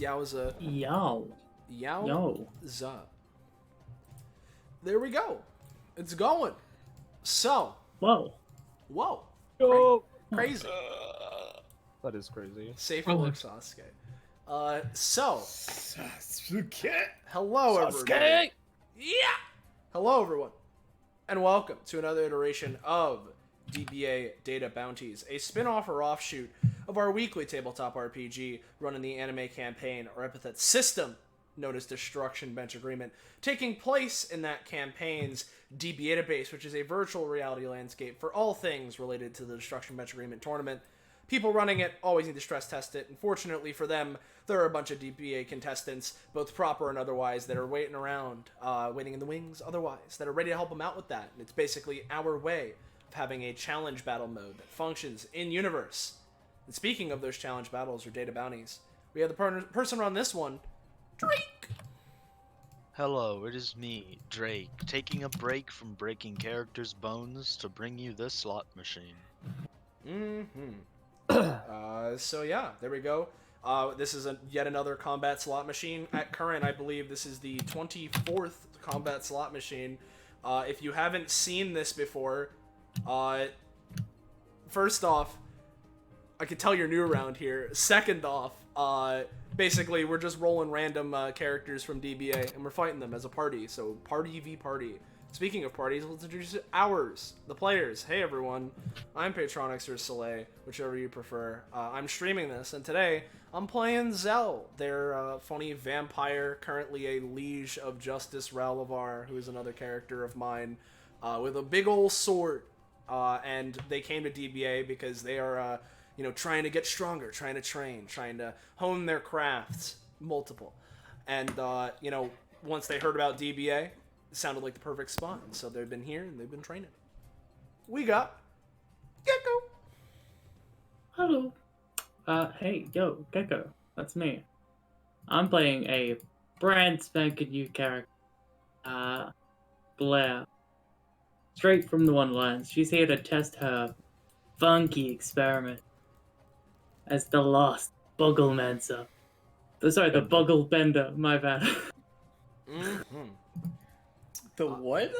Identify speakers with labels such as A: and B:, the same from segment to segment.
A: Yowza.
B: Yo.
A: Yowza. There we go. It's going. So.
B: Whoa.
A: Crazy.
C: That is crazy.
A: Safe for work, Sasuke.
D: Sasuke.
A: Hello, everyone. Yeah! Hello, everyone. And welcome to another iteration of DBA Data Bounties, a spin-off or offshoot of our weekly tabletop RPG run in the anime campaign or Epithet System, known as Destruction Bench Agreement, taking place in that campaign's DBA database, which is a virtual reality landscape for all things related to the Destruction Bench Agreement tournament. People running it always need to stress test it. Unfortunately for them, there are a bunch of DBA contestants, both proper and otherwise, that are waiting around, waiting in the wings otherwise, that are ready to help them out with that. And it's basically our way of having a challenge battle mode that functions in-universe. And speaking of those challenge battles or data bounties, we have the person on this one, Drake.
E: Hello, it is me, Drake, taking a break from breaking characters' bones to bring you this slot machine.
A: So yeah, there we go. This is yet another combat slot machine. At current, I believe this is the 24th combat slot machine. If you haven't seen this before, first off, I can tell you're new around here. Second off, basically we're just rolling random characters from DBA and we're fighting them as a party. So party v party. Speaking of parties, let's introduce ours, the players. Hey everyone, I'm Patronix or Soleil, whichever you prefer. I'm streaming this, and today I'm playing Zell, their funny vampire, currently a liege of Justice Ralavar, who is another character of mine, with a big old sword. And they came to DBA because they are, trying to get stronger, trying to train, trying to hone their crafts, multiple. And, once they heard about DBA, it sounded like the perfect spot, and so they've been here and they've been training. We got Gecko.
B: Hello. Hey, Gecko. That's me. I'm playing a brand spanking new character. Blair. Straight from the Wonderlands. She's here to test her funky experiment as the lost Bugglemancer. Sorry, the Bugglebender. My bad.
D: The what?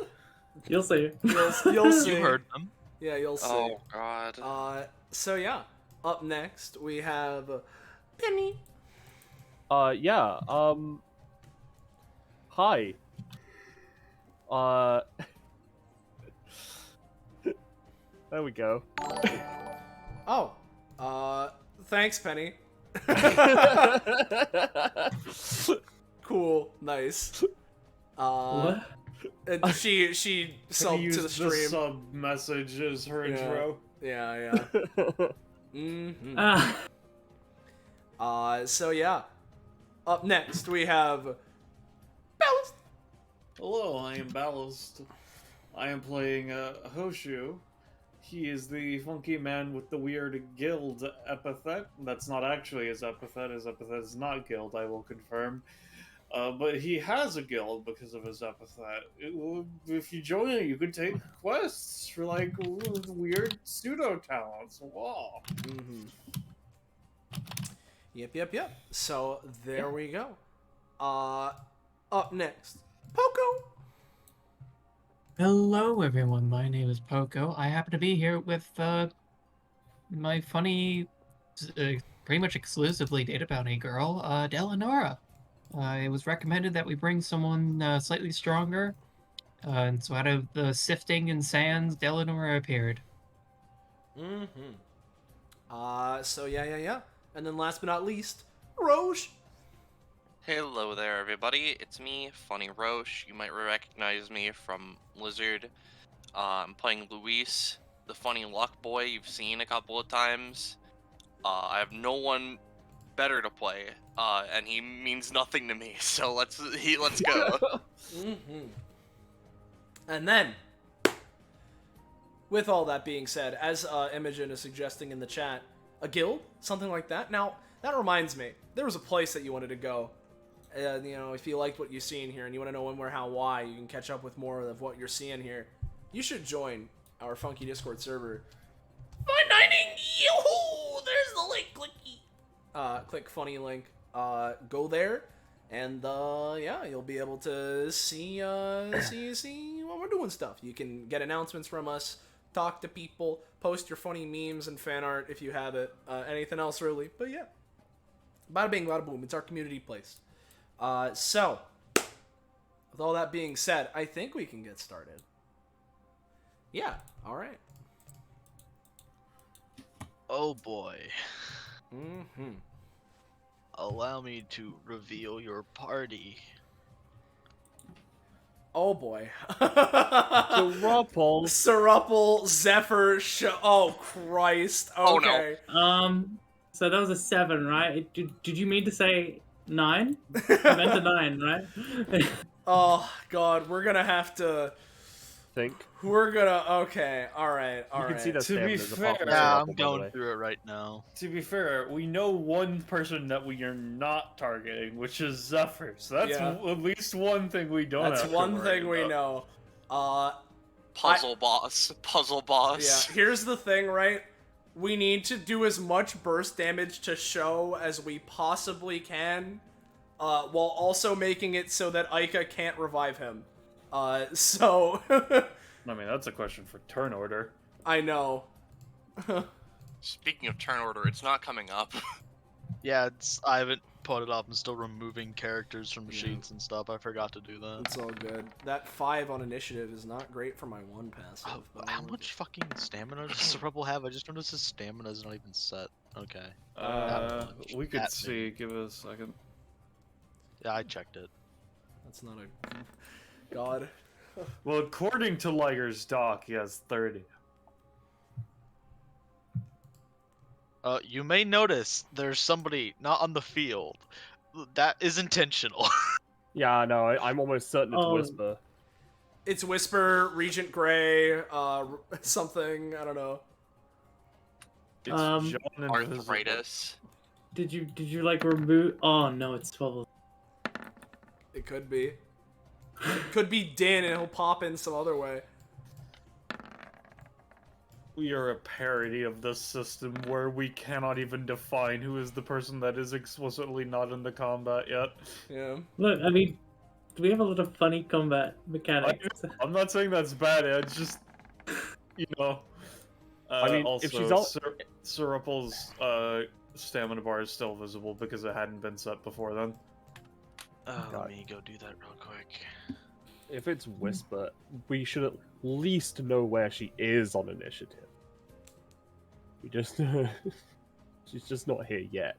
A: You'll see. You'll see.
E: You heard them.
A: Yeah, you'll see.
F: Oh, God.
A: So yeah, up next we have Penny.
C: Hi. There we go.
A: Thanks, Penny. Cool, nice.
B: What?
A: And she subbed to the stream.
D: The sub message as her intro.
A: Yeah. So yeah. Up next we have Ballast.
D: Hello, I am Ballast. I am playing Hoshu. He is the funky man with the weird guild epithet. That's not actually his epithet. His epithet is not guild, I will confirm. But he has a guild because of his epithet. If you join it, you could take quests for, weird pseudo-talents. Wow.
A: Yep. So, there we go. Up next, Poco.
G: Hello, everyone. My name is Poco. I happen to be here with my funny, pretty much exclusively data bounty girl, Delanora. It was recommended that we bring someone slightly stronger, and so out of the sifting and sands, Delanora appeared.
A: So yeah. And then last but not least, Roche.
F: Hello there, everybody. It's me, Funny Roche. You might recognize me from Blizzard. I'm playing Luis, the funny luck boy you've seen a couple of times. I have no one better to play, and he means nothing to me. So let's go.
A: And then, with all that being said, as Imogen is suggesting in the chat, a guild, something like that. Now that reminds me, there was a place that you wanted to go. If you liked what you've seen here and you want to know when, where, how, why, you can catch up with more of what you're seeing here. You should join our funky Discord server. Finding yoo-hoo! There's the link. Click funny link. go there, and yeah, you'll be able to see when we're doing stuff. You can get announcements from us, talk to people, post your funny memes and fan art if you have it. Anything else really? But yeah, bada bing, bada boom. It's our community place. So, with all that being said, I think we can get started. Yeah. All right.
E: Oh boy.
A: Mm-hmm.
E: Allow me to reveal your party.
A: Oh boy.
C: Ruppel.
A: Seruple, Zephyr, oh Christ.
F: Oh, no.
A: Okay.
B: So that was a 7, right? Did you mean to say 9? I meant a 9, right?
A: Oh god, we're gonna have to.
C: Think.
A: Okay, alright.
C: You can see the
D: To be
C: stamina apart from
D: fair-
E: Yeah,
C: Ruppel,
E: I'm
C: by the
E: going
C: way.
E: through it right now.
D: To be fair, we know one person that we are not targeting, which is Zephyr. So that's
A: Yeah.
D: at least one thing we don't
A: That's
D: have to
A: one
D: worry
A: thing we
D: about.
A: know.
F: Puzzle boss. Puzzle boss.
A: Yeah, here's the thing, right? We need to do as much burst damage to show as we possibly can, while also making it so that Aika can't revive him. So...
D: I mean, that's a question for turn order.
A: I know.
F: Speaking of turn order, it's not coming up.
E: Yeah, I haven't put it up. I'm still removing characters from
A: Yeah.
E: sheets and stuff. I forgot to do that.
A: It's all good. That 5 on initiative is not great for my 1 passive.
E: Oh,
A: but
E: how
A: I'll
E: much fucking stamina does the rebel have? I just noticed his stamina is not even set. Okay.
D: We could
E: That
D: see. Give us a second.
E: Yeah, I checked it.
A: That's not a... God.
D: Well, according to Liger's doc, he has 30.
E: You may notice there's somebody not on the field. That is intentional.
C: Yeah, no, I'm almost certain it's
B: Oh.
C: Whisper.
A: It's Whisper, Regent Grey, something, I don't know.
D: It's John Invisible.
F: Arthritis.
B: Did you like remove? Oh no, it's 12.
A: It could be. It could be Din and he'll pop in some other way.
D: We are a parody of this system where we cannot even define who is the person that is explicitly not in the combat yet.
A: Yeah.
B: Look, I mean, we have a lot of funny combat mechanics.
D: I'm not saying that's bad, it's just, you know.
C: I mean,
D: also,
C: if she's out-
D: Syruple's stamina bar is still visible because it hadn't been set before then.
E: Let
C: God.
E: me go do that real quick.
C: If it's Whisper, we should at least know where she is on initiative. We just... She's just not here yet.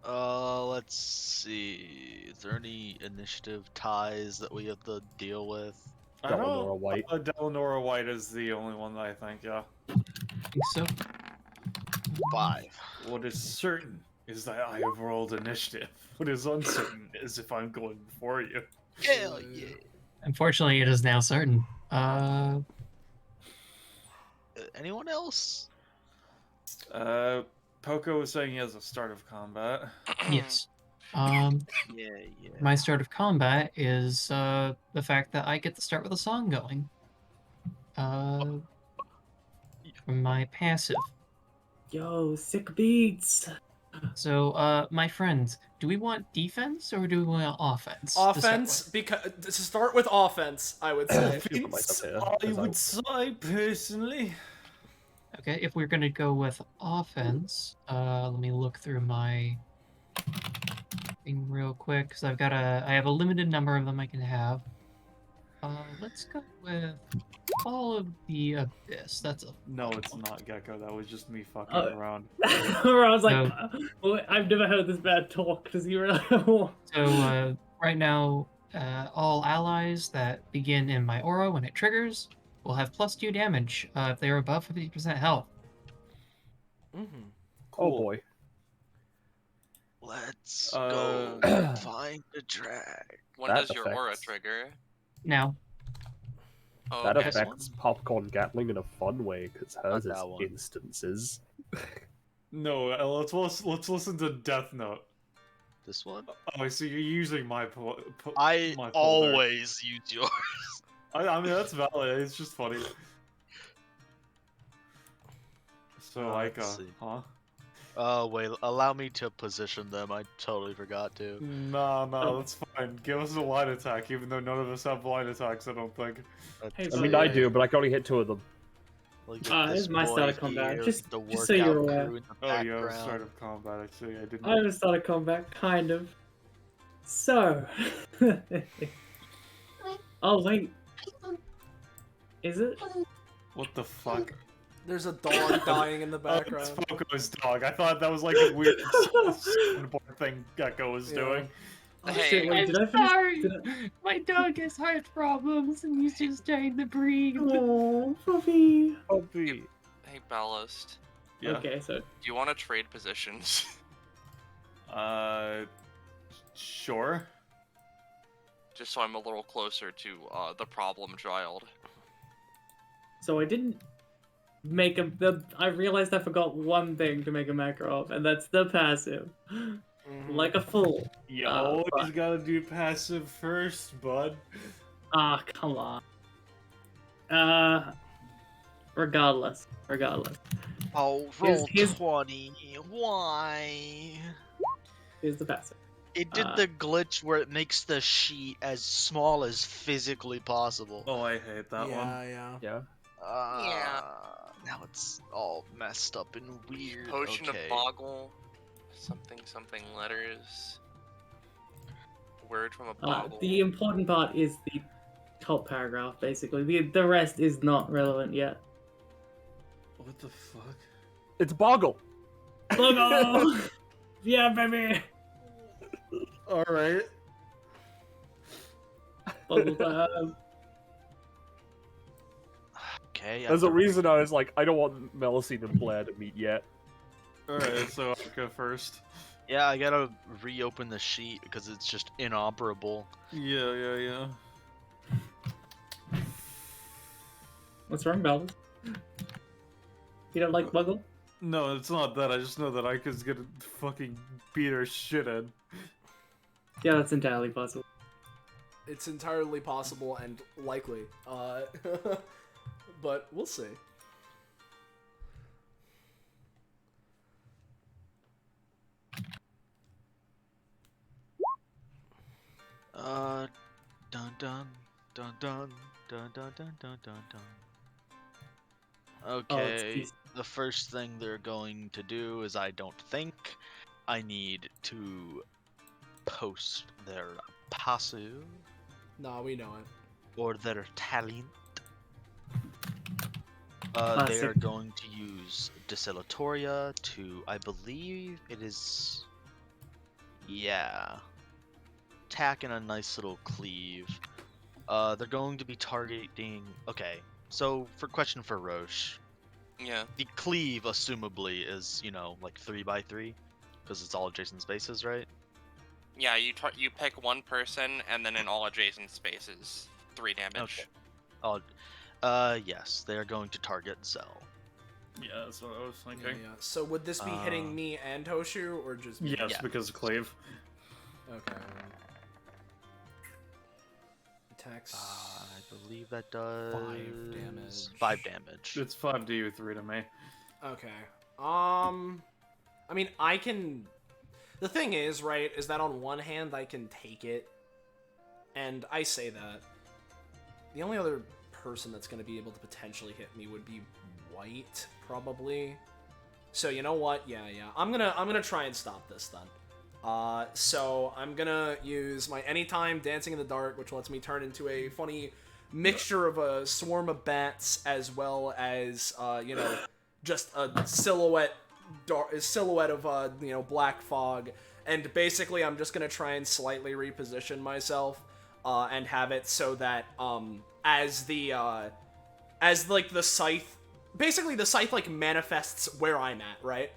E: Let's see. Is there any initiative ties that we have to deal with?
D: I don't
C: Delanora White.
D: Delanora White is the only one that I think, yeah.
G: I think so.
E: 5.
D: What is certain is that I have rolled initiative. What is uncertain is if I'm going before you.
E: Hell yeah.
G: Unfortunately, it is now certain.
E: Anyone else?
D: Poco was saying he has a start of combat.
G: Yes.
E: Yeah.
G: My start of combat is the fact that I get to start with a song going. From my passive.
B: Yo, sick beats.
G: So, my friends, do we want defense or do we want offense? to start
A: Offense,
G: with?
A: because to start with offense, I would say.
C: Feel for myself here,
D: I
C: 'cause
D: would say, personally...
G: Okay, if we're gonna go with offense, let me look through my thing real quick because I have a limited number of them I can have. Let's go with Fall of the Abyss. That's a
D: No, it's not Gecko. That was just me fucking
B: Oh.
D: around.
B: Where I was like,
G: No.
B: I've never heard this bad talk. Does he really?
G: So right now, all allies that begin in my aura when it triggers will have +2 damage if they are above 50% health.
A: Mm-hmm.
C: Oh boy.
E: Let's
D: Uh,
E: go find the track.
F: When
C: That
F: does your aura
C: affects-
F: trigger?
G: Now,
F: Oh,
C: That
F: okay.
C: affects Popcorn Gatling in a fun way, because hers
E: Not
C: is
E: that one.
C: instances.
D: No, let's listen to Death Note.
E: This one?
D: Oh, I see you're using my
E: I
D: my folder.
E: always use yours.
D: I mean, that's valid. It's just funny. So,
E: Let's see.
D: huh?
E: Oh wait, allow me to position them. I totally forgot to.
D: No, that's fine. Give us a line attack, even though none of us have line attacks, I don't think.
B: Hey,
C: I mean, I do, but I can only hit 2 of them.
E: Look
B: This
E: at
B: is my
E: boy
B: start of combat.
E: here,
B: Just
E: the
B: so you're
E: workout
B: aware.
E: crew in the
D: Oh, yeah,
E: background.
D: start of combat, actually. I didn't.
B: I haven't started combat, kind of. So. Oh, wait. Is it?
D: What the fuck?
A: There's a dog dying in the
D: Oh, it's
A: background.
D: Poco's dog. I thought that was like a weird soundboard thing Gecko was
A: Yeah.
D: doing.
B: Oh,
F: Hey,
B: shit, wait,
G: I'm
B: did I finish?
G: sorry.
B: Did I...
G: My dog has heart problems and he's just trying to breathe.
B: Oh, Fluffy.
C: Puppy.
F: Hey, Ballast.
D: Yeah.
B: Okay, so
F: Do you want to trade positions?
D: Sure.
F: Just so I'm a little closer to the problem child.
B: I didn't make I realized I forgot one thing to make a macro of, and that's the passive.
A: Mhm.
B: Like a fool.
D: You
B: Uh,
D: always
B: but-
D: gotta do passive first, bud.
B: Ah, come on. Regardless.
E: Oh,
B: Here's-
E: roll
B: here's-
E: 20. Why?
B: Here's the passive.
E: It did the glitch where it makes the sheet as small as physically possible.
D: Oh, I hate that one.
A: Yeah.
C: Yeah.
E: Now it's all messed up and weird.
F: Potion
E: okay.
F: of Boggle. Something letters. Word from a boggle.
B: The important part is the top paragraph, basically. The rest is not relevant yet.
D: What the fuck?
C: It's Boggle.
B: Logo! Yeah, baby!
D: Alright.
B: Bubble time.
E: Okay.
C: There's a reason I was like, I don't want Melusine and Blair to meet yet.
D: Alright, so I'll go first.
E: Yeah, I gotta reopen the sheet because it's just inoperable.
D: Yeah.
B: What's wrong, Balvin? You don't like Buggle?
D: No, it's not that. I just know that Ika's gonna fucking beat her shit in.
B: Yeah, that's entirely possible.
A: It's entirely possible and likely. But we'll see.
E: Dun dun dun dun dun dun dun dun dun dun. Okay,
B: easy.
E: the first thing they're going to do is I don't think I need to post their passive
A: Nah, we know it.
E: or their talent. They are
B: Classic.
E: going to use Distillatoria to, I believe it is, yeah, tack in a nice little cleave. They're going to be targeting, okay, so question for Roche.
F: Yeah.
E: The cleave, assumably, is, you know, like 3x3, because it's all adjacent spaces, right?
F: Yeah, you pick one person, and then in all adjacent spaces, 3 damage.
E: Okay. Yes, they are going to target Zell.
D: Yeah, that's what I was
A: Yeah,
D: thinking.
A: yeah. So would this be hitting me and Hoshu, or just me?
D: Yes,
E: Yeah.
D: because Cleave.
A: Okay. Attacks.
E: I believe that does
A: 5 damage.
E: 5 damage.
D: It's 5 to you, 3 to me.
A: Okay. I mean, I can... The thing is, right, is that on one hand, I can take it. And I say that. The only other person that's going to be able to potentially hit me would be White, probably. So, you know what? Yeah. I'm gonna try and stop this, then. So, I'm gonna use my Anytime Dancing in the Dark, which lets me turn into a funny mixture of a swarm of bats, as well as, you know, just a silhouette of, you know, black fog. And basically, I'm just gonna try and slightly reposition myself, and have it so that, as the scythe, basically the scythe, like, manifests where I'm at, right?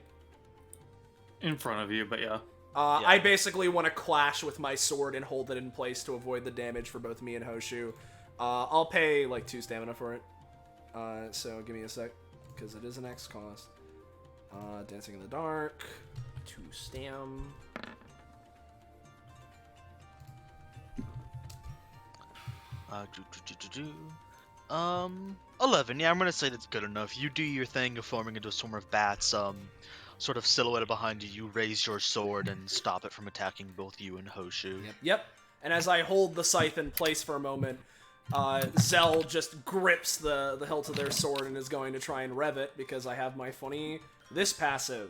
D: In front of you, but yeah.
E: Yeah.
A: I basically want to clash with my sword and hold it in place to avoid the damage for both me and Hoshu. I'll pay, like, 2 stamina for it. So give me a sec, because it is an X cost. Dancing in the Dark, 2 stam.
E: 11. Yeah, I'm gonna say that's good enough. You do your thing of forming into a swarm of bats. sort of silhouetted behind you, you raise your sword and stop it from attacking both you and Hoshu.
A: Yep. And as I hold the scythe in place for a moment, Zell just grips the hilt of their sword and is going to try and rev it because I have my this passive.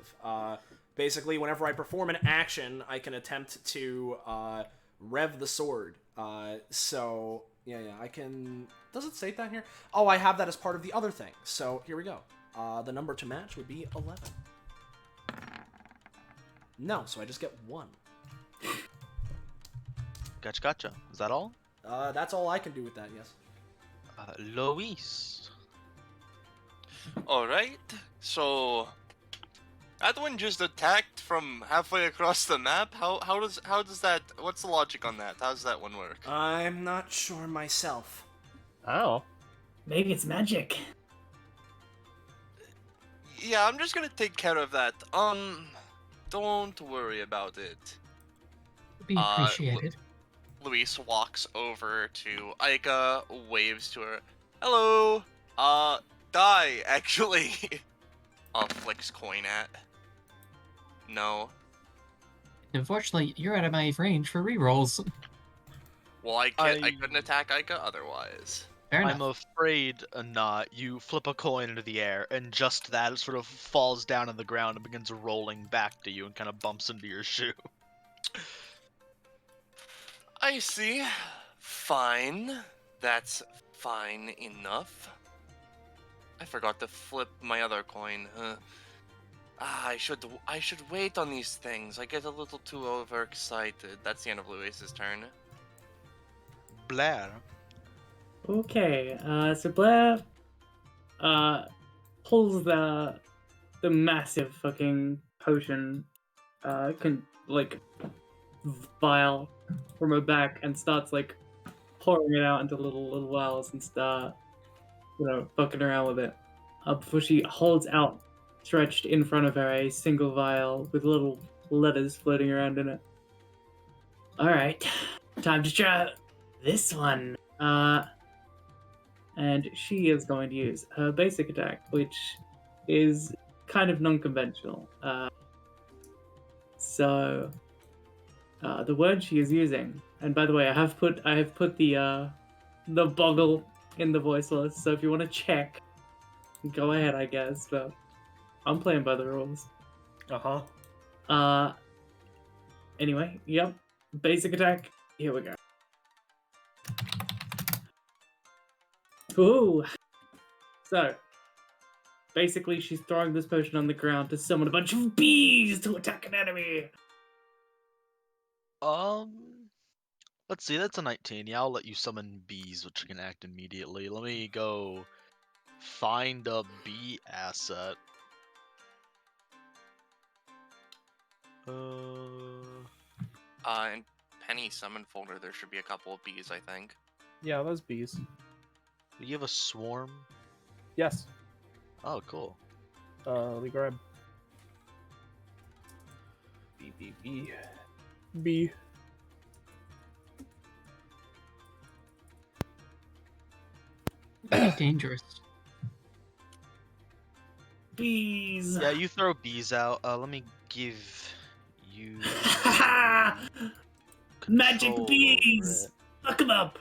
A: Basically, whenever I perform an action, I can attempt to rev the sword. So, yeah, I can... Does it state that here? Oh, I have that as part of the other thing. So, here we go. The number to match would be 11. No, so I just get 1.
E: Gotcha. Is that all?
A: That's all I can do with that, yes.
E: Luis.
F: Alright, so that one just attacked from halfway across the map. How does that, what's the logic on that? How does that one work?
A: I'm not sure myself.
C: Oh.
B: Maybe it's magic.
F: Yeah, I'm just gonna take care of that. Don't worry about it.
G: Would be appreciated.
F: Luis walks over to Aika, waves to her. Hello! Die, actually. Flicks coin at. No.
G: Unfortunately, you're out of my range for rerolls.
F: Well, I couldn't attack Aika otherwise.
G: Fair enough.
E: I'm afraid not. You flip a coin into the air, and just that, it sort of falls down on the ground and begins rolling back to you and kind of bumps into your shoe.
F: I see. Fine. That's fine enough. I forgot to flip my other coin. I should wait on these things. I get a little too overexcited. That's the end of Luis's turn.
E: Blair.
B: Okay, so Blair pulls the massive fucking potion vial from her back and starts like pouring it out into little vials and start fucking around with it. Before she holds out stretched in front of her a single vial with little letters floating around in it. Alright, time to try this one. And she is going to use her basic attack, which is kind of non-conventional. So the word she is using, and by the way, I have put the boggle in the voice list, so if you want to check, go ahead, I guess, but I'm playing by the rules. Anyway, yep, basic attack, here we go. Ooh! So, basically she's throwing this potion on the ground to summon a bunch of bees to attack an enemy!
E: Let's see, that's a 19. Yeah, I'll let you summon bees, which can act immediately. Let me go find a bee asset.
F: In Penny's summon folder, there should be a couple of bees, I think.
C: Yeah, those bees.
E: Do you have a swarm?
C: Yes.
E: Oh, cool.
C: Let me grab. B.
G: Very dangerous.
B: Bees!
E: Yeah, you throw bees out. Let me give you
B: Magic
E: control
B: bees!
E: over it.
B: Fuck them up!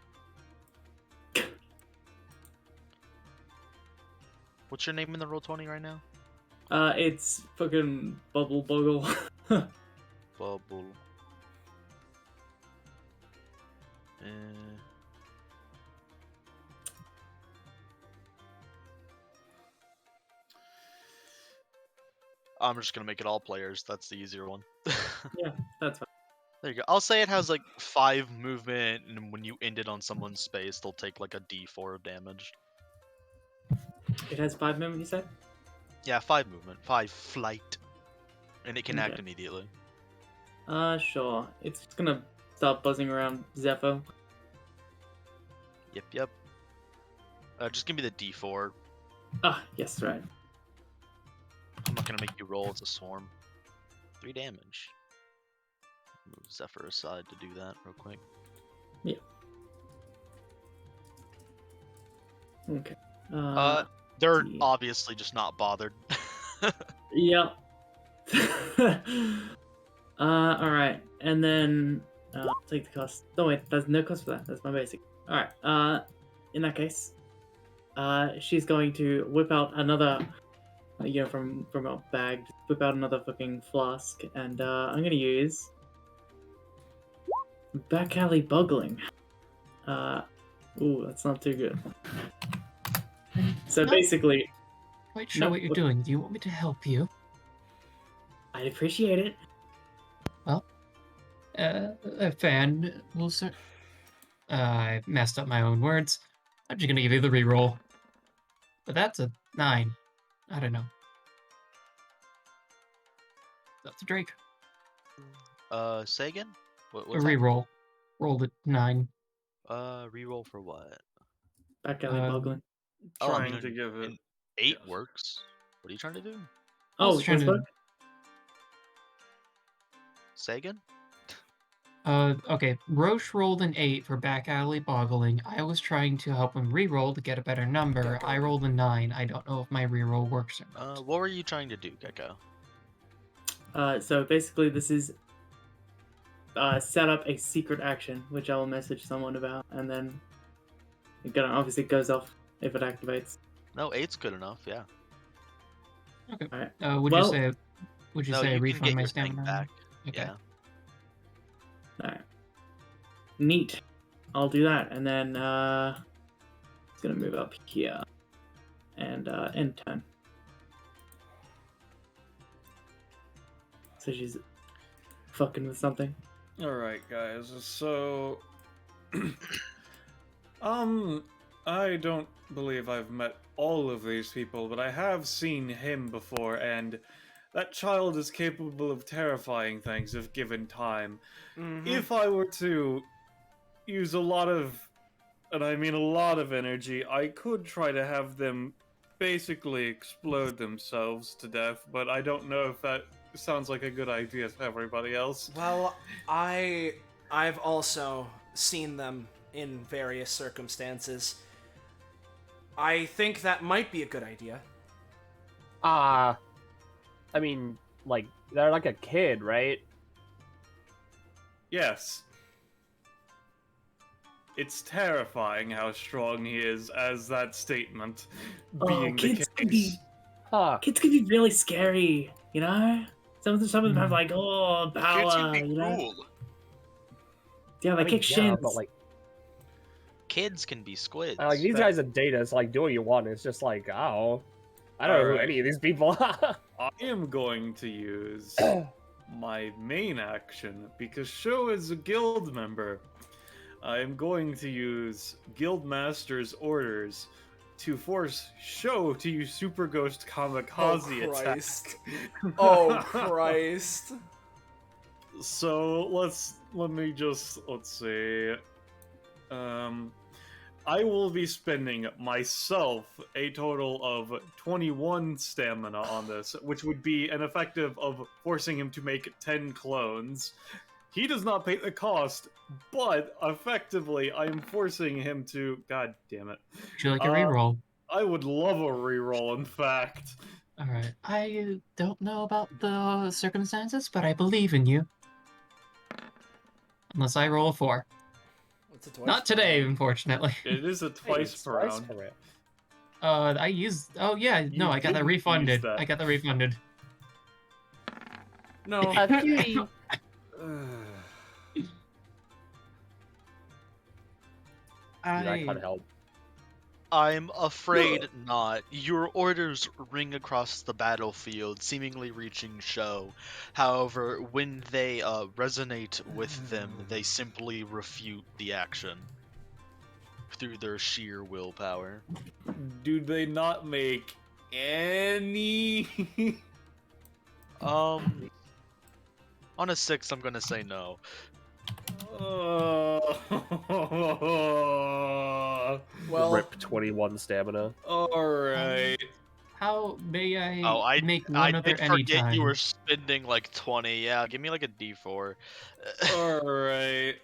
E: What's your name in the Roll20 right now?
B: It's fucking Bubble Boggle.
E: Bubble. I'm just gonna make it all players. That's the easier one.
B: Yeah, that's fine.
E: There you go. I'll say it has like 5 movement, and when you end it on someone's space, they'll take like a D4 of damage.
B: It has 5 movement, you said?
E: Yeah, 5 movement, 5 flight, and it can act
B: Okay.
E: immediately.
B: Sure. It's just gonna start buzzing around Zephyr.
E: Yep. Just give me the D4.
B: Ah, yes, right.
E: I'm not gonna make you roll. It's a swarm. 3 damage. Move Zephyr aside to do that real quick.
B: Yeah. Okay.
E: They're
B: D.
E: obviously just not bothered.
B: Yeah. Alright. And then take the cost. No wait, there's no cost for that. That's my basic. Alright. In that case, she's going to whip out another from a bag, just whip out another fucking flask, and I'm gonna use back alley bugling. Ooh, that's not too good. So
G: Not
B: basically,
G: quite sure what you're doing. Do you want me to help you?
B: I'd appreciate it.
G: Well, a fan will sir. I messed up my own words. I'm just gonna give you the reroll. But that's a 9. I don't know. That's a Drake.
E: Say again?
G: A
E: What's that?
G: reroll. Rolled a 9.
E: Reroll for what?
B: Back alley bugling.
E: Oh, I
D: Trying
E: mean,
D: to give it.
E: an 8
D: yes.
E: works. What are you trying to do?
G: I was
B: Oh,
G: trying to.
E: Say again?
G: Okay. Roche rolled an 8 for back alley boggling. I was trying to help him reroll to get a better number. I rolled a 9. I don't know if my reroll works or not.
E: What were you trying to do, Gecko?
B: So basically, this is set up a secret action, which I will message someone about, and then it obviously goes off if it activates.
E: No, 8's good enough, yeah.
G: Okay.
B: All right.
G: Would
B: Well-
G: you say? Would you
E: No,
G: say
E: you can
G: refund
E: get
G: my
E: your thing
G: stamina?
E: back.
G: Okay.
E: Yeah.
B: Alright. Neat. I'll do that, and then it's gonna move up here and end turn. So she's fucking with something.
D: All right, guys. So, I don't believe I've met all of these people, but I have seen him before, and that child is capable of terrifying things if given time. If I were to use a lot of, and I mean a lot of energy, I could try to have them basically explode themselves to death, but I don't know if that sounds like a good idea to everybody else.
A: Well, I've also seen them in various circumstances. I think that might be a good idea.
C: I mean, like, they're like a kid, right?
D: Yes. It's terrifying how strong he is as that statement being the
B: kids could be
D: case.
B: kids could be really scary, you know? Some of them have like
F: Kids
B: power,
F: can be
B: you know?
F: cruel.
B: Yeah, they
C: I mean,
B: kick
C: yeah,
B: shins.
C: but like,
E: Kids can be squids.
C: like these guys are data. It's like do what you want. It's just like, oh, I don't know who
D: Alright.
C: any of these people are.
D: I am going to use my main action because Sho is a guild member. I am going to use Guildmaster's orders to force Sho to use Super Ghost Kamikaze
A: Oh,
D: attack.
A: Christ. Oh, Christ.
D: So let's see. I will be spending myself a total of 21 stamina on this, which would be an effective of forcing him to make 10 clones. He does not pay the cost, but effectively I am forcing him to. God damn it!
G: Would you like a reroll?
D: I would love a reroll, in fact.
G: All right. I don't know about the circumstances, but I believe in you. Unless I roll a 4.
A: What's a twice
G: Not
A: per
G: today,
A: round?
G: unfortunately.
D: It is a
C: Hey,
D: twice
C: it's
D: per
C: twice
D: round.
C: per round.
G: I used. Oh yeah,
D: You
G: no, I got that
D: didn't use
G: refunded.
D: that.
G: I got that refunded.
A: No.
C: I can't help.
E: I'm afraid not. Your orders ring across the battlefield, seemingly reaching Sho. However, when they resonate with them, they simply refute the action through their sheer willpower.
D: Do they not make any?
E: On a 6, I'm gonna say no.
A: Well,
C: Rip 21 stamina.
D: Alright.
G: How may I
E: Oh, I
G: make
E: I
G: one other
E: did forget
G: anytime?
E: you were spending like 20. Yeah, give me like a D4.
D: Alright.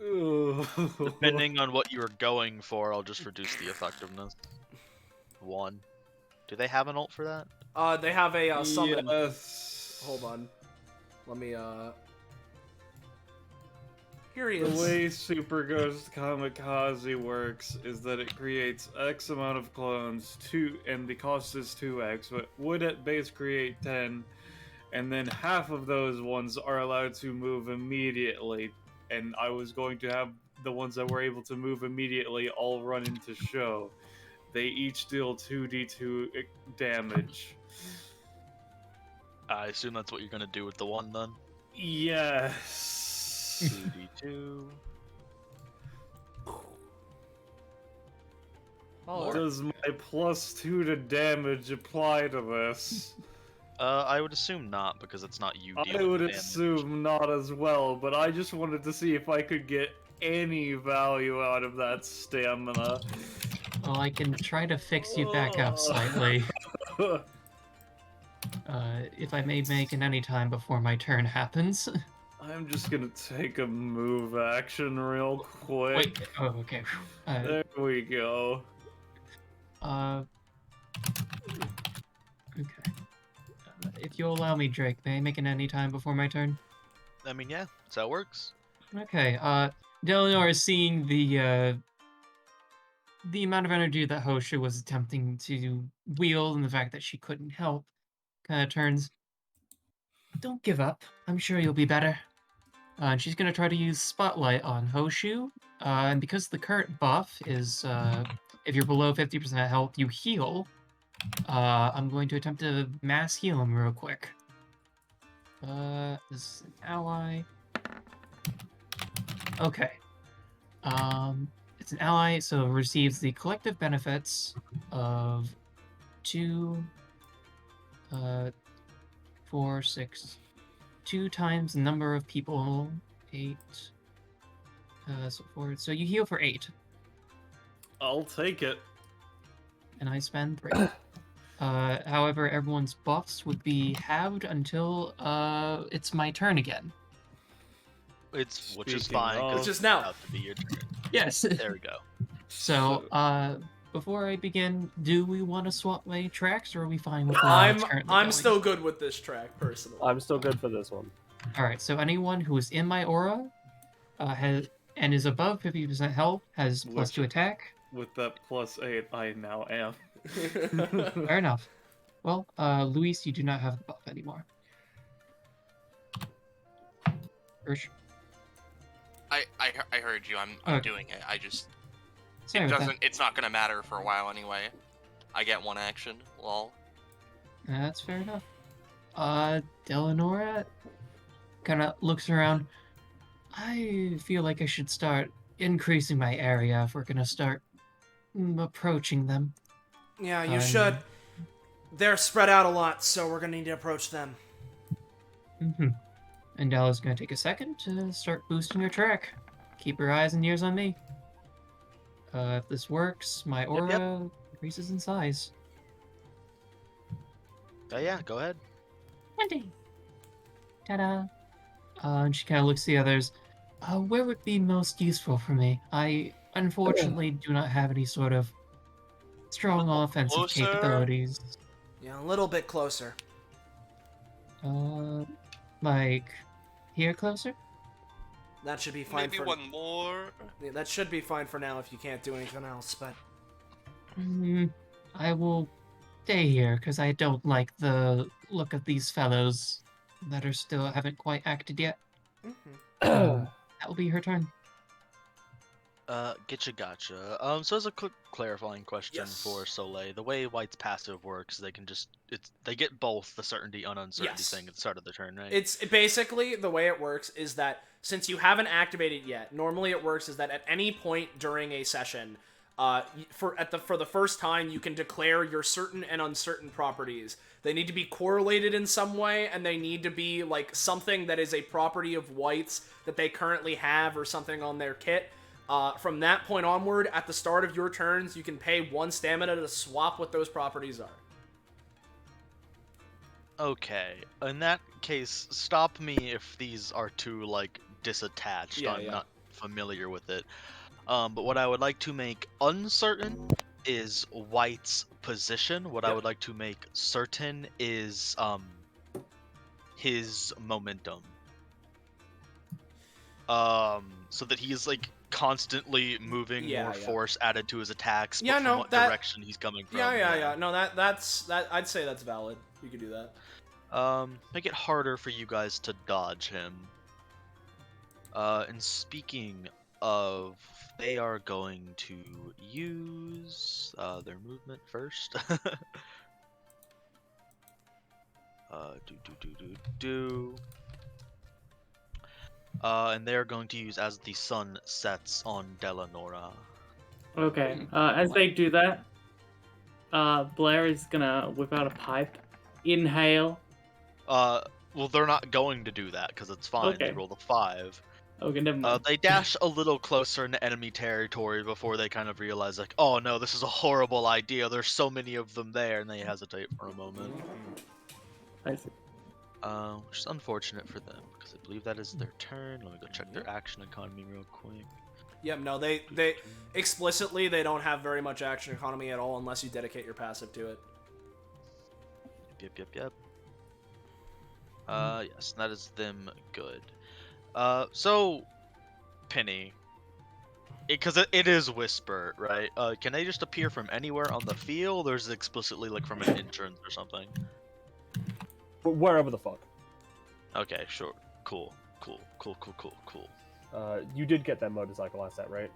E: Depending on what you were going for, I'll just reduce the effectiveness. 1. Do they have an ult for that?
A: They have a summon.
D: Yes.
A: Hold on. Let me Here he
D: The
A: is.
D: way Super Ghost Kamikaze works is that it creates X amount of clones, and the cost is 2x, but would at base create 10, and then half of those ones are allowed to move immediately, and I was going to have the ones that were able to move immediately all run into show. They each deal 2d2 damage.
E: I assume that's what you're gonna do with the one then.
D: Yes.
E: 2d2.
D: Does my +2 to damage apply to this?
E: I would assume not, because it's not you
D: I
E: dealing
D: would
E: damage.
D: assume not as well, but I just wanted to see if I could get any value out of that stamina.
G: Well, I can try to fix you back up slightly. If I may make it any time before my turn happens.
D: I'm just gonna take a move action real quick.
G: Wait. Oh, okay.
D: There we go.
G: Okay. If you'll allow me, Drake, may I make it any time before my turn?
E: I mean, yeah, that's how it works.
G: Okay. Delinar is seeing the amount of energy that Hosha was attempting to wield and the fact that she couldn't help, kind of turns. Don't give up. I'm sure you'll be better. And she's going to try to use Spotlight on Hoshu. And because the current buff is if you're below 50% health, you heal. I'm going to attempt to mass heal him real quick. This is an ally. Okay. It's an ally, so it receives the collective benefits of 2, 4, 6, 2 times the number of people, 8, so forward. So you heal for 8,
D: I'll take it.
G: and I spend 3. However, everyone's buffs would be halved until it's my turn again.
E: Which is
D: Speaking
E: fine,
D: of-
E: because
A: Which is
E: it's
A: now.
E: about to be your turn.
G: Yes.
E: There we go.
G: So, before I begin, do we want to swap my tracks, or are we fine with where it's currently
A: I'm
G: going?
A: still good with this track personally.
C: I'm still good for this one.
G: All right. So anyone who is in my aura, has and is above 50% health has +2 attack.
D: With that +8, I now am.
G: Fair enough. Well, Luis, you do not have the buff anymore. Ursh.
F: I heard you. I'm
G: Okay.
F: doing it. I just
G: Sorry
F: it
G: about
F: doesn't. It's not gonna matter for a while anyway. I get one action. Lol.
G: that. That's fair enough. Delanora kind of looks around. I feel like I should start increasing my area if we're gonna start approaching them.
A: Yeah, you should. They're spread out a lot, so we're gonna need to approach them.
G: Mm-hmm. And Della's gonna take a second to start boosting her track. Keep her eyes and ears on me. If this works, my aura increases in size.
E: Oh yeah, go ahead.
G: 20. Ta-da. And she kind of looks at the others. Where would be most useful for me? I unfortunately do not have any sort of strong offensive
F: closer?
G: capabilities.
A: Yeah, a little bit closer.
G: Like here closer?
A: That should be fine
F: Maybe
A: for
F: one more.
A: Yeah, that should be fine for now if you can't do anything else, but
G: I will stay here because I don't like the look of these fellows that are still haven't quite acted yet. That will be her turn.
E: Gotcha. So as a quick clarifying question
A: Yes.
E: for Soleil, the way White's passive works, they can just they get both the certainty and uncertainty
A: Yes.
E: thing at the start of the turn, right?
A: it's basically the way it works is that since you haven't activated yet, normally it works is that at any point during a session, for the first time, you can declare your certain and uncertain properties. They need to be correlated in some way, and they need to be like something that is a property of White's that they currently have or something on their kit. From that point onward, at the start of your turns, you can pay 1 stamina to swap what those properties are.
E: Okay, in that case, stop me if these are too, like, disattached.
A: Yeah,
E: I'm
A: yeah.
E: not familiar with it. But what I would like to make uncertain is White's position. What I would like to make certain is his momentum. So that he is like constantly moving, more force added to his attacks, but from what direction he's coming from.
A: Yeah. No, that's I'd say that's valid. You could do that.
E: Make it harder for you guys to dodge him. And speaking of, they are going to use their movement first. And they're going to use as the sun sets on Delanora.
B: Okay. As they do that, Blair is gonna whip out a pipe, inhale.
E: Well, they're not going to do that because it's fine.
B: Okay.
E: They rolled a 5.
B: Okay, never mind.
E: They dash a little closer into enemy territory before they kind of realize, like, oh no, this is a horrible idea. There's so many of them there, and they hesitate for a moment.
B: I see.
E: Which is unfortunate for them because I believe that is their turn. Let me go check their action economy real quick.
A: Yep, no, they explicitly they don't have very much action economy at all unless you dedicate your passive to it.
E: Yep. Yes, that is them good. So, Penny, because it is Whisper, right? Can they just appear from anywhere on the field, or is it explicitly like from an entrance or something?
C: Wherever the fuck.
E: Okay, sure. Cool.
C: You did get that motorcycle asset, right?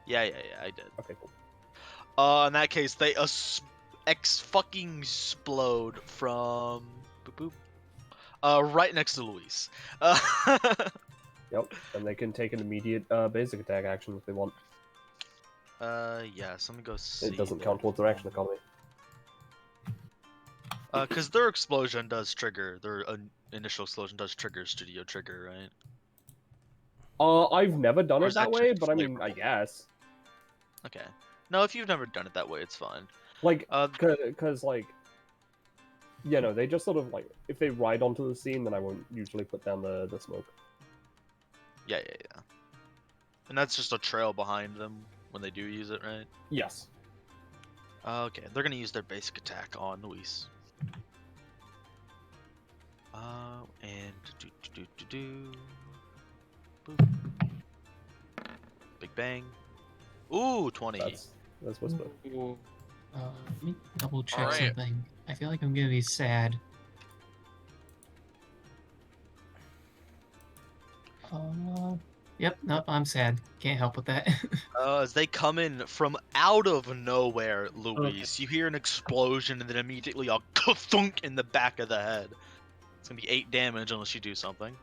E: Yeah, I did.
C: Okay, cool.
E: In that case, they fucking explode from right next to Luis.
C: Yep, and they can take an immediate basic attack action if they want.
E: Yeah, so let me go see.
C: It doesn't count towards their action economy.
E: Because their explosion does trigger, their initial explosion does trigger Studio Trigger, right?
C: I've never done
E: Or
C: it
E: is
C: that
E: that
C: way,
E: just
C: but I mean, I
E: flavorful?
C: guess.
E: Okay. No, if you've never done it that way, it's fine.
C: Like, because, like, you know, they just sort of, like, if they ride onto the scene, then I won't usually put down the smoke.
E: Yeah. And that's just a trail behind them when they do use it, right?
C: Yes.
E: Okay, they're gonna use their basic attack on Luis. And boop. Big bang. Ooh, 20.
C: That's Whisper.
G: Let me double check
F: Alright.
G: something. I feel like I'm gonna be sad. Yep, nope, I'm sad. Can't help with that.
E: As they come in from out of nowhere, Luis, you hear an explosion and then immediately a thunk in the back of the head. It's gonna be 8 damage unless you do something.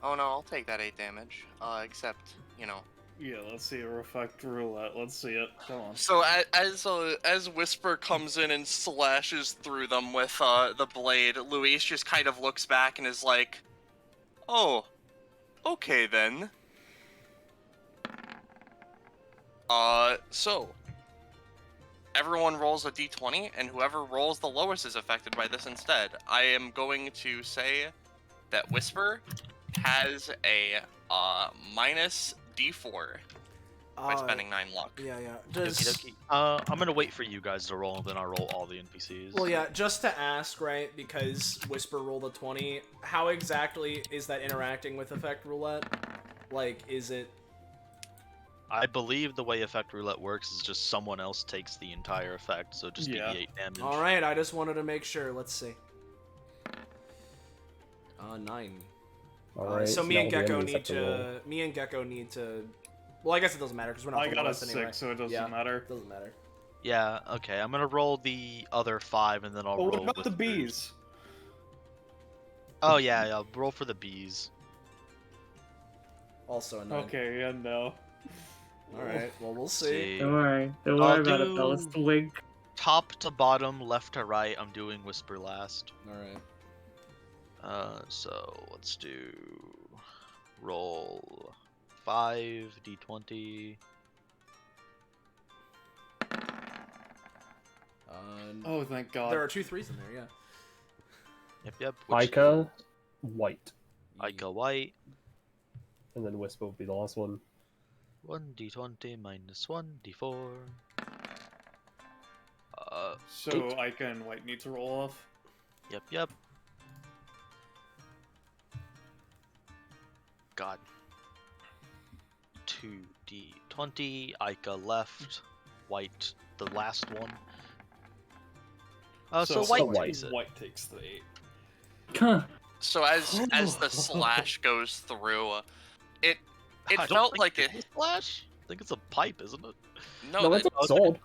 F: Oh no, I'll take that 8 damage. Except, you know.
D: Yeah, let's see a reflect roulette. Let's see it. Come on.
F: So as Whisper comes in and slashes through them with the blade, Luis just kind of looks back and is like, "Oh, okay then." So everyone rolls a d20, and whoever rolls the lowest is affected by this instead. I am going to say that Whisper has a minus d4 by spending 9 luck.
A: Yeah.
E: I'm gonna wait for you guys to roll, and then I'll roll all the NPCs.
A: Well, yeah, just to ask, right, because Whisper rolled a 20, how exactly is that interacting with Effect Roulette? Like, is it...
E: I believe the way Effect Roulette works is just someone else takes the entire effect, so just be 8 damage.
A: Alright, I just wanted to make sure. Let's see. 9.
C: Alright,
A: so me and
C: that'll be
A: Gecko
C: enemies
A: need
C: have roll.
A: to... Me and Gecko need to... Well, I guess it doesn't matter, because we're not
D: I
A: the
D: got a
A: lowest
D: 6,
A: anyway.
D: so it doesn't matter.
A: It doesn't matter.
E: Yeah, okay, I'm gonna roll the other 5, and then I'll roll
D: What about the
E: Whisper's.
D: bees?
E: Oh yeah, I'll roll for the bees.
A: Also a 9.
D: Okay, yeah, no.
A: Alright, well, we'll see.
B: Don't worry
E: I'll
B: about it,
E: do-
B: fellas. Blink.
E: Top to bottom, left to right, I'm doing Whisper last.
A: Alright.
E: So let's do roll 5 d20.
D: Oh, thank God.
A: There are 2 3s in there, yeah.
E: Yep.
C: Ica, white.
E: Ica white.
C: And then Whisper will be the last one.
E: 1 d20 minus 1 d4.
D: So I can need to roll off.
E: Yep. God. 2d20. Ica left. White, the last one. So white takes it.
D: White takes the 8.
F: So as the slash goes through, it
E: I don't
F: felt
E: think
F: like
E: it's a slash. I think it's a pipe, isn't it?
C: No, it's a sword.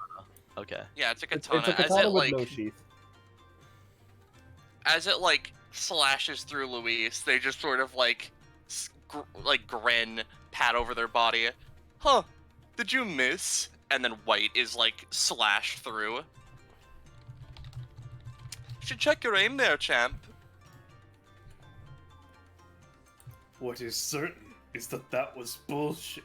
E: Okay.
F: Yeah, it's a
C: It's
F: katana.
C: a katana with no sheath.
F: As it like slashes through Luis, they just sort of like grin, pat over their body. Huh? Did you miss? And then White is like slashed through. You should check your aim there, champ.
D: What is certain is that was bullshit.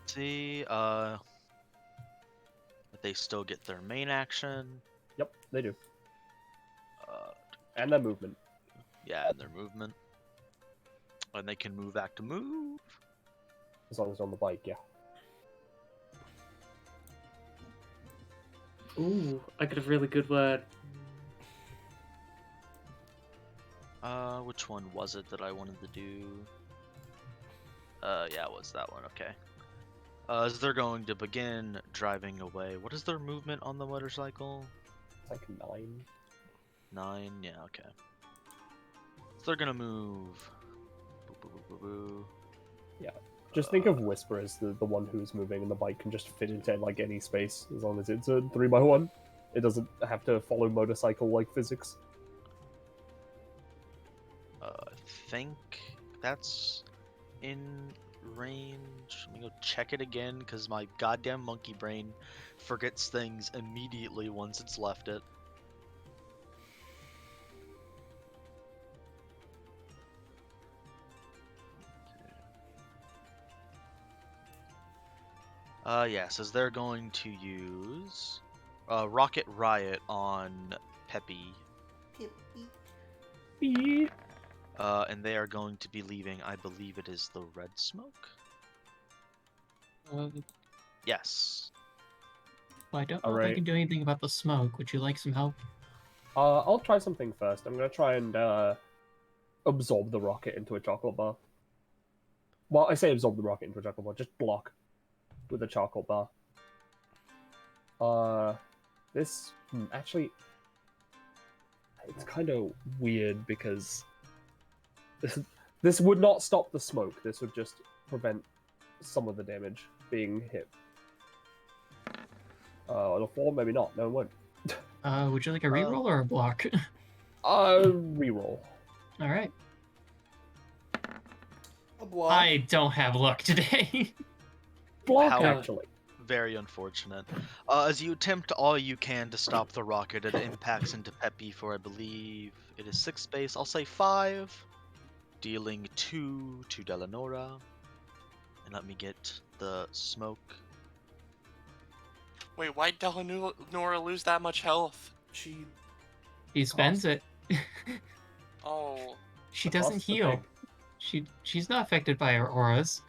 E: See, they still get their main action.
C: Yep, they do. And their movement.
E: Yeah, and their movement. And they can move back to move.
C: As long as they're on the bike, yeah.
B: Ooh, I got a really good word.
E: Which one was it that I wanted to do? Yeah, it was that one, okay. As they're going to begin driving away, what is their movement on the motorcycle?
C: It's like 9.
E: 9, yeah, okay. So they're gonna move. Boo, boo, boo, boo, boo.
C: Yeah. Just think of Whisper as the one who's moving, and the bike can just fit into like any space as long as it's a 3x1. It doesn't have to follow motorcycle like physics.
E: I think that's in range. Let me go check it again because my goddamn monkey brain forgets things immediately once it's left it. Yes, as they're going to use Rocket Riot on Peppy. And they are going to be leaving, I believe it is the red smoke? Yes.
G: Well, I don't know if I
C: Alright.
G: can do anything about the smoke. Would you like some help?
C: I'll try something first. I'm gonna try and absorb the rocket into a chocolate bar. Well, I say absorb the rocket into a chocolate bar, just block with a chocolate bar. This actually, it's kind of weird because this would not stop the smoke. This would just prevent some of the damage being hit. On a 4, maybe not. No, it won't.
G: Would you like a reroll or a block?
C: Reroll.
G: All right.
A: A block.
G: I don't have luck today.
C: Block,
E: How-
C: actually.
E: Very unfortunate. As you attempt all you can to stop the rocket, it impacts into Peppy for, I believe, it is 6 space. I'll say 5. Dealing 2 to Delanora. And let me get the smoke.
F: Wait, why'd Delanora lose that much health?
A: She
G: He spends it.
F: Oh,
G: She doesn't
C: Cost the
G: heal.
C: pig.
G: She's not affected by her auras.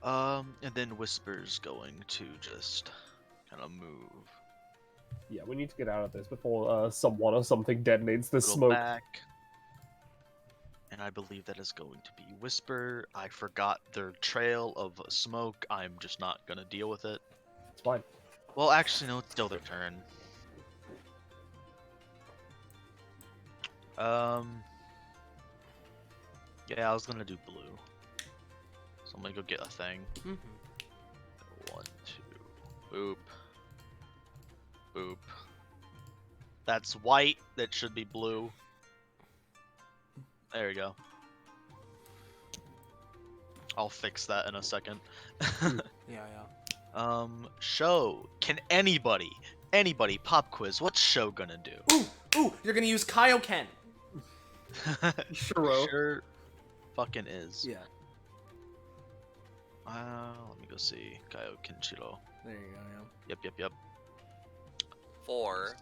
E: And then Whisper's going to just kind of move.
C: Yeah, we need to get out of this before someone or something detonates this
E: Go
C: smoke.
E: back. And I believe that is going to be Whisper. I forgot their trail of smoke. I'm just not gonna deal with it.
C: It's fine.
E: Well, actually, no, it's still their turn. Yeah, I was gonna do blue. So I'm gonna go get a thing. 1, 2, boop. Boop. That's white. That should be blue. There we go. I'll fix that in a second.
A: yeah.
E: Show. Can anybody pop quiz? What's Show gonna do?
A: Ooh, you're gonna use Kaioken.
E: Sure fucking is.
A: Yeah.
E: Let me go see. Kaio Kenshiro.
A: There you go. Yeah.
E: Yep.
F: 4.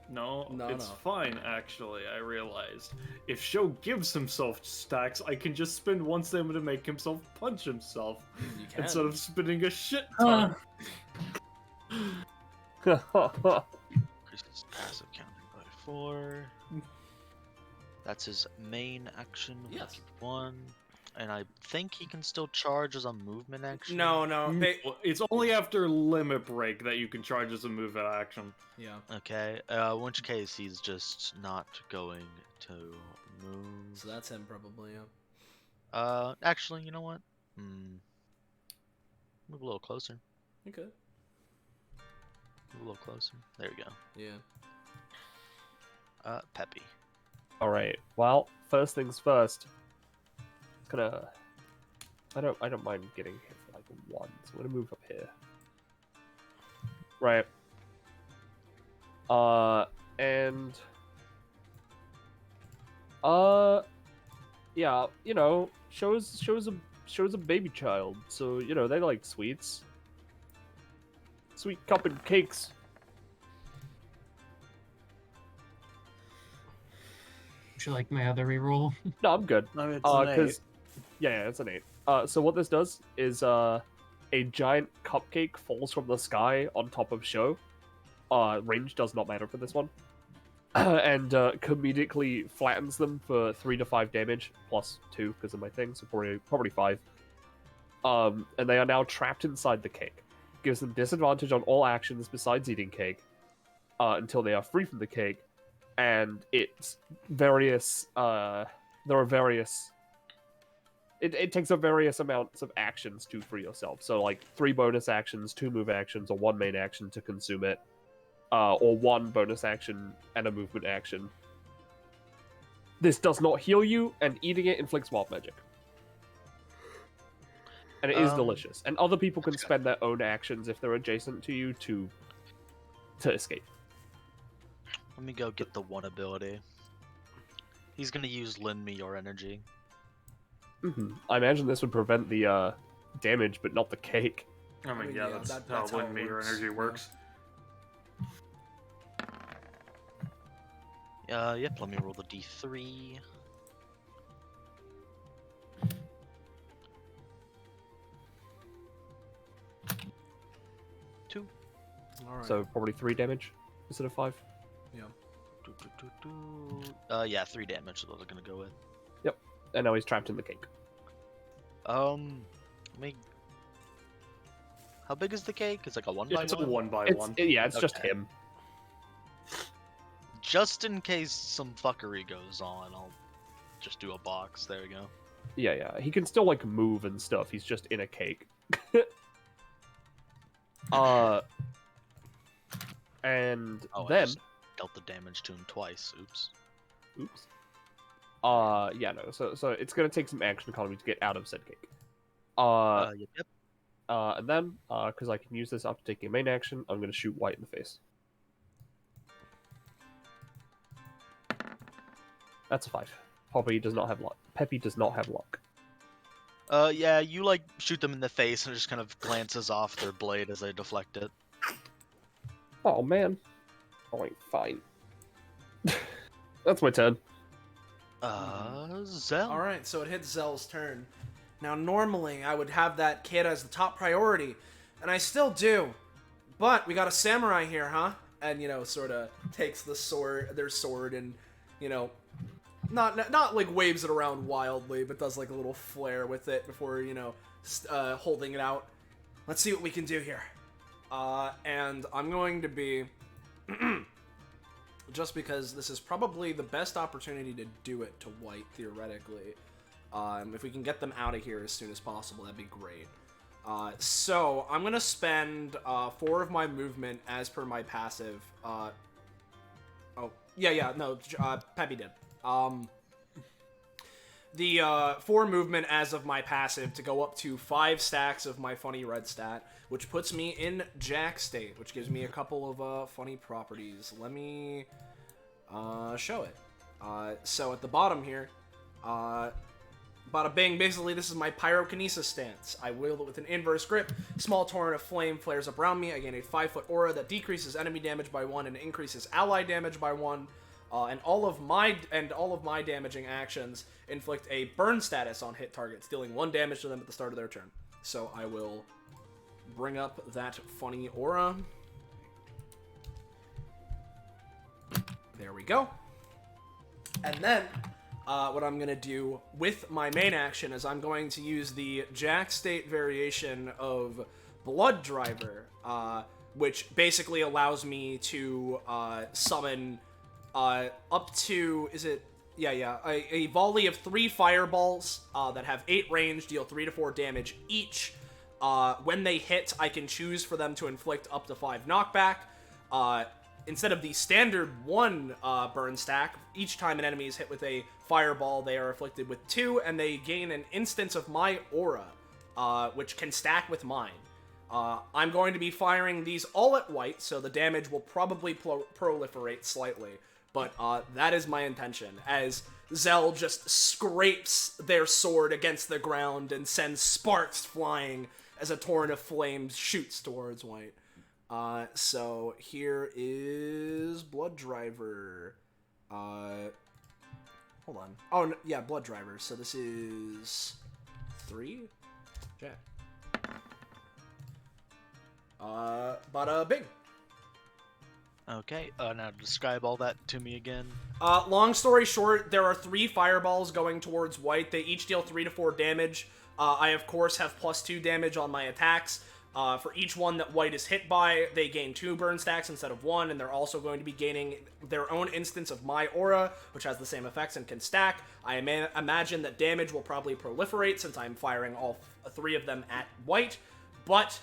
D: No,
A: No,
D: it's
A: no.
D: fine, actually, I realized. If Sho gives himself stacks, I can just spend one stamina to make himself punch himself,
A: You can.
D: instead of spending a shit
B: Huh.
D: ton.
E: Increases passive counting by 4. That's his main action. We'll
A: Yes.
E: keep 1. And I think he can still charge as a movement action.
A: No, they.
D: Well, it's only after limit break that you can charge as a move at action.
A: Yeah.
E: Okay. In which case he's just not going to move.
A: So that's him probably. Yeah.
E: Actually, you know what? Move a little closer.
A: You could.
E: Move a little closer. There we go.
A: Yeah.
E: Peppy.
C: Alright, well, first things first. Gonna... I don't mind getting hit for like a 1, so I'm gonna move up here. Right. And... yeah, you know, shows a baby child, so, you know, they like sweets. Sweet cup and cakes.
G: Would you like my other reroll?
C: No, I'm good.
D: I mean, it's an
C: 'Cause yeah, it's an 8. So what this does is a giant cupcake falls from the sky on top of Sho. Range does not matter for this one. And comedically flattens them for 3 to 5 damage, plus 2 because of my thing, so probably 5. And they are now trapped inside the cake. Gives them disadvantage on all actions besides eating cake, until they are free from the cake. And it's various, there are various... It takes up various amounts of actions to free yourself. So, like, 3 bonus actions, 2 move actions, or 1 main action to consume it. Or 1 bonus action and a movement action. This does not heal you, and eating it inflicts wild magic. And it is delicious. And other people can spend their own actions if they're adjacent to you to escape.
E: Let me go get the 1 ability. He's gonna use lend me your energy.
C: I imagine this would prevent the damage, but not the cake.
D: I mean,
A: mean,
D: yeah,
A: yeah,
D: that's
A: that's
D: how
A: how it
D: lend me your
A: works,
D: energy
A: yeah.
D: works.
E: Yep, let me roll the d3.
A: All right.
C: So probably 3 damage instead of 5.
A: Yeah.
E: Yeah, 3 damage. So those are gonna go with.
C: Yep. And now he's trapped in the cake.
E: Let me. How big is the cake? It's like a 1 by
D: It's a
E: 1.
D: 1 by
C: It's
D: 1.
C: it's just
E: Okay.
C: him.
E: Just in case some fuckery goes on, I'll just do a box. There we go.
C: Yeah. He can still like move and stuff. He's just in a cake. And
E: Oh, I
C: then
E: just dealt the damage to him twice. Oops.
C: oops. Yeah, no. So it's gonna take some action economy to get out of said cake.
E: Yep.
C: And then because I can use this after taking a main action, I'm gonna shoot White in the face. That's a 5. Peppy does not have luck. Peppy does not have luck.
E: Yeah, you like shoot them in the face and it just kind of glances off their blade as they deflect it.
C: Oh man. Alright, fine. That's my turn.
E: Zell.
A: All right, so it hits Zell's turn. Now, normally I would have that kid as the top priority, and I still do. But we got a samurai here, huh? And sort of takes their sword, and not like waves it around wildly, but does like a little flare with it before holding it out. Let's see what we can do here. And I'm going to be just because this is probably the best opportunity to do it to White theoretically. If we can get them out of here as soon as possible, that'd be great. So I'm gonna spend 4 of my movement as per my passive. Peppy did. The 4 movement as of my passive to go up to 5 stacks of my funny red stat, which puts me in Jack state, which gives me a couple of funny properties. Let me show it. So at the bottom here, Bada bing. Basically, this is my pyrokinesis stance. I wield it with an inverse grip. Small torrent of flame flares up around me. I gain a 5-foot aura that decreases enemy damage by 1 and increases ally damage by 1. And all of my damaging actions inflict a burn status on hit targets, dealing 1 damage to them at the start of their turn. So I will bring up that funny aura. There we go. And then, what I'm going to do with my main action is I'm going to use the Jack State variation of Blood Driver, which basically allows me to summon up to, a volley of 3 fireballs that have 8 range, deal 3 to 4 damage each. When they hit, I can choose for them to inflict up to 5 knockback. Instead of the standard 1 burn stack, each time an enemy is hit with a fireball, they are afflicted with 2, and they gain an instance of my aura, which can stack with mine. I'm going to be firing these all at white, so the damage will probably proliferate slightly, but that is my intention, as Zell just scrapes their sword against the ground and sends sparks flying as a torrent of flames shoots towards white. So here is Blood Driver. Hold on. Oh, yeah, Blood Driver. So this is 3? Jack. Bada bing.
E: Okay, now describe all that to me again.
A: Long story short, there are 3 fireballs going towards white. They each deal 3 to 4 damage. I, of course, have +2 damage on my attacks. For each one that white is hit by, they gain 2 burn stacks instead of 1, and they're also going to be gaining their own instance of my aura, which has the same effects and can stack. I imagine that damage will probably proliferate since I'm firing all 3 of them at white, but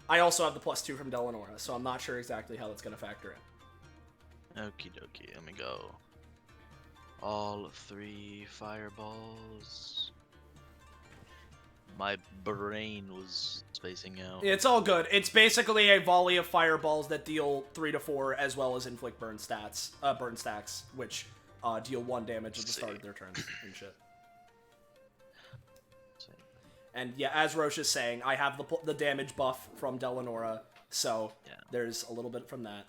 A: I also have the +2 from Delanora, so I'm not sure exactly how that's going to factor in.
E: Okie dokie, let me go. All 3 fireballs. My brain was spacing out.
A: It's all good. It's basically a volley of fireballs that deal 3 to 4 as well as inflict burn stacks, which deal 1 damage at the start of their turn and shit. And yeah, as Roche is saying, I have the damage buff from Delanora, so yeah, there's a little bit from that.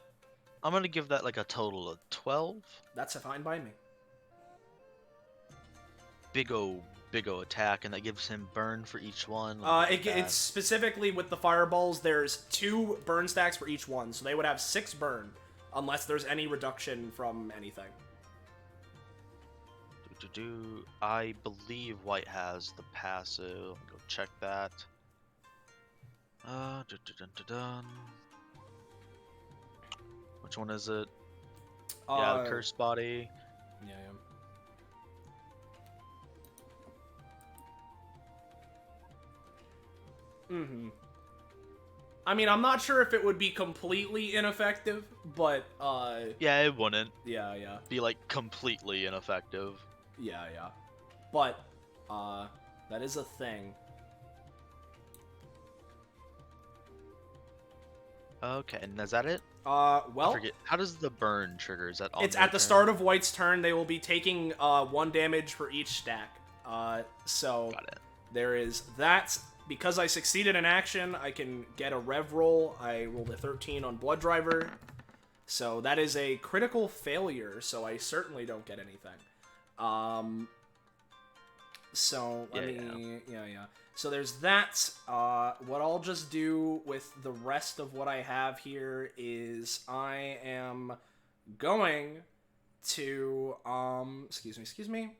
E: I'm gonna give that like a total of 12.
A: That's fine by me.
E: Big O attack, and that gives him burn for each one.
A: It's specifically with the fireballs, there's 2 burn stacks for each one, so they would have 6 burn, unless there's any reduction from anything.
E: I believe white has the passive. Let me go check that. Which one is it? Yeah, the Curse Body.
A: Yeah. Mm-hmm. I mean, I'm not sure if it would be completely ineffective, but,
E: yeah, it wouldn't.
A: Yeah.
E: Be, like, completely ineffective.
A: Yeah. But, that is a thing.
E: Okay, and is that it?
A: Well...
E: I forget. How does the burn trigger? Is that on
A: It's
E: their
A: at the
E: turn?
A: start of white's turn. They will be taking, 1 damage for each stack. So...
E: Got it.
A: There is that. Because I succeeded in action, I can get a rev roll. I rolled a 13 on Blood Driver. So that is a critical failure, so I certainly don't get anything. So let me... Yeah. So there's that. What I'll just do with the rest of what I have here is I am going to... Excuse me.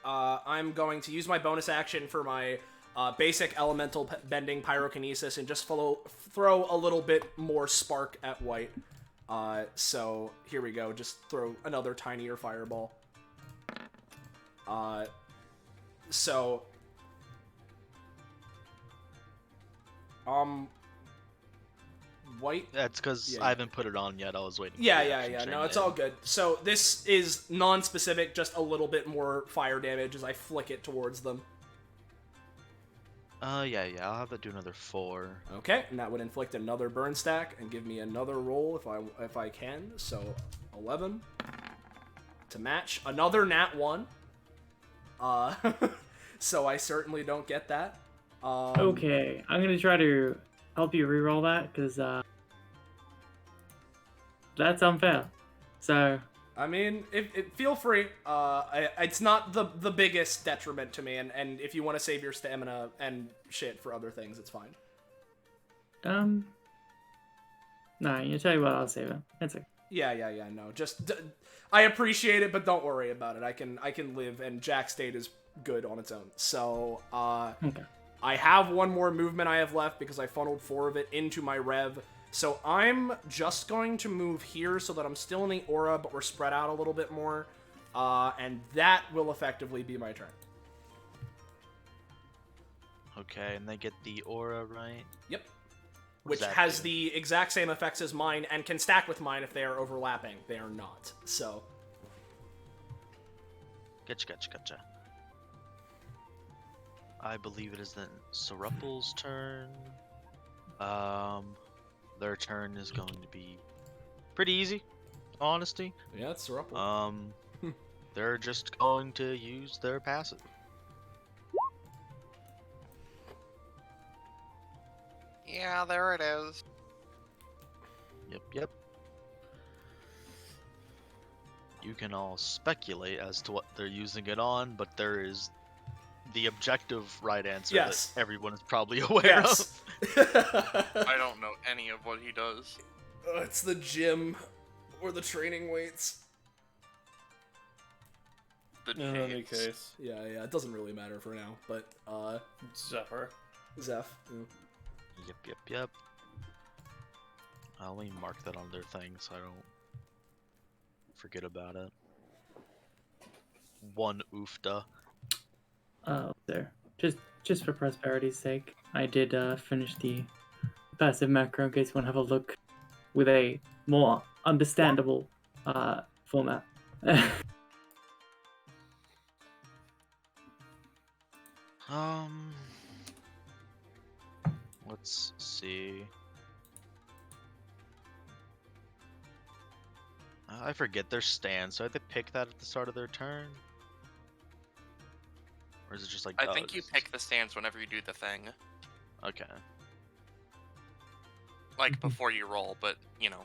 A: I'm going to use my bonus action for my... basic elemental bending pyrokinesis and just throw a little bit more spark at white. So here we go. Just throw another tinier fireball. White.
E: That's because I haven't put it on yet. I was waiting.
A: Yeah. No, it's all good. So this is non-specific, just a little bit more fire damage as I flick it towards them.
E: Yeah. I'll have it do another 4.
A: Okay, and that would inflict another burn stack and give me another roll if I can. So 11 to match another nat 1. so I certainly don't get that.
B: Okay, I'm gonna try to help you reroll that, because that's unfair. So,
A: I mean, feel free. It's not the biggest detriment to me, and if you want to save your stamina and shit for other things, it's fine.
B: nah, you tell you what, I'll save it. It's okay.
A: Yeah, no. Just I appreciate it, but don't worry about it. I can live, and Jack State is good on its own. So,
B: Okay.
A: I have one more movement I have left because I funneled 4 of it into my rev. So I'm just going to move here so that I'm still in the aura, but we're spread out a little bit more. And that will effectively be my turn.
E: Okay, and they get the aura, right?
A: Yep.
E: What
A: Which
E: does that
A: has
E: do?
A: the exact same effects as mine and can stack with mine if they are overlapping. They are not. So,
E: Gotcha. I believe it is then Serupal's turn. Their turn is going to be pretty easy, honesty.
A: yeah, it's Serupal.
E: They're just going to use their passive.
F: Yeah, there it is.
E: Yep. You can all speculate as to what they're using it on, but there is the objective right answer
A: Yes.
E: that everyone is probably aware
A: Yes.
F: I don't know any of what he does.
A: It's the gym or the training weights.
F: The
D: In any
F: Jades.
D: case,
A: Yeah, it doesn't really matter for now, but
D: Zephyr.
A: Zeph. Yeah.
E: of. Yep. I'll only mark that on their thing so I don't forget about it. One oofta.
B: There. Just for prosperity's sake, I did finish the passive macro in case you want to have a look with a more understandable format.
E: Let's see. I forget their stand, so I have to pick that at the start of their turn? Or is it just like...
F: I
E: oh,
F: think you
E: it's-
F: pick the stance whenever you do the thing.
E: Okay.
F: Like, before you roll, but, you know.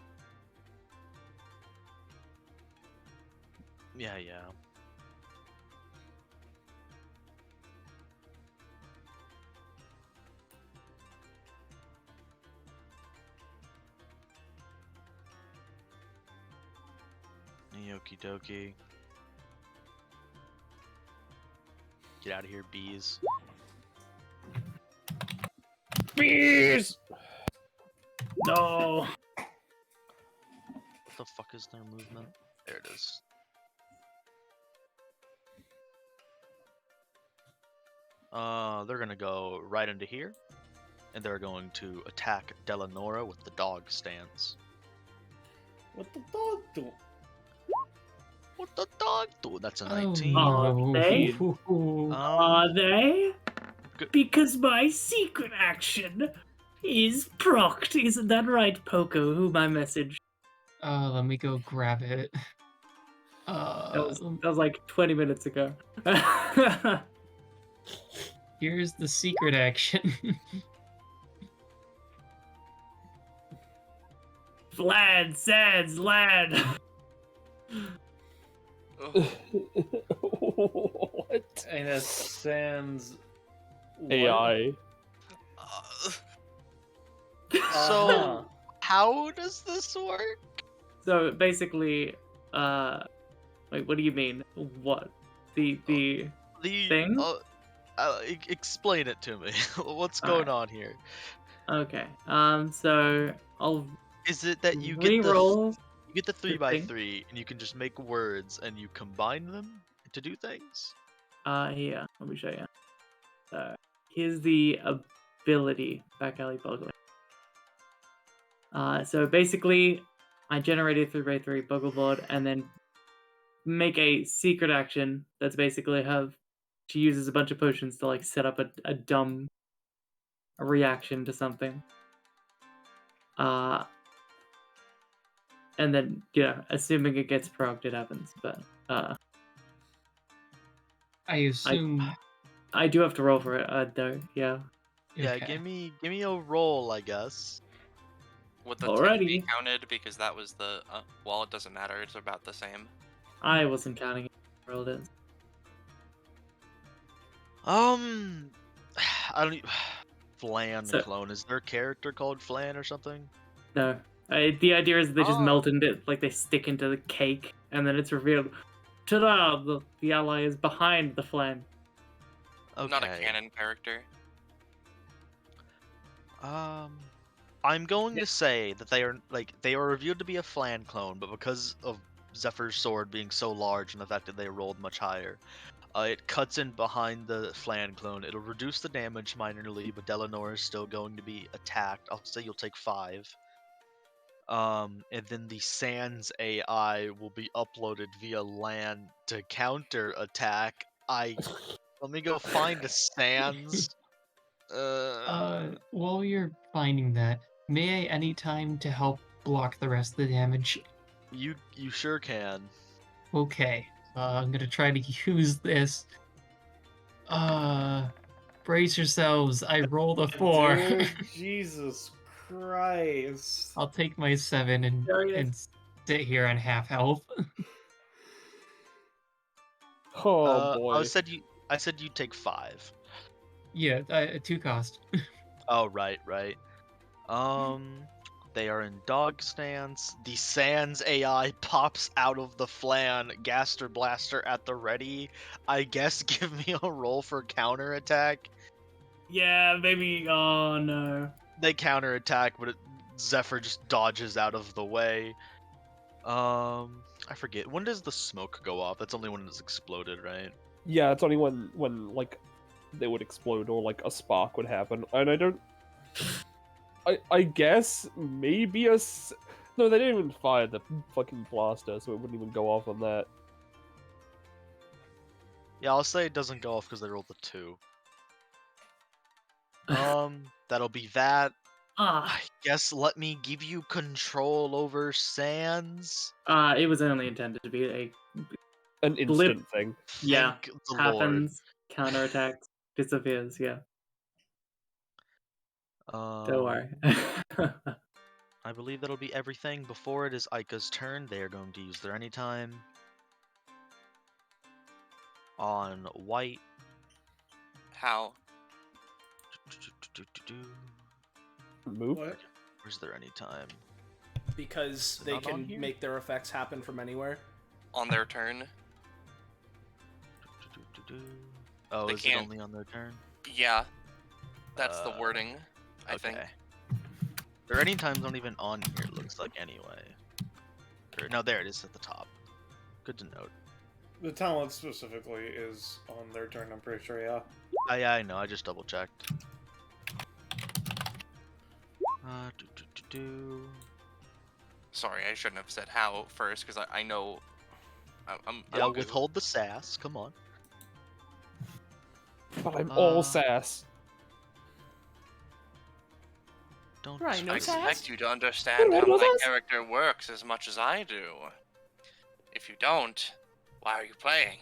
E: Yeah. Okie dokie. Get out of here, bees.
C: Bees!
B: No.
E: What the fuck is their movement? There it is. They're gonna go right into here, and they're going to attack Delanora with the dog stance.
D: What the dog do?
E: What the dog do? That's a 19.
B: Are they? Are they?
E: Good.
B: Because my secret action is procced. Isn't that right, Poco? Who my message?
G: Let me go grab it.
B: That was like 20 minutes ago.
G: Here's the secret action.
B: Vlad, Sads, lad.
F: Ugh.
C: What?
D: And it sans
C: AI.
E: So, how does this work?
B: So basically, wait, what do you mean? What? The
E: The
B: thing?
E: explain it to me. What's going on here?
B: Okay. So I'll
E: Is it that you get
B: re-roll.
E: you get the
B: the
E: 3x3 and you can just make words and you combine them to do things?
B: Here, let me show you. Here's the ability back alley bugler. So basically, I generated 3x3 Buggleboard and then make a secret action that's basically she uses a bunch of potions to like set up a dumb reaction to something. And then, assuming it gets procced, it happens. But
G: I assume
B: I do have to roll for it, though. Yeah.
E: Yeah,
G: Okay.
E: give me a roll, I guess.
F: Would the 10 be
B: Alrighty.
F: counted because that was the well, it doesn't matter. It's about the same.
B: I wasn't counting it. I rolled it.
E: I don't. Flan
B: So-
E: clone. Is there a character called Flan or something?
B: No. The idea is they just
E: Oh.
B: melt into it, like they stick into the cake, and then it's revealed. Ta-da! The ally is behind the flame.
E: Okay.
F: Not a canon character.
E: I'm going to say that they are revealed to be a Flan clone, but because of Zephyr's sword being so large and the fact that they rolled much higher, it cuts in behind the Flan clone. It'll reduce the damage minorly, but Delanor is still going to be attacked. I'll say you'll take 5. And then the Sans AI will be uploaded via LAN to counter attack. Let me go find a Sans.
G: While you're finding that, may I anytime to help block the rest of the damage?
E: You sure can.
G: Okay. I'm gonna try to use this. Brace yourselves. I rolled a 4.
D: Dude, Jesus Christ.
G: I'll take my 7 and sit here on half health.
C: Oh boy.
E: I said you'd take 5.
G: Yeah, 2 cost.
E: Oh right. They are in dog stance. The Sans AI pops out of the Flan, Gaster Blaster at the ready. I guess give me a roll for counterattack.
B: Yeah, maybe. Oh no.
E: They counterattack, but Zephyr just dodges out of the way. I forget. When does the smoke go off? That's only when it's exploded, right?
C: Yeah, it's only when like they would explode or like a spark would happen, and I don't. I guess maybe no, they didn't even fire the fucking blaster, so it wouldn't even go off on that.
E: Yeah, I'll say it doesn't go off because they rolled the 2. That'll be that.
B: Ah.
E: I guess let me give you control over Sans.
B: It was only intended to be
C: An instant thing.
B: Yeah,
E: Thank the Lord.
B: happens, counterattacks, disappears. Yeah, don't worry.
E: I believe that'll be everything. Before it is Aika's turn, they are going to use their anytime on white.
F: How?
C: Move.
D: What?
E: Where's their anytime?
A: Because they
E: Not on
A: can
E: here?
A: make their effects happen from anywhere.
F: On their turn?
E: Oh,
F: They
E: is
F: can't-
E: it only on their turn?
F: Yeah. That's the wording, I think.
E: Okay. Their anytime's not even on here, it looks like, anyway. No, there it is at the top. Good to note.
D: The talent specifically is on their turn, I'm pretty sure, yeah.
E: Yeah, I know, I just double checked.
F: Sorry, I shouldn't have said how first, because I know... I'm
E: Yeah,
F: good.
E: withhold the sass, come on.
C: But I'm all sass.
E: Don't
A: Right, no
F: I
A: sass?
F: expect you to understand how
C: What was
F: my
C: this?
F: character works as much as I do. If you don't, why are you playing?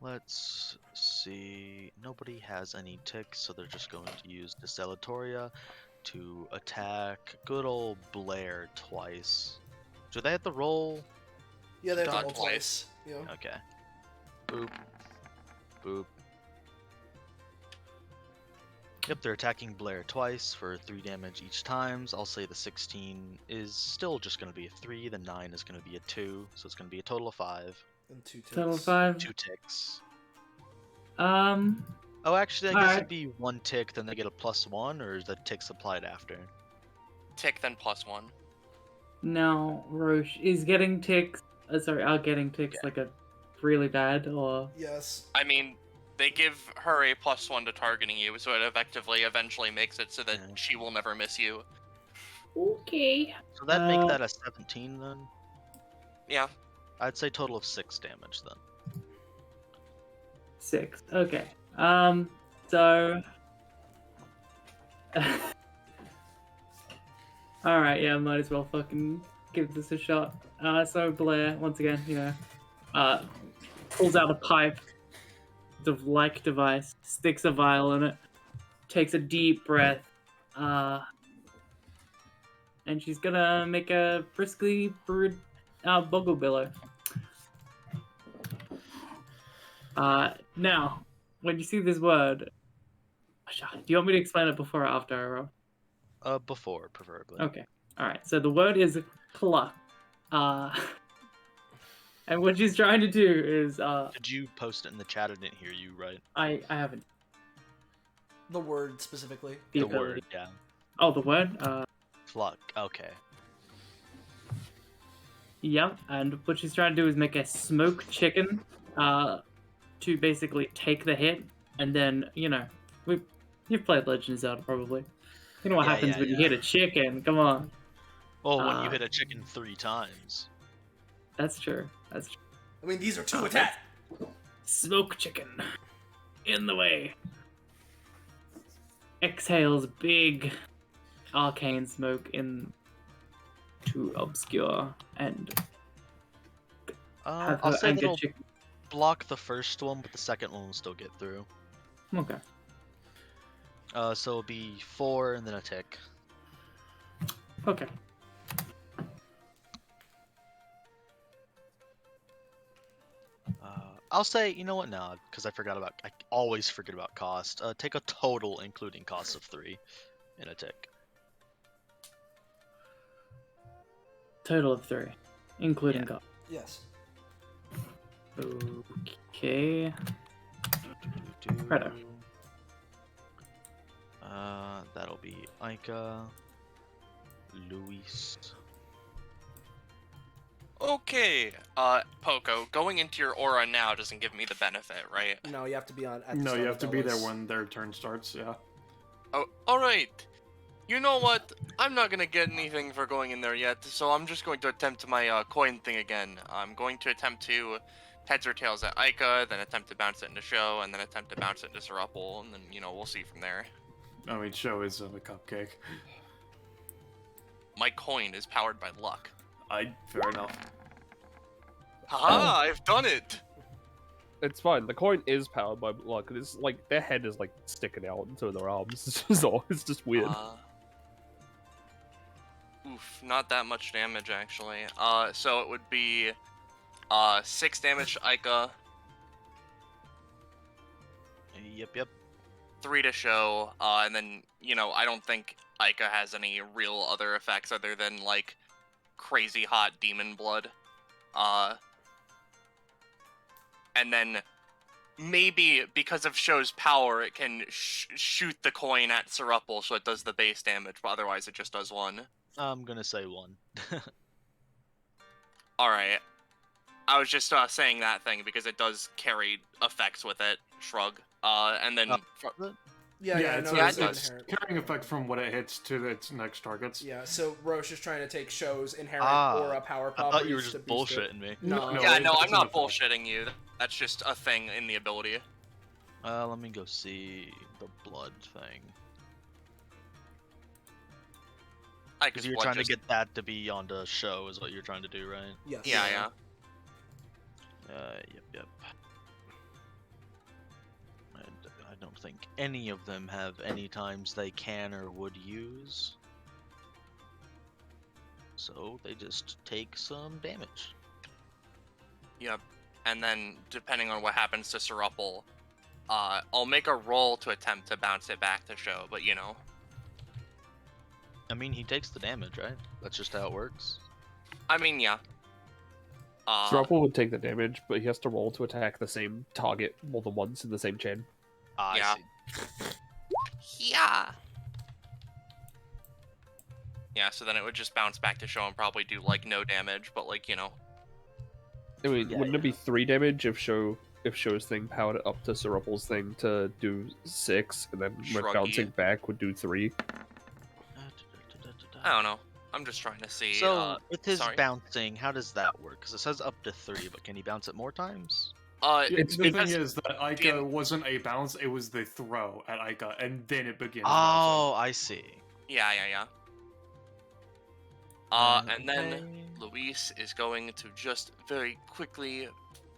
E: Let's see. Nobody has any ticks, so they're just going to use Decelatoria to attack good old Blair twice. Do they have to roll?
A: Yeah, they have to
F: Dodge
A: roll twice. Yeah.
E: Okay. Boop. Boop. Yep, they're attacking Blair twice for 3 damage each time. I'll say the 16 is still just going to be a 3, the 9 is going to be a 2, so it's going to be a total of 5.
A: And 2 ticks.
B: Total 5.
E: 2 ticks.
B: Oh,
E: actually, I guess
B: alright.
E: it'd be 1 tick, then they get a +1, or is the ticks applied after?
F: Tick, then +1.
B: No, Roche is getting ticks. Sorry, are getting ticks like a really bad or.
A: Yes.
F: I mean, they give her a +1 to targeting you, so it effectively eventually makes it so that
E: Yeah.
F: she will never miss you.
B: Okay.
E: So that make that a 17 then?
F: Yeah.
E: I'd say total of 6 damage then.
B: 6. Okay. So. Alright, yeah, might as well fucking give this a shot. So Blair, once again, pulls out a pipe of like device, sticks a vial in it, takes a deep breath, and she's gonna make a briskly brewed boggle billow. Now, when you see this word, do you want me to explain it before or after I roll?
E: Before, preferably.
B: Okay. Alright, so the word is pluck. And what she's trying to do is,
E: Did you post it in the chat? I didn't hear you, right?
B: I haven't.
A: The word specifically.
B: The
E: The
B: ability.
E: word, yeah.
B: Oh, the word?
E: Pluck, okay.
B: Yep, and what she's trying to do is make a smoked chicken, to basically take the hit, and then, you know, you've played Legend of Zelda, probably. You know what
E: Yeah,
B: happens
E: yeah,
B: when you
E: yeah.
B: hit a chicken, come on.
E: Well, when you hit a chicken 3 times.
B: That's true, that's true.
A: I mean, these are 2 attacks.
B: Smoke chicken. In the way. Exhales big arcane smoke in to obscure and have
E: I'll
B: her
E: say
B: anger
E: that'll
B: chicken.
E: block the first one, but the second one will still get through.
B: Okay.
E: So it'll be 4 and then a tick.
B: Okay.
E: I'll say, you know what, no, because I always forget about cost. Take a total including cost of 3 in a tick.
B: Total of 3, including
E: Yeah.
B: God.
A: Yes.
B: Okay. Righto.
E: That'll be Ica, Luis.
F: Okay, Poco, going into your aura now doesn't give me the benefit, right?
A: No, you have to be on. At the
D: No,
A: start
D: you
A: of
D: have to be there
A: Bella's.
D: when their turn starts, yeah.
F: Oh, alright. You know what? I'm not gonna get anything for going in there yet, so I'm just going to attempt my coin thing again. I'm going to attempt to heads or tails at Ica, then attempt to bounce it into Show, and then attempt to bounce it into Serupal, and then, you know, we'll see from there.
D: I mean, Show is a cupcake.
F: My coin is powered by luck.
D: Fair enough.
F: Haha, I've done it!
C: It's fine. The coin is powered by luck. It's like their head is like sticking out into their arms. It's just weird.
F: Oof, not that much damage actually. So it would be 6 damage to Ica,
E: Yep.
F: 3 to Show, and then, you know, I don't think Ica has any real other effects other than, like, crazy hot demon blood. And then maybe because of Show's power, it can shoot the coin at Serupal, so it does the base damage, but otherwise it just does 1.
E: I'm gonna say 1.
F: Alright. I was just saying that thing because it does carry effects with it. Shrug. And then...
A: Yeah,
D: it's,
A: no,
F: yeah,
A: it's
F: it does.
A: inherent.
D: Carrying effect from what it hits to its next targets.
A: Yeah, so Roche is trying to take Show's inherent aura power
E: I
A: properties
E: thought you were
A: to
E: just
A: boost it.
E: bullshitting me.
A: No,
F: yeah,
D: it
F: no, I'm
D: doesn't
F: not
D: affect.
F: bullshitting you. That's just a thing in the ability.
E: Let me go see the blood thing. Because you're trying to get that to be on the Show, is what you're trying to do, right?
A: Yes.
F: Yeah.
E: Yep. And I don't think any of them have any times they can or would use. So they just take some damage.
F: Yep. And then, depending on what happens to Serupal, I'll make a roll to attempt to bounce it back to Show, but you know.
E: I mean, he takes the damage, right? That's just how it works.
F: I mean, yeah.
C: Serupal would take the damage, but he has to roll to attack the same target more than once in the same chain.
F: Yeah.
E: I see.
F: Yeah. Yeah, so then it would just bounce back to Show and probably do, like, no damage, but, like, you know.
C: I mean,
E: Yeah,
C: wouldn't it be 3 damage if Show's thing powered it up to Serupal's thing to do 6, and then
F: Shruggy.
C: bouncing back would do 3?
F: I don't know. I'm just trying to see.
E: So, with his
F: sorry.
E: bouncing, how does that work? Because it says up to 3, but can he bounce it more times?
D: The thing
F: because
D: is that Ica wasn't a bounce, it was the throw at Ica, and then it begins
E: Oh, I see.
F: Yeah. And then
E: Okay.
F: Luis is going to just very quickly,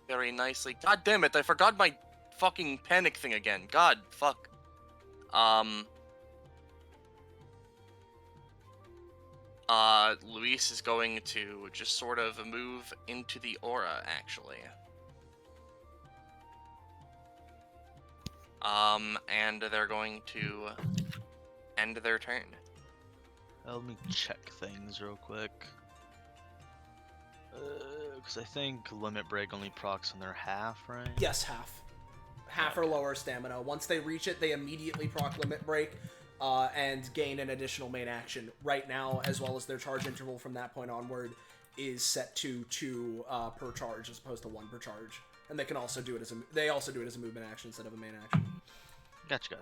F: very nicely. God damn it! I forgot my fucking panic thing again. God, fuck. Luis is going to just sort of move into the aura, actually. And they're going to end their turn.
E: Let me check things real quick. Because I think Limit Break only procs on their half, right?
A: Yes, half. Half or lower stamina. Once they reach it, they immediately proc Limit Break and gain an additional main action. Right now, as well as their charge interval from that point onward, is set to 2 per charge as opposed to 1 per charge. And they can also do it as a movement action instead of a main action.
E: Gotcha.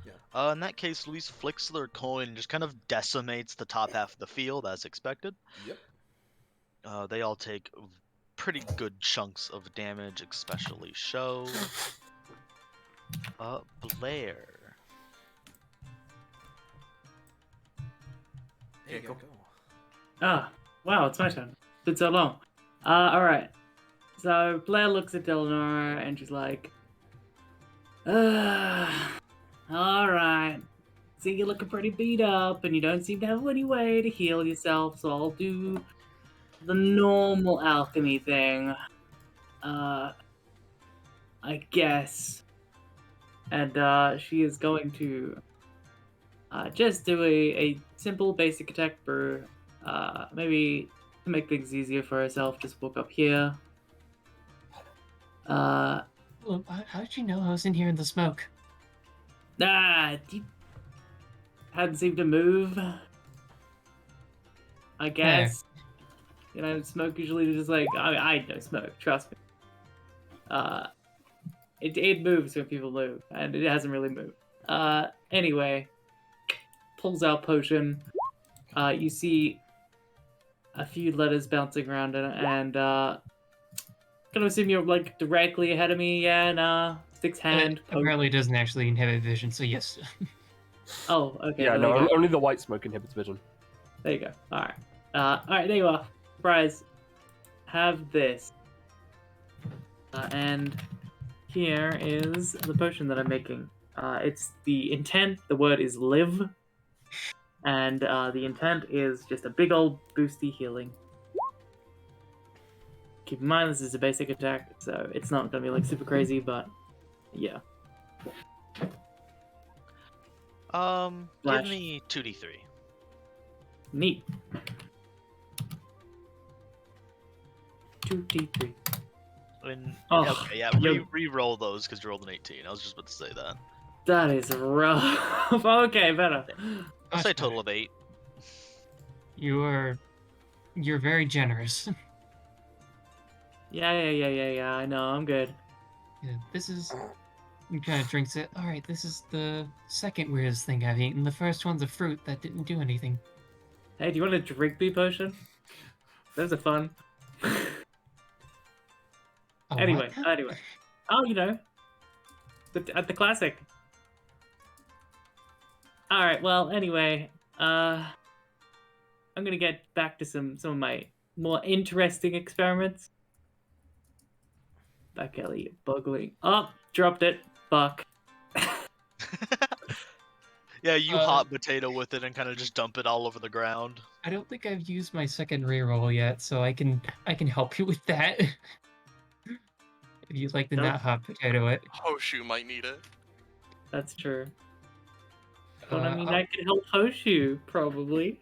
A: Yeah.
E: In that case, Luis flicks their coin and just kind of decimates the top half of the field as expected.
A: Yep.
E: They all take pretty good chunks of damage, especially Show. Blair.
A: There you go.
B: Ah, wow, it's my turn. It's been so long. Alright. So Blair looks at Delanora and she's like, alright. See, you're looking pretty beat up and you don't seem to have any way to heal yourself, so I'll do the normal alchemy thing. I guess. And she is going to just do a simple basic attack for maybe to make things easier for herself. Just walk up here.
G: Well, how did you know I was in here in the smoke?
B: You hadn't seemed to move. I guess. You know, smoke usually just like I know smoke. Trust me. It moves when people move, and it hasn't really moved. Anyway, pulls out potion. You see a few letters bouncing around, and gonna assume you're like directly ahead of me. Yeah, nah. Sticks hand.
G: It apparently doesn't actually inhibit vision, so yes.
B: Oh, okay.
C: Yeah,
B: there
C: no,
B: you go.
C: only the white smoke inhibits vision.
B: There you go. Alright. Alright, there you are. Surprise. Have this. And here is the potion that I'm making. It's the intent. The word is live. And the intent is just a big old boosty healing. Keep in mind this is a basic attack, so it's not going to be like super crazy, but yeah.
E: Give
B: Flash.
E: me 2d3.
B: Neat. 2d3.
E: Okay, yeah, re-roll those because you rolled an 18. I was just about to say that.
B: That is rough. Okay, better.
E: I'll say a total of 8.
G: You're very generous.
B: Yeah, I know, I'm good.
G: Yeah, this is... He kind of drinks it. Alright, this is the second weirdest thing I've eaten. The first one's a fruit that didn't do anything.
B: Hey, do you want to drink me potion? Those are fun.
G: Oh,
B: Anyway.
G: what?
B: Oh, you know. At the classic. Alright, well, anyway. I'm gonna get back to some of my more interesting experiments. Back alley, bugling. Oh, dropped it. Fuck.
E: Yeah, you hot potato with it and kind of just dump it all over the ground.
G: I don't think I've used my second reroll yet, so I can help you with that. If you'd like to not hot potato it.
F: Hoshu might need it.
B: That's true. But I mean, I can help Hoshu, probably.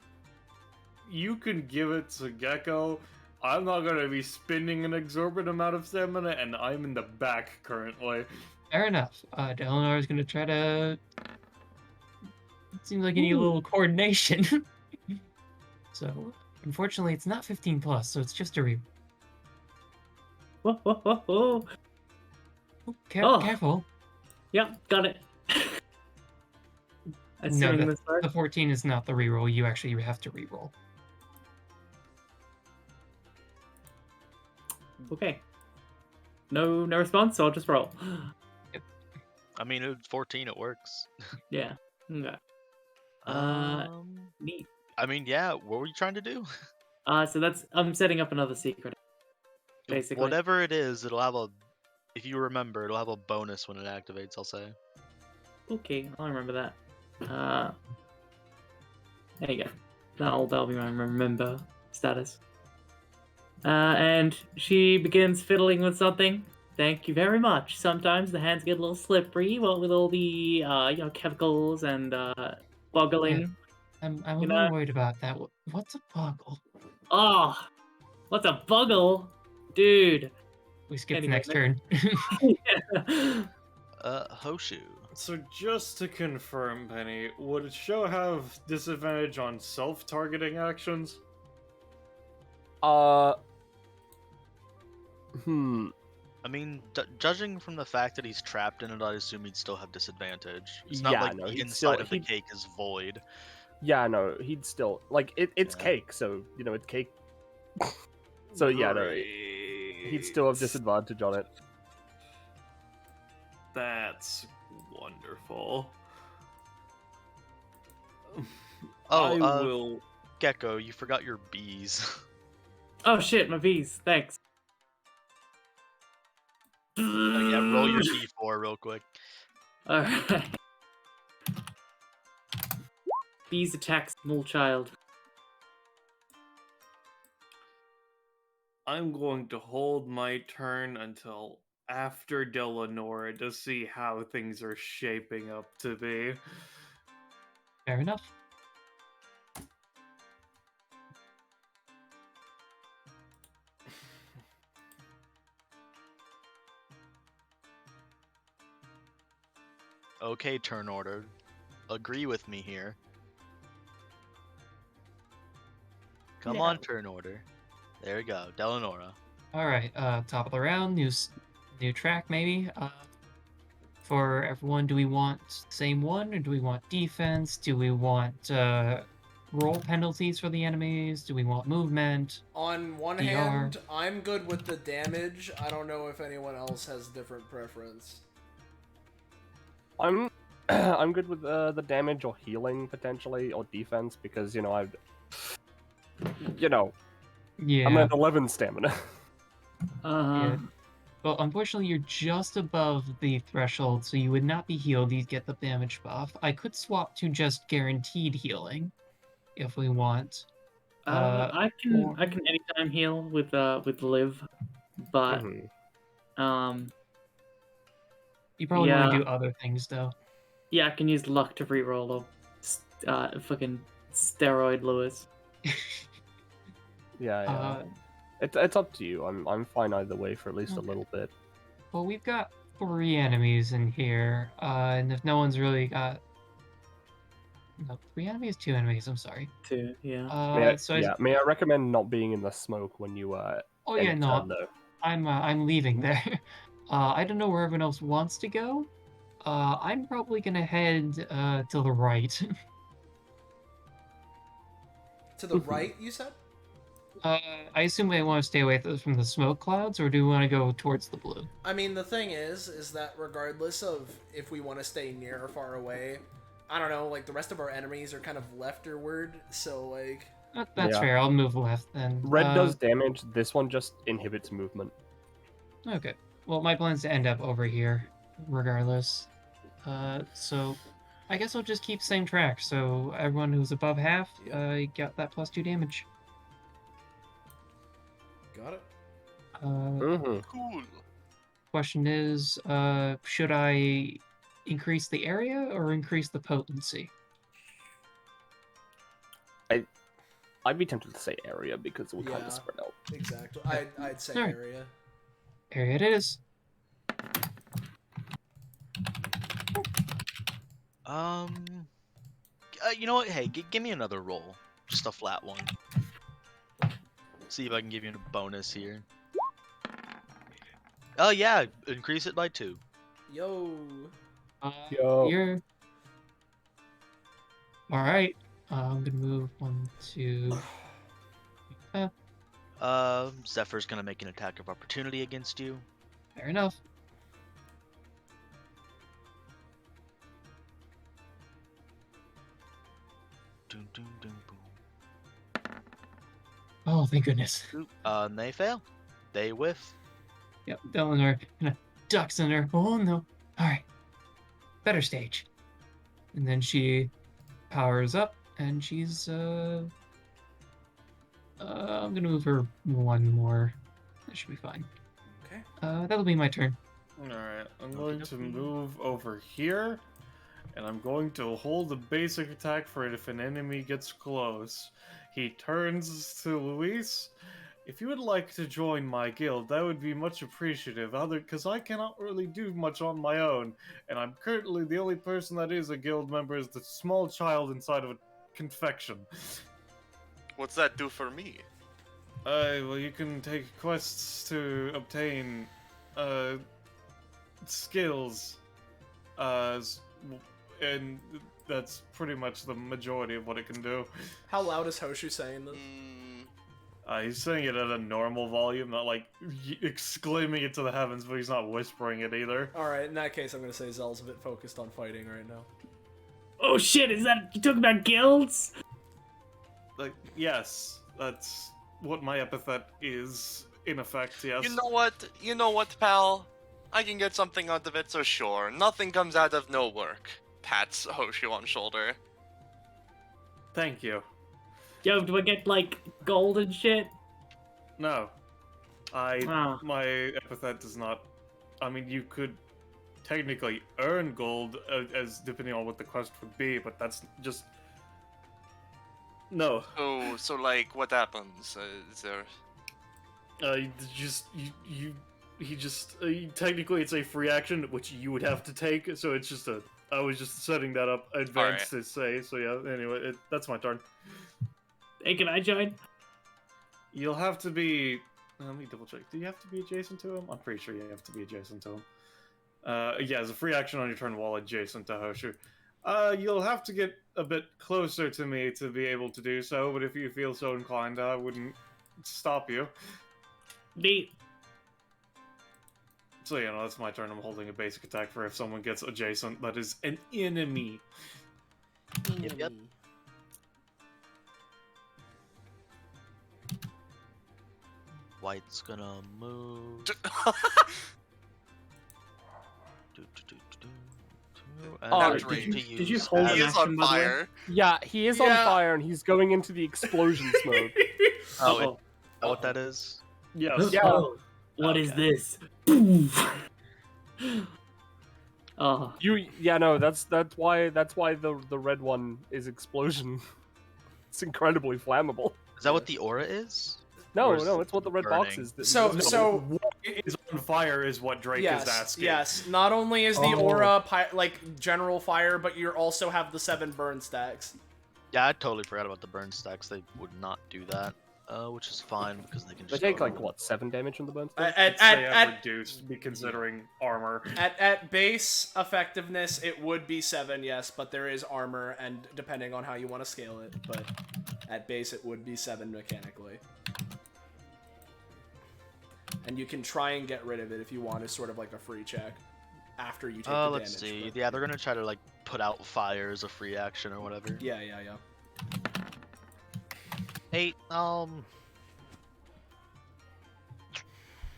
D: You can give it to Gecko. I'm not gonna be spending an exorbitant amount of stamina, and I'm in the back currently.
G: Fair enough. Eleanor is gonna try to. It seems like you need a little coordination. So, unfortunately, it's not 15 plus, so it's just a re.
B: Whoa.
G: Careful.
B: Yep, got it.
G: No,
B: This
G: the 14 is not the reroll. You actually have to reroll.
B: Okay. No response, so I'll just roll.
E: I mean, at 14, it works.
B: Yeah. Okay. Neat.
E: I mean, yeah, what were you trying to do?
B: So I'm setting up another secret. Basically.
E: Whatever it is, it'll have a If you remember, it'll have a bonus when it activates, I'll say.
B: Okay, I'll remember that. There you go. That'll be my remember status. And she begins fiddling with something. Thank you very much. Sometimes the hands get a little slippery, what with all the chemicals and boggling.
G: I'm a
B: You
G: little
B: know?
G: worried about that. What's a boggle?
B: Oh, what's a buggle, dude?
G: We skip the
B: Anyway,
G: next turn.
E: Hoshu.
D: So just to confirm, Penny, would show have disadvantage on self-targeting actions?
E: I mean, judging from the fact that he's trapped in it, I assume he'd still have disadvantage. It's not
C: Yeah,
E: like
C: no,
E: the
C: he'd
E: inside
C: still-
E: of the
C: he'd-
E: cake is void.
C: Yeah, no, he'd still like it's
E: Yeah.
C: cake, so it's cake. So yeah, no, he'd still have disadvantage on it.
D: That's wonderful.
E: Oh,
D: I will.
E: Gecko, you forgot your bees.
B: Oh shit, my bees. Thanks.
E: Oh, yeah, roll your d4 real quick.
B: Alright. Bees attack small child.
D: I'm going to hold my turn until after Delanora to see how things are shaping up to be.
G: Fair enough.
E: Okay, turn order. Agree with me here. Come on, turn order. There we go, Delanora.
G: All right. Top of the round. New track maybe. For everyone, do we want same one or do we want defense? Do we want roll penalties for the enemies? Do we want movement?
A: On one
G: DR.
A: hand, I'm good with the damage. I don't know if anyone else has different preference.
C: I'm good with the damage or healing potentially or defense because I'm
G: Yeah.
C: at 11 stamina.
G: Yeah. Well, unfortunately, you're just above the threshold, so you would not be healed. You'd get the damage buff. I could swap to just guaranteed healing, if we want.
B: I can anytime heal with live, but
G: You probably want to
B: yeah.
G: do other things though.
B: Yeah, I can use luck to reroll or fucking steroid Lewis.
C: Yeah. It's up to you. I'm fine either way for at least a little bit.
G: Well, we've got 3 enemies in here, and if no one's really got... No, 3 enemies? 2 enemies, I'm sorry.
B: 2, yeah.
C: May I recommend not being in the smoke when you
G: Oh yeah,
C: end
G: no,
C: turn, though?
G: I'm leaving there. I don't know where everyone else wants to go. I'm probably gonna head to the right.
A: To the right, you said?
G: I assume I want to stay away from the smoke clouds, or do we want to go towards the blue?
A: I mean, the thing is that regardless of if we want to stay near or far away, I don't know, like, the rest of our enemies are kind of lefterward, so, like...
G: That's fair, I'll move left then.
C: Red does damage, this one just inhibits movement.
G: Okay. Well, my plan's to end up over here, regardless. So I guess I'll just keep same track. So everyone who's above half, got that +2 damage.
A: Got it.
F: Cool.
G: Question is, should I increase the area or increase the potency?
C: I'd be tempted to say area because we kind of spread out.
A: Exactly. I'd say
G: Alright.
A: area.
G: Area it is.
E: You know what? Hey, give me another roll. Just a flat one. See if I can give you a bonus here. Oh yeah, increase it by 2.
A: Yo.
C: Yo.
G: You're... Alright. I'm gonna move 1, 2...
E: Zephyr's gonna make an attack of opportunity against you.
G: Fair enough.
E: Dun, dun, dun, boom.
G: Oh, thank goodness.
E: And they fail. They whiff.
G: Yep, Eleanor ducks under. Oh no. Alright. Better stage. And then she powers up and she's I'm gonna move her one more. That should be fine.
A: Okay.
G: That'll be my turn.
D: Alright, I'm going to move over here, and I'm going to hold the basic attack for it if an enemy gets close. He turns to Luis. If you would like to join my guild, that would be much appreciative, because I cannot really do much on my own, and I'm currently the only person that is a guild member is the small child inside of a confection.
F: What's that do for me?
D: Well, you can take quests to obtain, skills, and that's pretty much the majority of what it can do.
A: How loud is Hoshu saying this?
D: He's saying it at a normal volume, not like exclaiming it to the heavens, but he's not whispering it either.
A: Alright, in that case, I'm gonna say Zell's a bit focused on fighting right now.
B: Oh shit, is that... You talking about guilds?
D: Like, yes, that's what my epithet is, in effect, yes.
F: You know what, pal? I can get something out of it, so sure. Nothing comes out of no work. Pats Hoshu on shoulder.
D: Thank you.
B: Yo, do I get, like, gold and shit?
D: No.
B: Ah.
D: My epithet does not... I mean, you could technically earn gold, as depending on what the quest would be, but that's just... No.
F: Oh, so like, what happens? Is there...
D: technically it's a free action, which you would have to take, so it's just a... I was just setting that up advanced to say, so yeah, anyway, that's my turn.
B: Hey, can I join?
D: You'll have to be... Let me double check. Do you have to be adjacent to him? I'm pretty sure you have to be adjacent to him. Yeah, as a free action on your turn while adjacent to Hoshu. You'll have to get a bit closer to me to be able to do so, but if you feel so inclined, I wouldn't stop you.
B: Neat.
D: So, yeah, no, that's my turn. I'm holding a basic attack for if someone gets adjacent that is an enemy.
E: Yep. White's gonna move.
B: Did you hold
F: He
B: an
F: is
B: action,
F: on
B: by the way?
F: fire.
C: Yeah, he is on
A: Yeah.
C: fire and he's going into the explosions mode.
E: Oh, is that what that is?
D: Yes.
C: Yeah.
B: Oh, what is this? Oh,
C: That's why the red one is explosion. It's incredibly flammable.
E: Is that what the aura is?
C: No,
E: Or is
C: it's what the red box
E: burning?
C: is.
A: So
D: What is on fire is what Drake is
A: yes,
D: asking.
A: yes. Not only is the
C: Oh.
A: aura like general fire, but you also have the 7 burn stacks.
E: Yeah, I totally forgot about the burn stacks. They would not do that, which is fine because they can
C: They
E: just.
C: take like what 7 damage from the burn stack?
A: At
D: They have
A: at
D: reduced, be considering armor.
A: at base effectiveness, it would be 7, yes, but there is armor, and depending on how you want to scale it, but at base it would be 7 mechanically. And you can try and get rid of it if you want as sort of like a free check after you take the damage.
E: Let's see.
A: but-
E: Yeah, they're gonna try to like put out fire as a free action or whatever.
A: Yeah.
E: 8.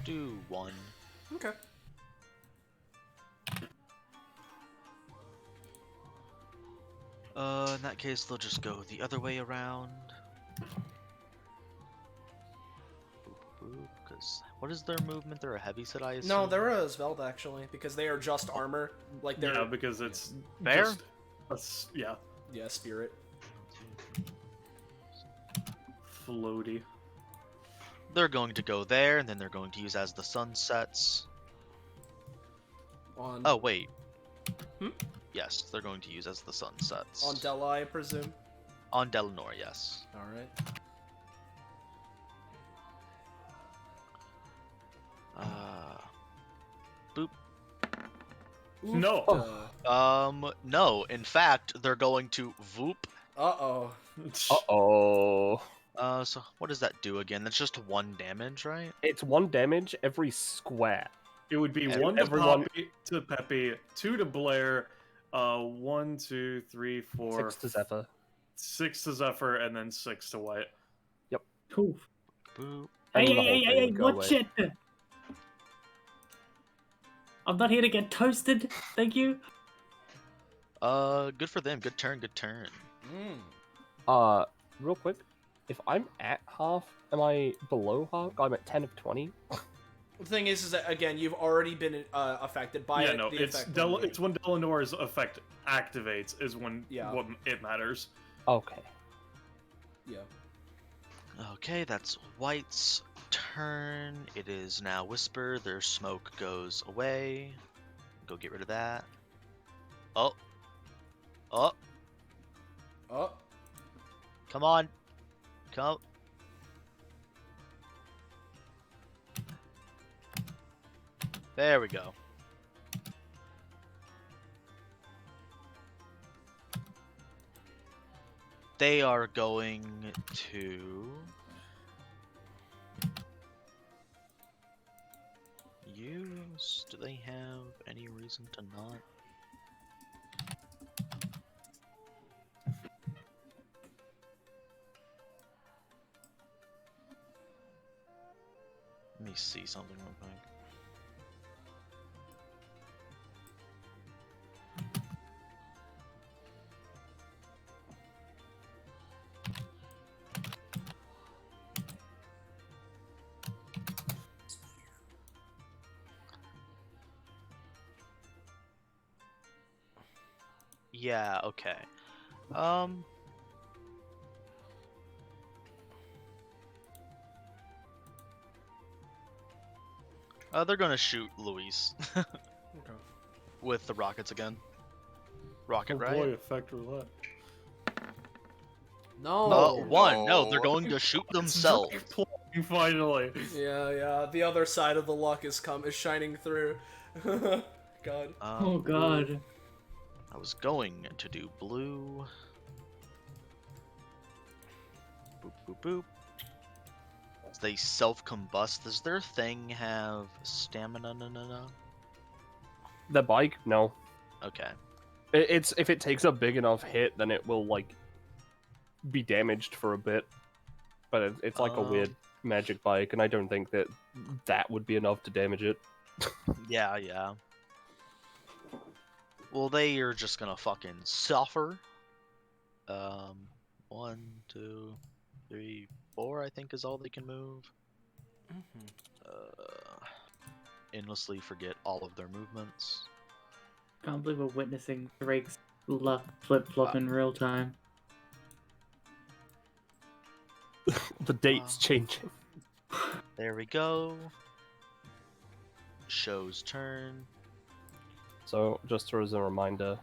E: Do 1.
A: Okay.
E: In that case, they'll just go the other way around. Because what is their movement? They're a heavy set, I assume.
A: No, they're a Svelte actually, because they are just armor. Like they're
D: Yeah, because it's
E: Fair?
D: just yeah,
A: spirit.
D: floaty.
E: They're going to go there, and then they're going to use as the sun sets.
A: On
E: Oh wait.
A: Hmm?
E: Yes, they're going to use as the sun sets.
A: on Della, I presume.
E: On Delanor, yes.
A: All right.
E: Boop.
D: No.
E: No. In fact, they're going to Voop.
A: Uh-oh.
C: Oh.
E: So what does that do again? That's just 1 damage, right?
C: It's 1 damage every square.
D: It would be
E: Everyone-
D: 1 to
C: everyone-
D: Poppy, to Peppy, 2 to Blair, 1, 2, 3, 4,
C: 6 to Zephyr.
D: 6 to Zephyr, and then 6 to White.
B: poof.
E: Boop.
C: And
B: Hey,
C: the whole thing would go
B: watch
C: away.
B: it! I'm not here to get toasted. Thank you.
E: Good for them. Good turn. Good turn.
C: Real quick, if I'm at half, am I below half? I'm at 10 of 20.
A: The thing is that again, you've already been affected by
D: Yeah,
A: it.
D: no,
A: The
D: it's
A: effect only.
D: it's when Delanora's effect activates is when what it matters.
C: Okay.
A: Yeah.
E: Okay, that's White's turn. It is now Whisper. Their smoke goes away. Go get rid of that. Oh. Oh.
A: Oh.
E: Come on. Come. There we go. They are going to use. Do they have any reason to not? Let me see something real quick. Yeah, okay. They're gonna shoot Luis
A: Okay.
E: with the rockets again. Rocket,
D: Oh
E: right?
D: boy, effect roulette.
A: No.
E: One. No, they're
F: No.
E: going to shoot themselves.
D: Finally.
A: Yeah. The other side of the luck is shining through. God.
B: Oh god.
E: I was going to do blue. Boop, boop, boop. They self-combust. Does their thing have stamina? No.
C: The bike? No.
E: Okay.
C: It's if it takes a big enough hit, then it will like be damaged for a bit. But it's like a weird magic bike, and I don't think that would be enough to damage it.
E: Yeah. Well, they are just gonna fucking suffer. 1, 2, 3, 4, I think is all they can move. Endlessly forget all of their movements.
B: Can't believe we're witnessing Drake's luck flip-flop in real time.
C: The date's changing.
E: There we go. Show's turn.
C: So, just as a reminder,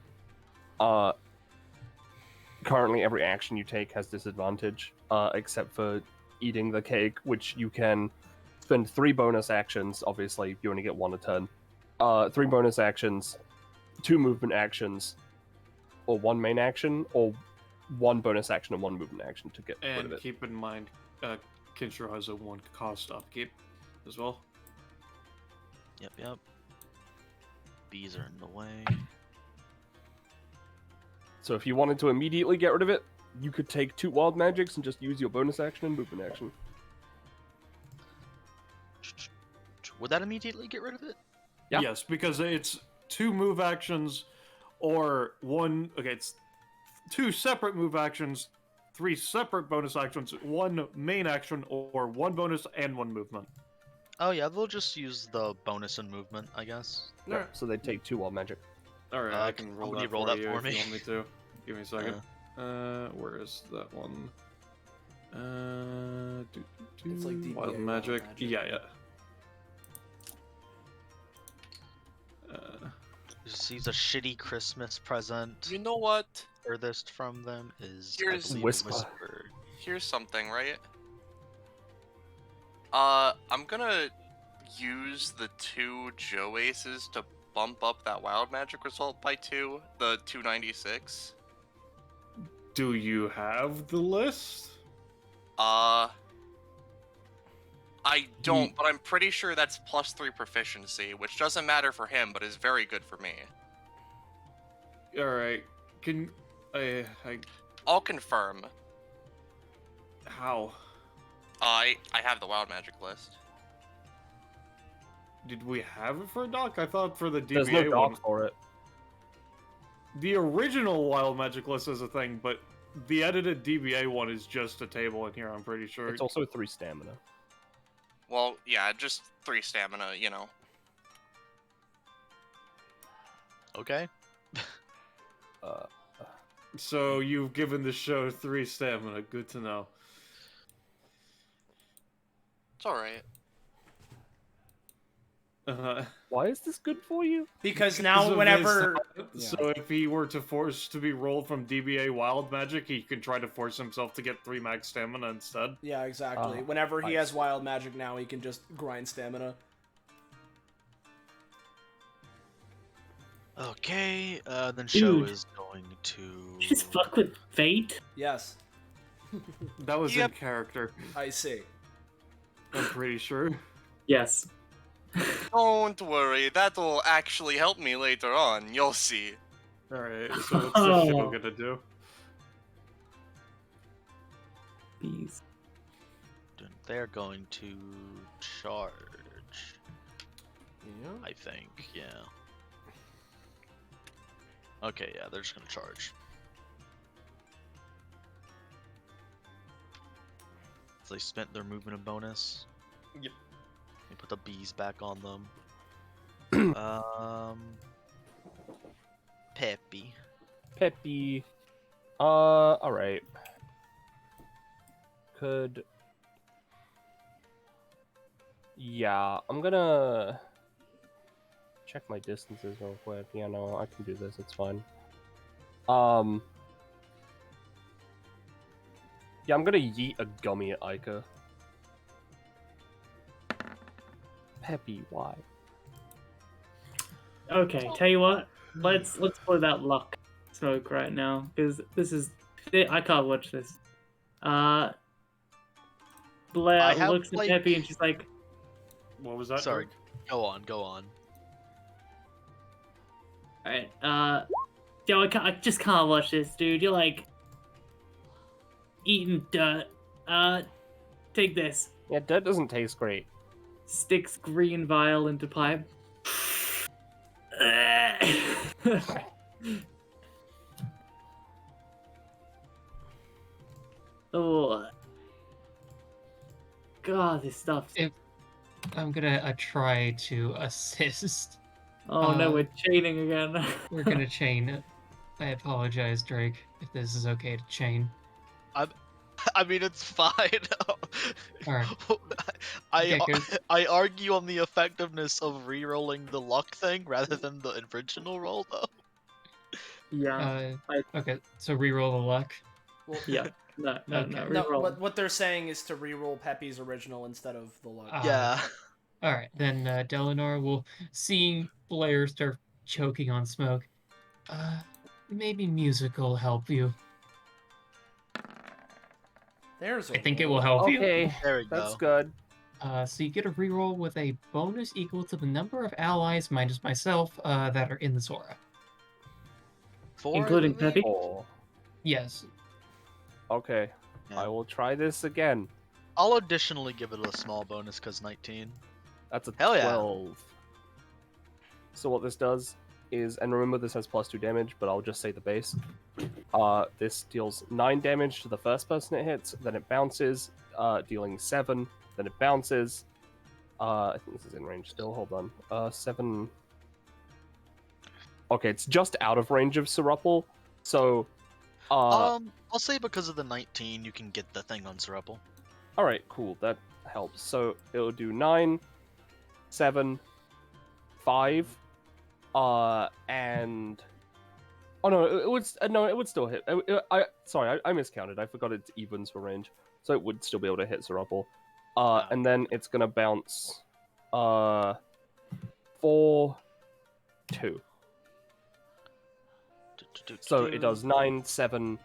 C: currently every action you take has disadvantage, except for eating the cake, which you can spend 3 bonus actions. Obviously, you only get 1 a turn. 3 bonus actions, 2 movement actions, or 1 main action, or 1 bonus action and 1 movement action to get rid of
D: And
C: it.
D: keep in mind, Kinshiro has a 1 cost upkeep as well.
E: Yep. Bees are in the way.
C: So if you wanted to immediately get rid of it, you could take 2 wild magics and just use your bonus action and movement action.
E: Would that immediately get rid of it?
C: Yeah.
D: Yes, because it's 2 move actions or 1. Okay, it's 2 separate move actions, 3 separate bonus actions, 1 main action, or 1 bonus and 1 movement.
E: Oh yeah, they'll just use the bonus and movement, I guess.
C: Yeah, so they take 2 wild magic.
D: Alright, I can roll
E: somebody
D: that
E: roll
D: for
E: that
D: you
E: for
D: if
E: me.
D: you want me to. Give me a second. Where is that one?
A: It's like DBA
D: Wild magic. Yeah.
E: Receives a shitty Christmas present.
F: You know what?
E: Furthest from them is
F: Here's-
E: I believe,
C: Whisper.
E: Whisper.
F: Here's something, right? I'm gonna use the 2 Joe Aces to bump up that wild magic result by 2, the 296.
D: Do you have the list?
F: I don't, but I'm pretty sure that's +3 proficiency, which doesn't matter for him, but is very good for me.
D: Alright. Can I
F: I'll confirm.
D: how?
F: I have the wild magic list.
D: Did we have it for a dock? I thought for the DBA
C: There's no
D: one.
C: dock for it.
D: The original Wild Magic list is a thing, but the edited DBA one is just a table in here, I'm pretty sure.
C: It's also 3 stamina.
F: Well, yeah, just 3 stamina, you know.
E: Okay.
D: So you've given the show 3 stamina. Good to know.
F: It's alright.
C: Why is this good for you?
A: Because
D: Because
A: now
D: of
A: whenever
D: his- So if he were to force to be rolled from DBA Wild Magic, he can try to force himself to get 3 max stamina instead.
A: yeah, exactly.
C: Oh,
A: Whenever he
C: I
A: has
C: see.
A: wild magic now, he can just grind stamina.
E: Okay, then Show
B: Dude.
E: is going to...
B: You just fuck with fate?
A: Yes,
D: That was
F: Yep.
D: in character,
A: I see.
D: I'm pretty sure.
B: Yes.
F: Don't worry, that'll actually help me later on. You'll see.
D: Alright, so what's the show gonna do?
B: Bees.
E: They're going to charge,
A: Yeah.
E: I think, yeah. Okay, yeah, they're just gonna charge. So they spent their movement bonus.
F: Yep.
E: They put the bees back on them. Peppy.
C: Peppy. Alright. Could... Yeah, I'm gonna... check my distances real quick. Yeah, no, I can do this, it's fine. Yeah, I'm gonna yeet a gummy at Ica. Peppy, why?
B: Okay, tell you what. Let's blow that luck smoke right now, because this is... I can't watch this.
E: I
B: Blair
E: have,
B: looks at
E: like-
B: Peppy and she's like,
D: What was that?
E: Sorry,
D: Dirk?
E: go on, go on.
B: alright, yo, I just can't watch this, dude. You're like... eating dirt. Take this.
C: Yeah, dirt doesn't taste great.
B: Sticks green vial into pipe. Oh. God, this stuff.
G: I'm gonna try to assist.
B: Oh no,
G: uh,
B: we're chaining again.
G: We're gonna chain. I apologize, Drake, if this is okay to chain.
E: I mean, it's fine.
G: Alright.
E: I,
G: Okay,
E: I argue on the effectiveness of re-rolling the luck thing rather than the original roll, though.
B: Yeah.
G: Okay, so reroll the luck.
A: Well,
B: Yeah. No, no,
G: Okay.
B: no.
A: No,
B: Reroll.
A: what they're saying is to re-roll Peppy's original instead of the luck.
E: Yeah.
G: Alright, then Delanor will, seeing Blair start choking on smoke, maybe music will help you.
A: There's a
G: I think it
A: roll.
G: will help you.
C: Okay,
E: There we
C: that's
E: go.
C: good.
G: So you get a reroll with a bonus equal to the number of allies minus myself that are in the Sora.
E: 4,
B: Including
E: I believe?
B: Peppy?
C: Oh,
G: Yes.
C: okay.
E: Yeah.
C: I will try this again.
E: I'll additionally give it a small bonus because 19.
C: That's a
E: Hell yeah.
C: 12. So what this does is, and remember this has +2 damage, but I'll just say the base. This deals 9 damage to the first person it hits, then it bounces, dealing 7, then it bounces. I think this is in range still, hold on. 7... Okay, it's just out of range of Seruple, so...
E: I'll say because of the 19, you can get the thing on Serapel.
C: Alright, cool, that helps. So it'll do 9, 7, 5, and... Oh no, it would it would still hit. Sorry, I miscounted. I forgot its evens for range, so it would still be able to hit Serapel. And then it's gonna bounce 4, 2. So it does 9, 7,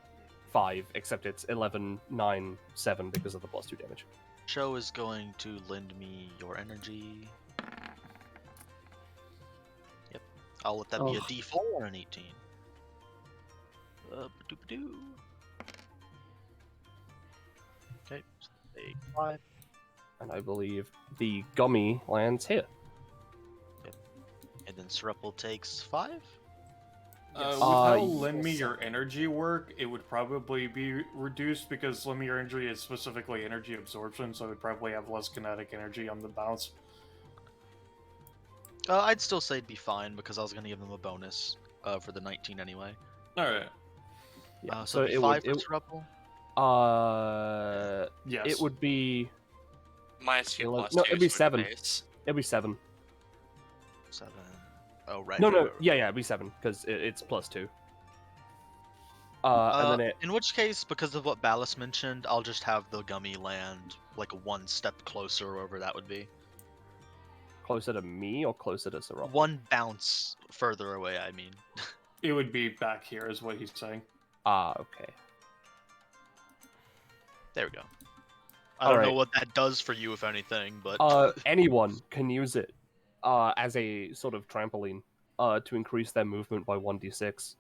C: 5, except it's 11, 9, 7 because of the +2 damage.
E: Show is going to lend me your energy. Yep. I'll let that be a
B: Oh.
E: D4 or an 18. Ba-doo-ba-doo. Okay, so take 5.
C: And I believe the gummy lands here.
E: then Srupple takes 5?
A: Yes.
D: With how
C: Uh,
D: lend me
A: yes.
D: your energy work, it would probably be reduced because lend me your energy is specifically energy absorption, so it would probably have less kinetic energy on the bounce.
E: I'd still say it'd be fine because I was gonna give them a bonus for the 19 anyway.
D: Alright.
C: Yeah.
E: So it'd be 5 for Srupple?
D: Yes.
C: It would be.
F: Minus 2 plus
C: No,
F: 2.
C: it'd be
F: so
C: 7.
F: base.
C: It'd be 7.
E: 7. Oh, right.
C: No,
E: right,
C: no,
E: right, right.
C: yeah, it'd be 7 because it's plus 2. And then it.
E: In which case, because of what Ballast mentioned, I'll just have the gummy land like 1 step closer, wherever that would be.
C: Closer to me or closer to Srupple?
E: 1 bounce further away, I mean.
D: It would be back here, is what he's saying.
C: Okay.
E: There we go. I don't know
C: Alright.
E: what that does for you, if anything, but...
C: Anyone can use it as a sort of trampoline to increase their movement by 1d6.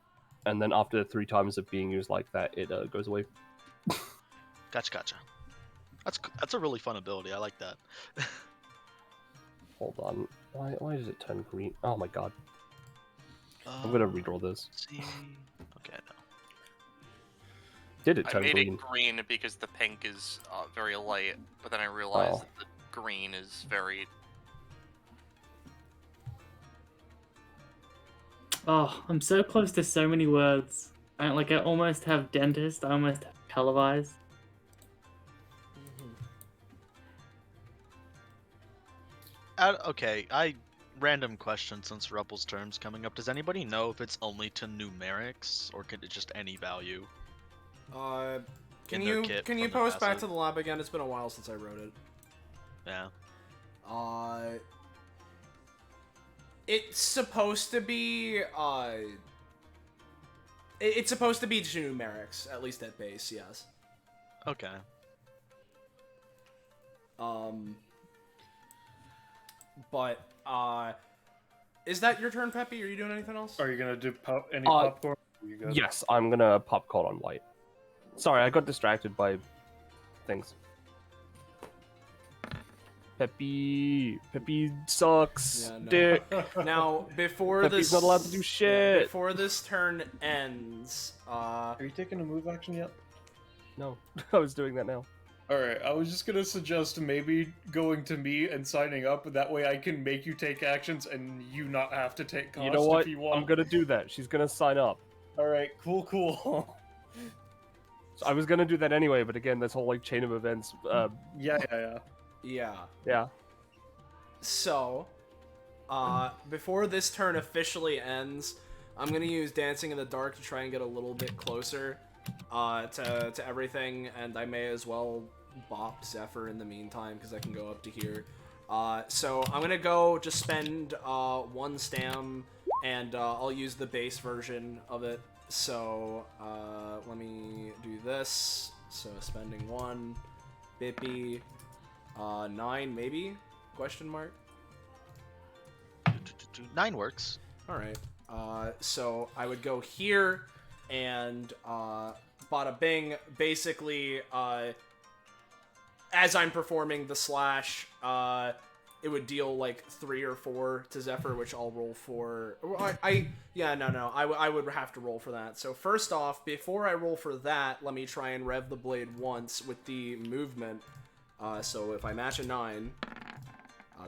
C: And then after 3 times of being used like that, it goes away.
E: Gotcha. That's a really fun ability. I like that.
C: Hold on. Why does it turn green? Oh my god. I'm gonna redraw this.
E: See... Okay, no.
C: Did it
F: I
C: turn
F: made
C: green?
F: it green because the pink is very light, but then I realized
C: Oh.
F: that the green is very...
B: Oh, I'm so close to so many words. I almost have dentist. I almost have televised.
E: Okay, random question since Rupple's term's coming up. Does anybody know if it's only to numerics, or could it just any value?
A: Can
E: in their
A: you
E: kit
A: can
E: from
A: you
E: the
A: post back
E: passive?
A: to the lab again? It's been a while since I wrote it.
E: Yeah.
A: It's supposed to be it's supposed to be to numerics, at least at base, yes.
E: Okay.
A: But is that your turn, Peppy? Are you doing anything else?
D: Are you gonna do any popcorn? Are you good?
C: Yes, I'm gonna pop call on white. Sorry, I got distracted by things. Peppy sucks.
A: Yeah, no.
C: Dick.
A: Now, before
C: Peppy's
A: this
C: not allowed to do shit.
A: Before this turn ends,
D: Are you taking a move action yet?
C: No, I was doing that now.
D: Alright, I was just gonna suggest maybe going to me and signing up, that way I can make you take actions and you not have to take cost
C: You know what?
D: if you want.
C: I'm gonna do that. She's gonna sign up.
D: Alright, cool.
C: So I was gonna do that anyway, but again, this whole chain of events.
D: Yeah.
C: Yeah.
A: so before this turn officially ends, I'm gonna use Dancing in the Dark to try and get a little bit closer to everything, and I may as well bop Zephyr in the meantime because I can go up to here. So I'm gonna go just spend 1 stam, and I'll use the base version of it. So let me do this. So spending 1, Bippy, 9 maybe? Question mark.
E: 9 works.
A: All right. So I would go here, and bada bing. Basically, as I'm performing the slash, it would deal like 3 or 4 to Zephyr, which I'll roll for. I would have to roll for that. So first off, before I roll for that, let me try and rev the blade once with the movement. So if I match a 9.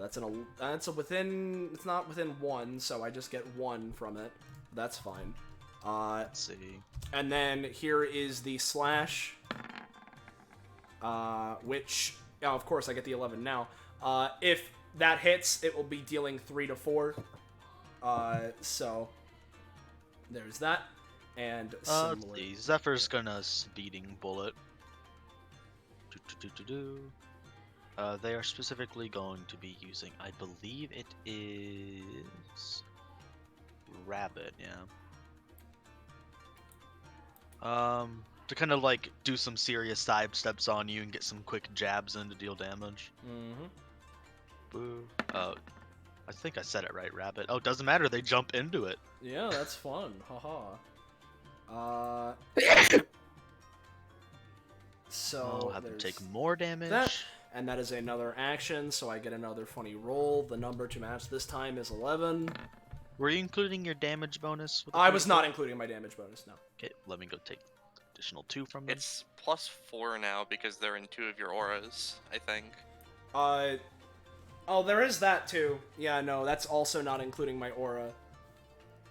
A: It's not within 1, so I just get 1 from it. That's fine.
E: Let's see.
A: And then here is the slash, which, of course, I get the 11 now. If that hits, it will be dealing 3 to 4. So there's that. And
E: Let's
A: similar.
E: see. Zephyr's gonna speeding bullet. They are specifically going to be using, I believe it is Rabbit, yeah. To kind of like do some serious side steps on you and get some quick jabs in to deal damage.
A: Mm-hmm.
E: Boo. I think I said it right, Rabbit. Oh, doesn't matter, they jump into it.
A: Yeah, that's fun. Haha. So
E: I'll have them
A: there's
E: take more damage.
A: that. And that is another action, so I get another funny roll. The number to match this time is 11.
E: Were you including your damage bonus? With the
A: I was not
E: 24?
A: including my damage bonus, no.
E: Okay, let me go take additional 2 from them.
F: It's +4 now because they're in 2 of your auras, I think.
A: Oh, there is that too. Yeah, no, that's also not including my aura.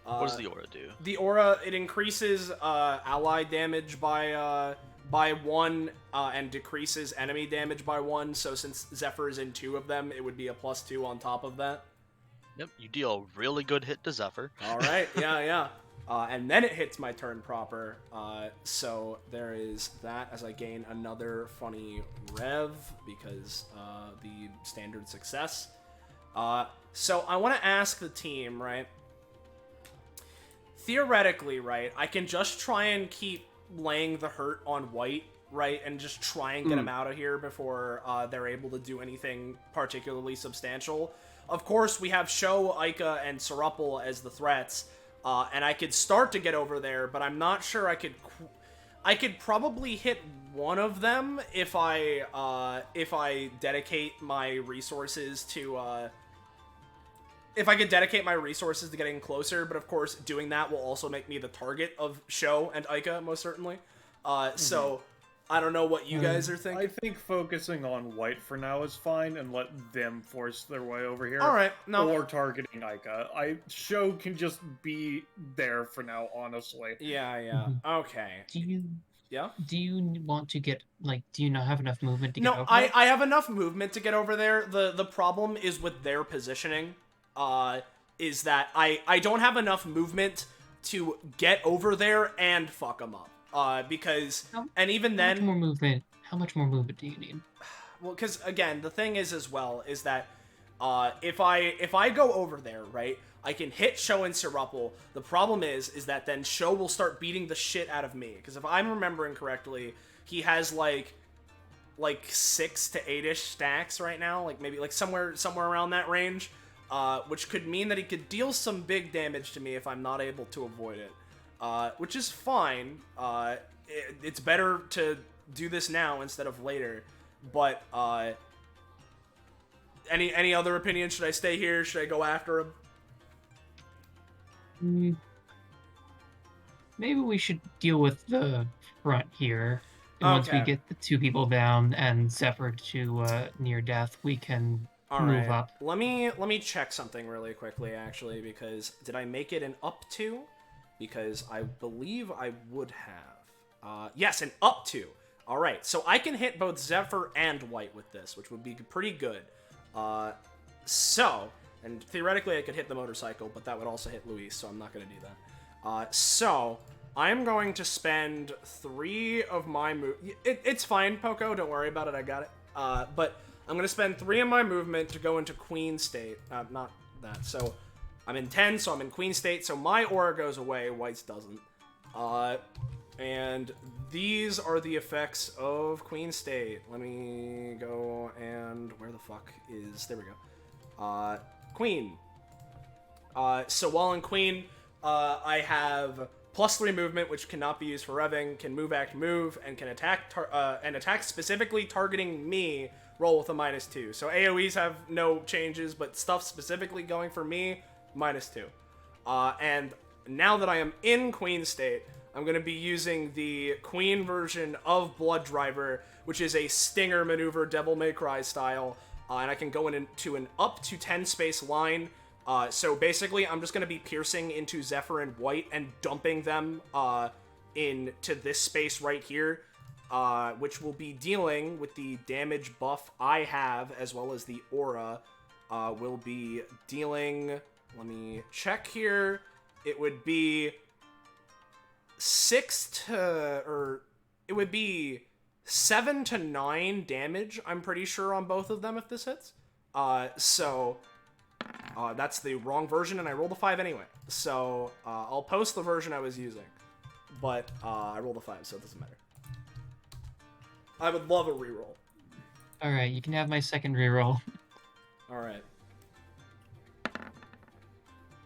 E: What does the aura do?
A: The aura, it increases ally damage by 1 and decreases enemy damage by 1. So since Zephyr is in 2 of them, it would be a +2 on top of that.
E: Yep, you deal a really good hit to Zephyr.
A: All right, yeah. And then it hits my turn proper. So there is that as I gain another funny rev because the standard success. So I want to ask the team, right? Theoretically, right, I can just try and keep laying the hurt on white, right, and just try and get them out of here before they're able to do anything particularly substantial. Of course, we have Sho, Aika, and Serupal as the threats, and I could start to get over there, but I'm not sure I could. I could probably hit one of them if I dedicate my resources to. If I could dedicate my resources to getting closer, but of course, doing that will also make me the target of Sho and Aika, most certainly. So, I don't know what you guys are thinking.
D: I think focusing on white for now is fine, and let them force their way over here.
A: Alright, no.
D: Or targeting Aika. Sho can just be there for now, honestly.
A: Yeah. Okay.
G: Do you
A: Yeah?
G: do you want to get do you not have enough movement to get
A: No,
G: over
A: I
G: there?
A: have enough movement to get over there. The problem is with their positioning. Is that I don't have enough movement to get over there and fuck them up. Because, and even then...
G: How much more movement do you need?
A: Well, because, again, the thing is as well, is that, if I go over there, right, I can hit Sho and Serupal. The problem is that then Sho will start beating the shit out of me. Because if I'm remembering correctly, he has, like 6 to 8-ish stacks right now. Like, maybe, somewhere around that range. Which could mean that he could deal some big damage to me if I'm not able to avoid it. Which is fine. It's better to do this now instead of later. But, any other opinions? Should I stay here? Should I go after him?
G: Maybe we should deal with the front here. And once we get the 2 people down and Zephyr to near death, we can... move up.
A: Let me check something really quickly, actually, because did I make it an up to? Because I believe I would have. Yes, an up to. All right, so I can hit both Zephyr and White with this, which would be pretty good. And theoretically I could hit the motorcycle, but that would also hit Luis, so I'm not going to do that. So I'm going to spend 3 of my It's fine, Poco. Don't worry about it. I got it. But I'm going to spend 3 of my movement to go into Queen State. Not that. So I'm in 10, so I'm in Queen State. So my aura goes away. White's doesn't. And these are the effects of Queen State. Let me go and... Where the fuck is... There we go. Queen. So while in Queen, I have +3 movement, which cannot be used for revving, can move, act, move, and can attack specifically targeting me. Roll with a -2. So AoEs have no changes, but stuff specifically going for me, -2. And now that I am in Queen State, I'm going to be using the Queen version of Blood Driver, which is a stinger maneuver, Devil May Cry style, and I can go into an up to 10 space line. So basically, I'm just going to be piercing into Zephyr and White and dumping them into this space right here. Which will be dealing with the damage buff I have, as well as the aura. Will be dealing... Let me check here. It would be 7 to 9 damage, I'm pretty sure, on both of them if this hits. So that's the wrong version, and I rolled a 5 anyway. So I'll post the version I was using. But I rolled a 5, so it doesn't matter. I would love a reroll.
G: Alright, you can have my second reroll.
A: Alright.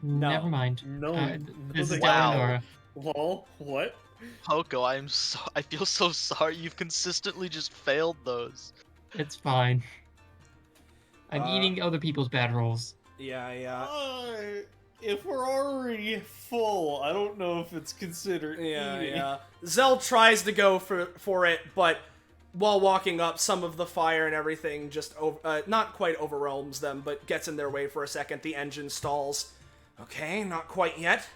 G: No. Never mind.
D: No.
G: This is
E: Wow.
G: Eleonora.
D: Lol, what?
E: Poco, I feel so sorry. You've consistently just failed those.
G: It's fine. I'm eating other people's bad rolls.
A: Yeah.
D: if we're already full, I don't know if it's considered eating.
A: Yeah. Zell tries to go for it, but while walking up, some of the fire and everything just not quite overwhelms them, but gets in their way for a second. The engine stalls. Okay, not quite yet.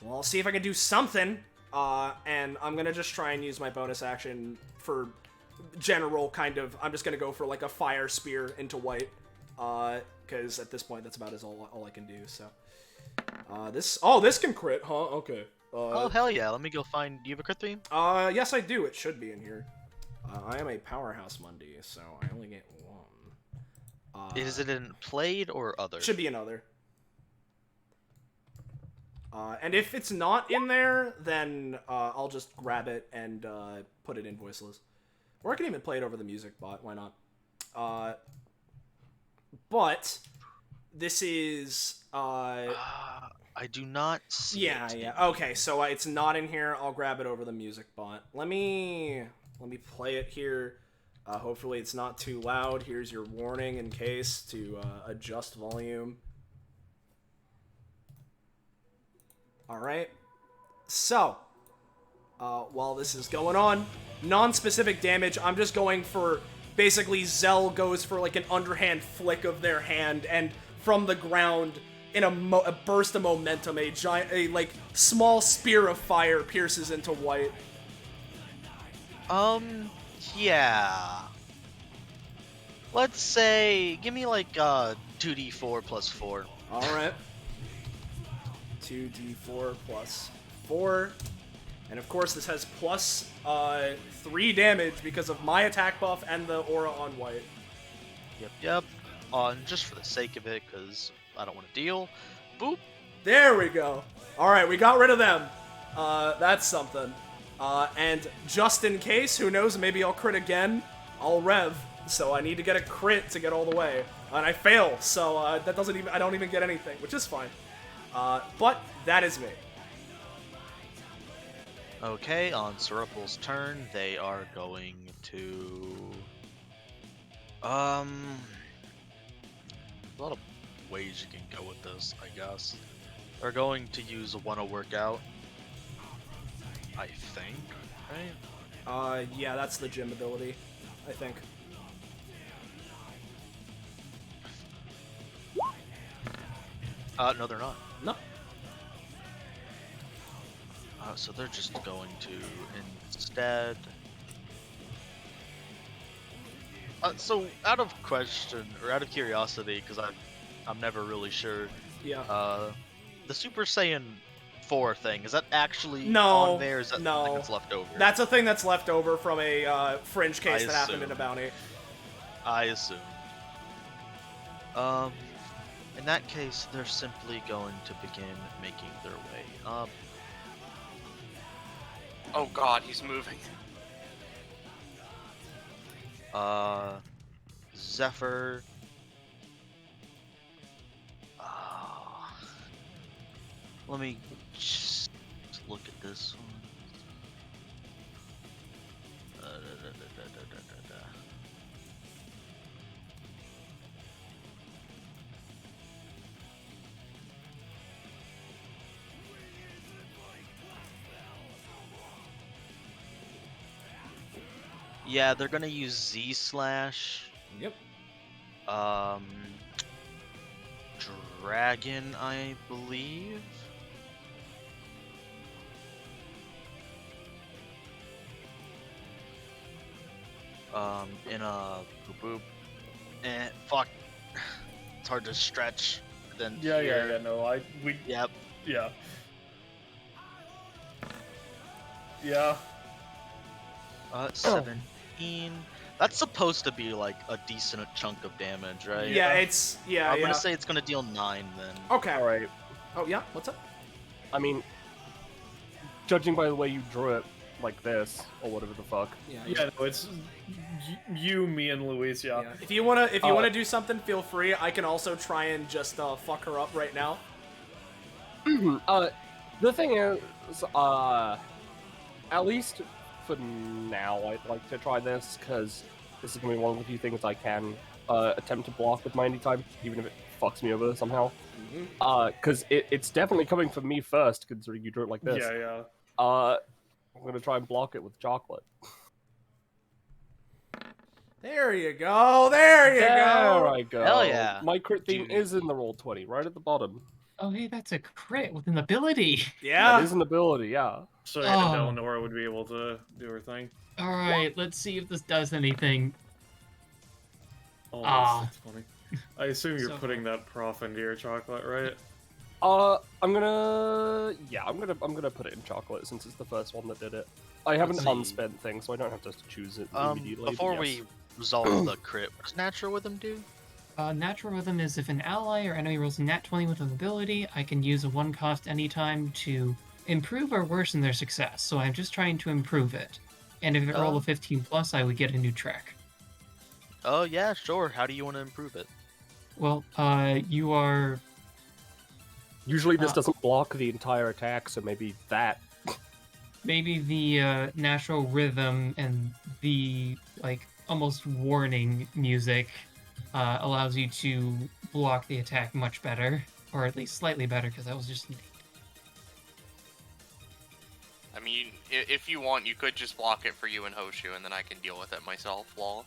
A: Well, I'll see if I can do something. And I'm gonna just try and use my bonus action for general kind of. I'm just gonna go for like a fire spear into white. Because at this point, that's about all I can do. So, this can crit, huh? Okay.
E: Oh hell yeah! Let me go find. Do you have a crit theme?
A: Yes I do. It should be in here. I am a powerhouse Monday, so I only get one.
E: Is it in played or other?
A: Should be another. And if it's not in there, then I'll just grab it and put it in voiceless. Or I can even play it over the music bot. Why not? But this is
E: I do not see it.
A: Yeah. Okay, so it's not in here. I'll grab it over the music bot. Let me play it here. Hopefully it's not too loud. Here's your warning in case to adjust volume. Alright. So, while this is going on, non-specific damage, I'm just going for, basically Zell goes for like an underhand flick of their hand, and from the ground, in a burst of momentum, a like small spear of fire pierces into white.
E: Yeah. Let's say, give me like 2d4 plus 4.
A: Alright. 2d4 plus 4. And of course this has plus 3 damage because of my attack buff and the aura on white.
E: Yep. Just for the sake of it, because I don't want to deal. Boop.
A: There we go. Alright, we got rid of them. That's something. And just in case, who knows, maybe I'll crit again. I'll rev. So I need to get a crit to get all the way. And I fail, so that doesn't even, I don't even get anything, which is fine. But that is me.
E: Okay, on Sirupal's turn, they are going to... a lot of ways you can go with this, I guess. They're going to use a wanna workout, I think, right?
A: Yeah, that's the gym ability, I think.
E: No, they're not.
A: No.
E: So they're just going to instead... so out of question, or out of curiosity, because I'm never really sure.
A: Yeah.
E: The Super Saiyan 4 thing, is that actually
A: No,
E: on there? Is that something that's left over?
A: That's a thing that's left over from a fringe case that happened in a bounty.
E: I assume. In that case, they're simply going to begin making their way up.
F: Oh god, he's moving.
E: Zephyr. Let me just look at this one. Yeah, they're gonna use Z slash.
A: Yep.
E: Dragon, I believe. In a boop boop. Fuck. It's hard to stretch. Then
C: Yeah,
E: here.
C: no,
E: Yep.
C: yeah. Yeah.
E: 17. That's supposed to be like a decent chunk of damage, right?
A: Yeah, it's
E: I'm gonna say it's gonna deal 9 then.
A: Okay.
C: Alright.
A: Oh yeah, what's up?
C: I mean, judging by the way you drew it like this, or whatever the fuck.
D: Yeah, no, it's you, me, and Luis, yeah.
A: If you wanna do something, feel free. I can also try and just fuck her up right now.
C: The thing is, at least for now, I'd like to try this, because this is going to be one of the few things I can attempt to block with my anytime, even if it fucks me over somehow. Because it's definitely coming from me first, considering you drew it like this.
D: Yeah, yeah.
C: I'm gonna try and block it with chocolate.
A: There you go. There you
C: There
A: go.
C: I go.
E: Hell yeah.
C: My crit theme
E: Dude.
C: is in the roll 20, right at the bottom.
G: Oh, hey, that's a crit with an ability.
A: Yeah.
C: That is an ability, yeah.
D: So
G: Oh.
D: Eleanor would be able to do her thing.
G: All right, let's see if this does anything.
D: Oh,
G: Ah.
D: that's funny. I assume you're
G: So-
D: putting that prof into your chocolate, right?
C: I'm gonna put it in chocolate since it's the first one that did it. I have an
E: Let's see.
C: unspent thing, so I don't have to choose it immediately. but
E: Before
C: yes.
E: we resolve the crit, what does natural rhythm do?
G: Natural Rhythm is if an ally or enemy rolls a nat 20 with an ability, I can use a 1 cost anytime to improve or worsen their success. So I'm just trying to improve it. And if it rolled a 15 plus, I would get a new track.
E: Oh yeah, sure. How do you want to improve it?
G: Well, you are.
C: Usually this doesn't block the entire attack, so maybe that.
G: Maybe the natural rhythm and the like almost warning music allows you to block the attack much better, or at least slightly better, because that was just.
F: I mean, if you want, you could just block it for you and Hoshu, and then I can deal with it myself. Lol.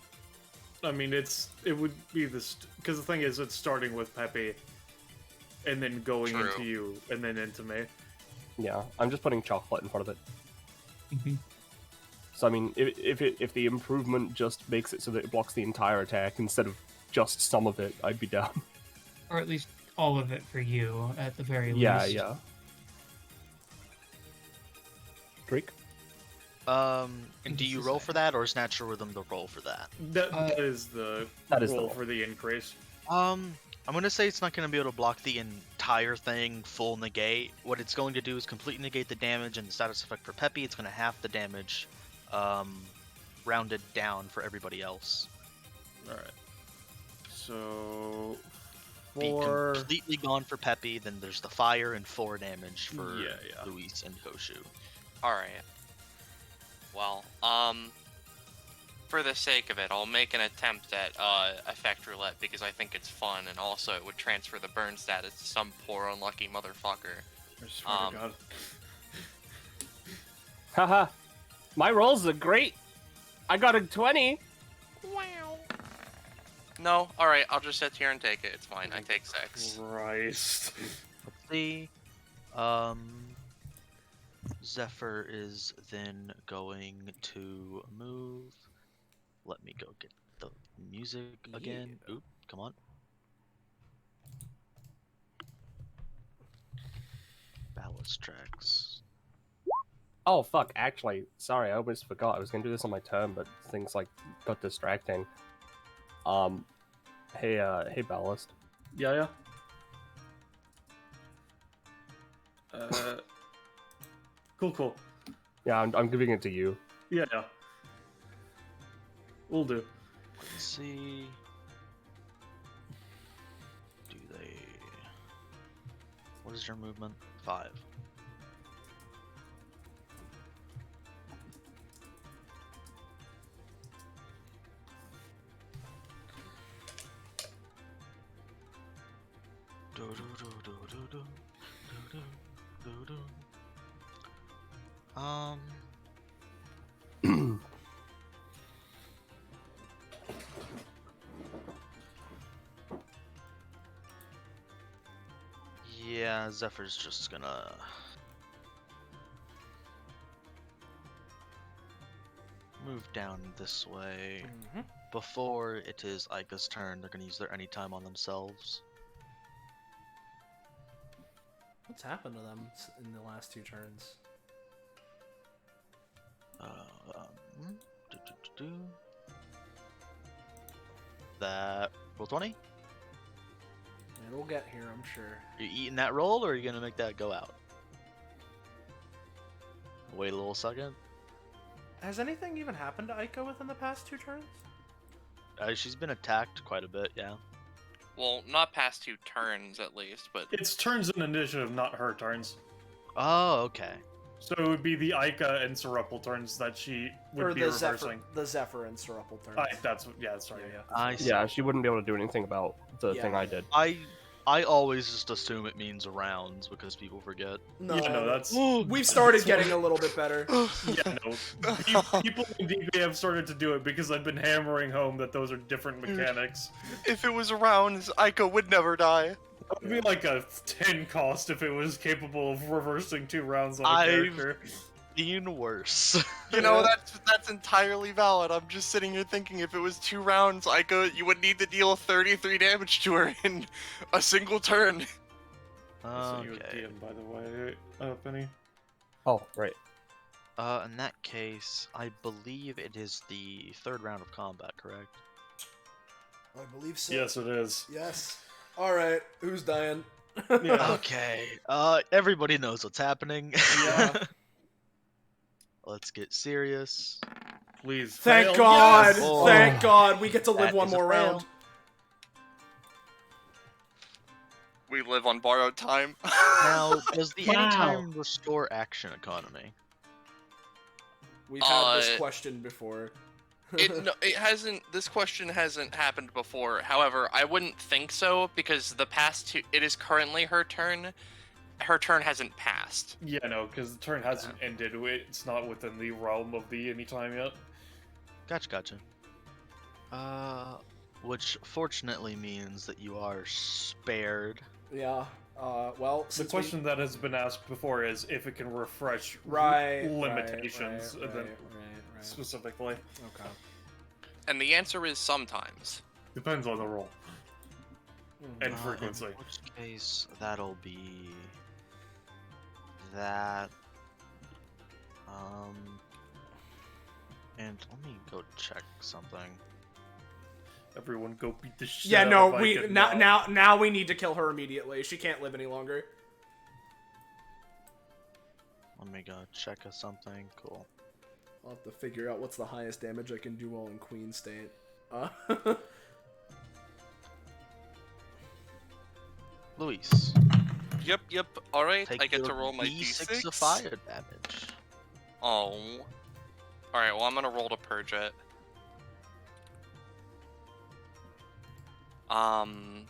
D: I mean, it would be this because the thing is, it's starting with Pepe, and then going
F: True.
D: into you, and then into me.
C: Yeah, I'm just putting chocolate in front of it.
G: Mhm.
C: So I mean, if the improvement just makes it so that it blocks the entire attack instead of just some of it, I'd be down.
G: Or at least all of it for you, at the very
C: Yeah,
G: least.
C: yeah. Drake?
E: And do you roll for that, or is natural rhythm the roll for that?
D: That is the
C: that is the
D: roll
C: roll.
D: for the increase.
E: I'm gonna say it's not gonna be able to block the entire thing full negate. What it's going to do is completely negate the damage and the status effect for Peppy. It's gonna half the damage, rounded down for everybody else.
D: All right. So
E: Be
D: 4.
E: completely gone for Peppy. Then there's the fire and 4 damage for
D: Yeah.
F: Luis and Hoshu. Alright. Well, for the sake of it, I'll make an attempt at effect roulette because I think it's fun, and also it would transfer the burn status to some poor unlucky motherfucker.
D: I swear to God.
C: Haha. My rolls are great. I got a 20.
F: Wow. No, alright, I'll just sit here and take it. It's fine. I take 6.
D: Christ.
E: Let's see. Zephyr is then going to move. Let me go get the music again.
A: Yeah.
E: Oop, come on. Ballast tracks.
C: Oh fuck! Actually, sorry, I almost forgot. I was gonna do this on my turn, but things like got distracting. Hey Ballast.
D: Yeah. Cool.
C: Yeah, I'm giving it to you.
D: Yeah. Will do.
E: Let's see. Do they? What is your movement? 5. Yeah, Zephyr's just gonna move down this way. Before it is Aika's turn, they're gonna use their anytime on themselves.
A: What's happened to them in the last 2 turns?
E: That roll 20?
A: It'll get here, I'm sure.
E: You eating that roll, or are you gonna make that go out? Wait a little second.
A: Has anything even happened to Aiko within the past 2 turns?
E: She's been attacked quite a bit, yeah.
F: Well, not past 2 turns at least, but
D: It's turns in initiative, not her turns.
E: Oh, okay.
D: So it would be the Aika and Serupal turns that she would
A: Or
D: be
A: the
D: reversing.
A: Zephyr and Serupal turns.
D: That's right.
E: I see.
C: Yeah, she wouldn't be able to do anything about the
A: Yeah.
C: thing I did.
E: I I always just assume it means rounds because people forget.
A: No,
D: Yeah, no, that's
A: we've started
D: that's
A: getting
D: why-
A: a little bit better.
D: Yeah, no. People in DBA have started to do it because I've been hammering home that those are different mechanics.
F: If it was rounds, Aiko would never die.
D: That would be like a 10 cost if it was capable of reversing 2 rounds on a
E: I've-
D: character.
E: Even worse.
F: You know, that's entirely valid. I'm just sitting here thinking if it was 2 rounds, Aiko, you would need to deal 33 damage to her in a single turn.
D: So you
E: Okay.
D: DM, by the way, Penny.
C: Oh, right.
E: In that case, I believe it is the 3rd round of combat, correct?
A: I believe so.
D: Yes, it is.
A: Yes. All right. Who's dying?
D: Yeah.
E: Okay. Everybody knows what's happening.
A: Yeah.
E: Let's get serious.
D: Please.
A: Thank
D: fail.
A: God.
D: Yes!
E: Oh.
A: Thank God. We get to live
E: That
A: one
E: is a
A: more
E: fail.
A: round.
F: We live on borrowed time.
E: Now, does the
B: Wow.
E: anytime restore action economy?
A: We've had this
F: Uh,
A: question before.
F: It hasn't. This question hasn't happened before. However, I wouldn't think so because the past 2. It is currently her turn. Her turn hasn't passed.
D: Yeah, no, because the turn hasn't ended. It's not within the realm of the anytime yet.
E: Gotcha. Which fortunately means that you are spared.
A: Yeah. Well,
D: The
A: since
D: question that has been asked before is if it can refresh
A: Right,
D: limitations then
A: right.
D: specifically.
A: Okay.
F: And the answer is sometimes.
D: Depends on the roll and frequency.
E: In which case, that'll be that. And let me go check something.
D: Everyone go beat the shit
A: Yeah,
D: out
A: no,
D: of
A: we
D: Ike
A: now we need to kill her immediately. She can't live any longer.
E: Let me go check something. Cool.
A: I'll have to figure out what's the highest damage I can do while in Queen State.
E: Luis,
F: Yep. All right,
E: take
F: I get
E: your
F: to roll my
E: D6 of
F: d6.
E: fire damage.
F: Oh. All right. Well, I'm gonna roll to purge it.
E: I'm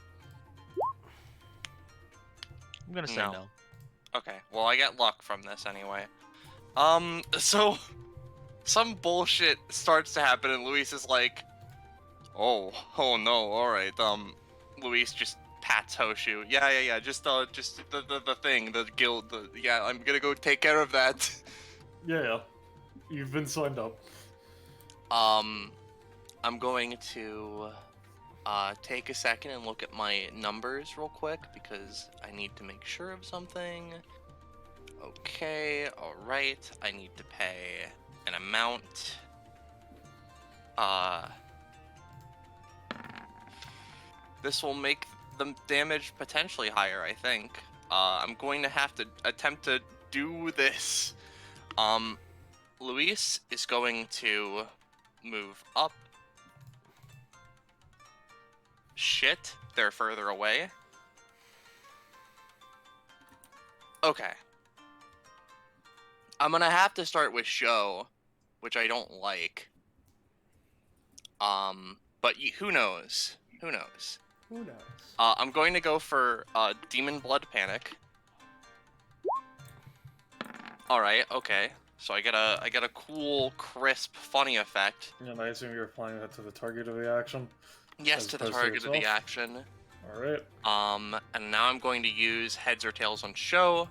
E: gonna say
F: No.
E: no.
F: Okay. Well, I get luck from this anyway. So some bullshit starts to happen, and Luis is like, "Oh no! All right." Luis just pats Hoshu. Yeah. Just the thing, the guild. Yeah, I'm gonna go take care of that.
D: Yeah. You've been signed up.
F: I'm going to take a second and look at my numbers real quick because I need to make sure of something. Okay, alright. I need to pay an amount. This will make the damage potentially higher, I think. I'm going to have to attempt to do this. Luis is going to move up. Shit, they're further away. Okay. I'm gonna have to start with show, which I don't like. But who knows? Who knows?
A: Who knows?
F: I'm going to go for Demon Blood Panic. All right, okay. So I get a cool, crisp, funny effect.
D: And I assume you're applying that to the target of the action.
F: Yes,
D: As
F: to the
D: opposed to
F: target of the
D: yourself?
F: action.
D: All right.
F: And now I'm going to use heads or tails on show.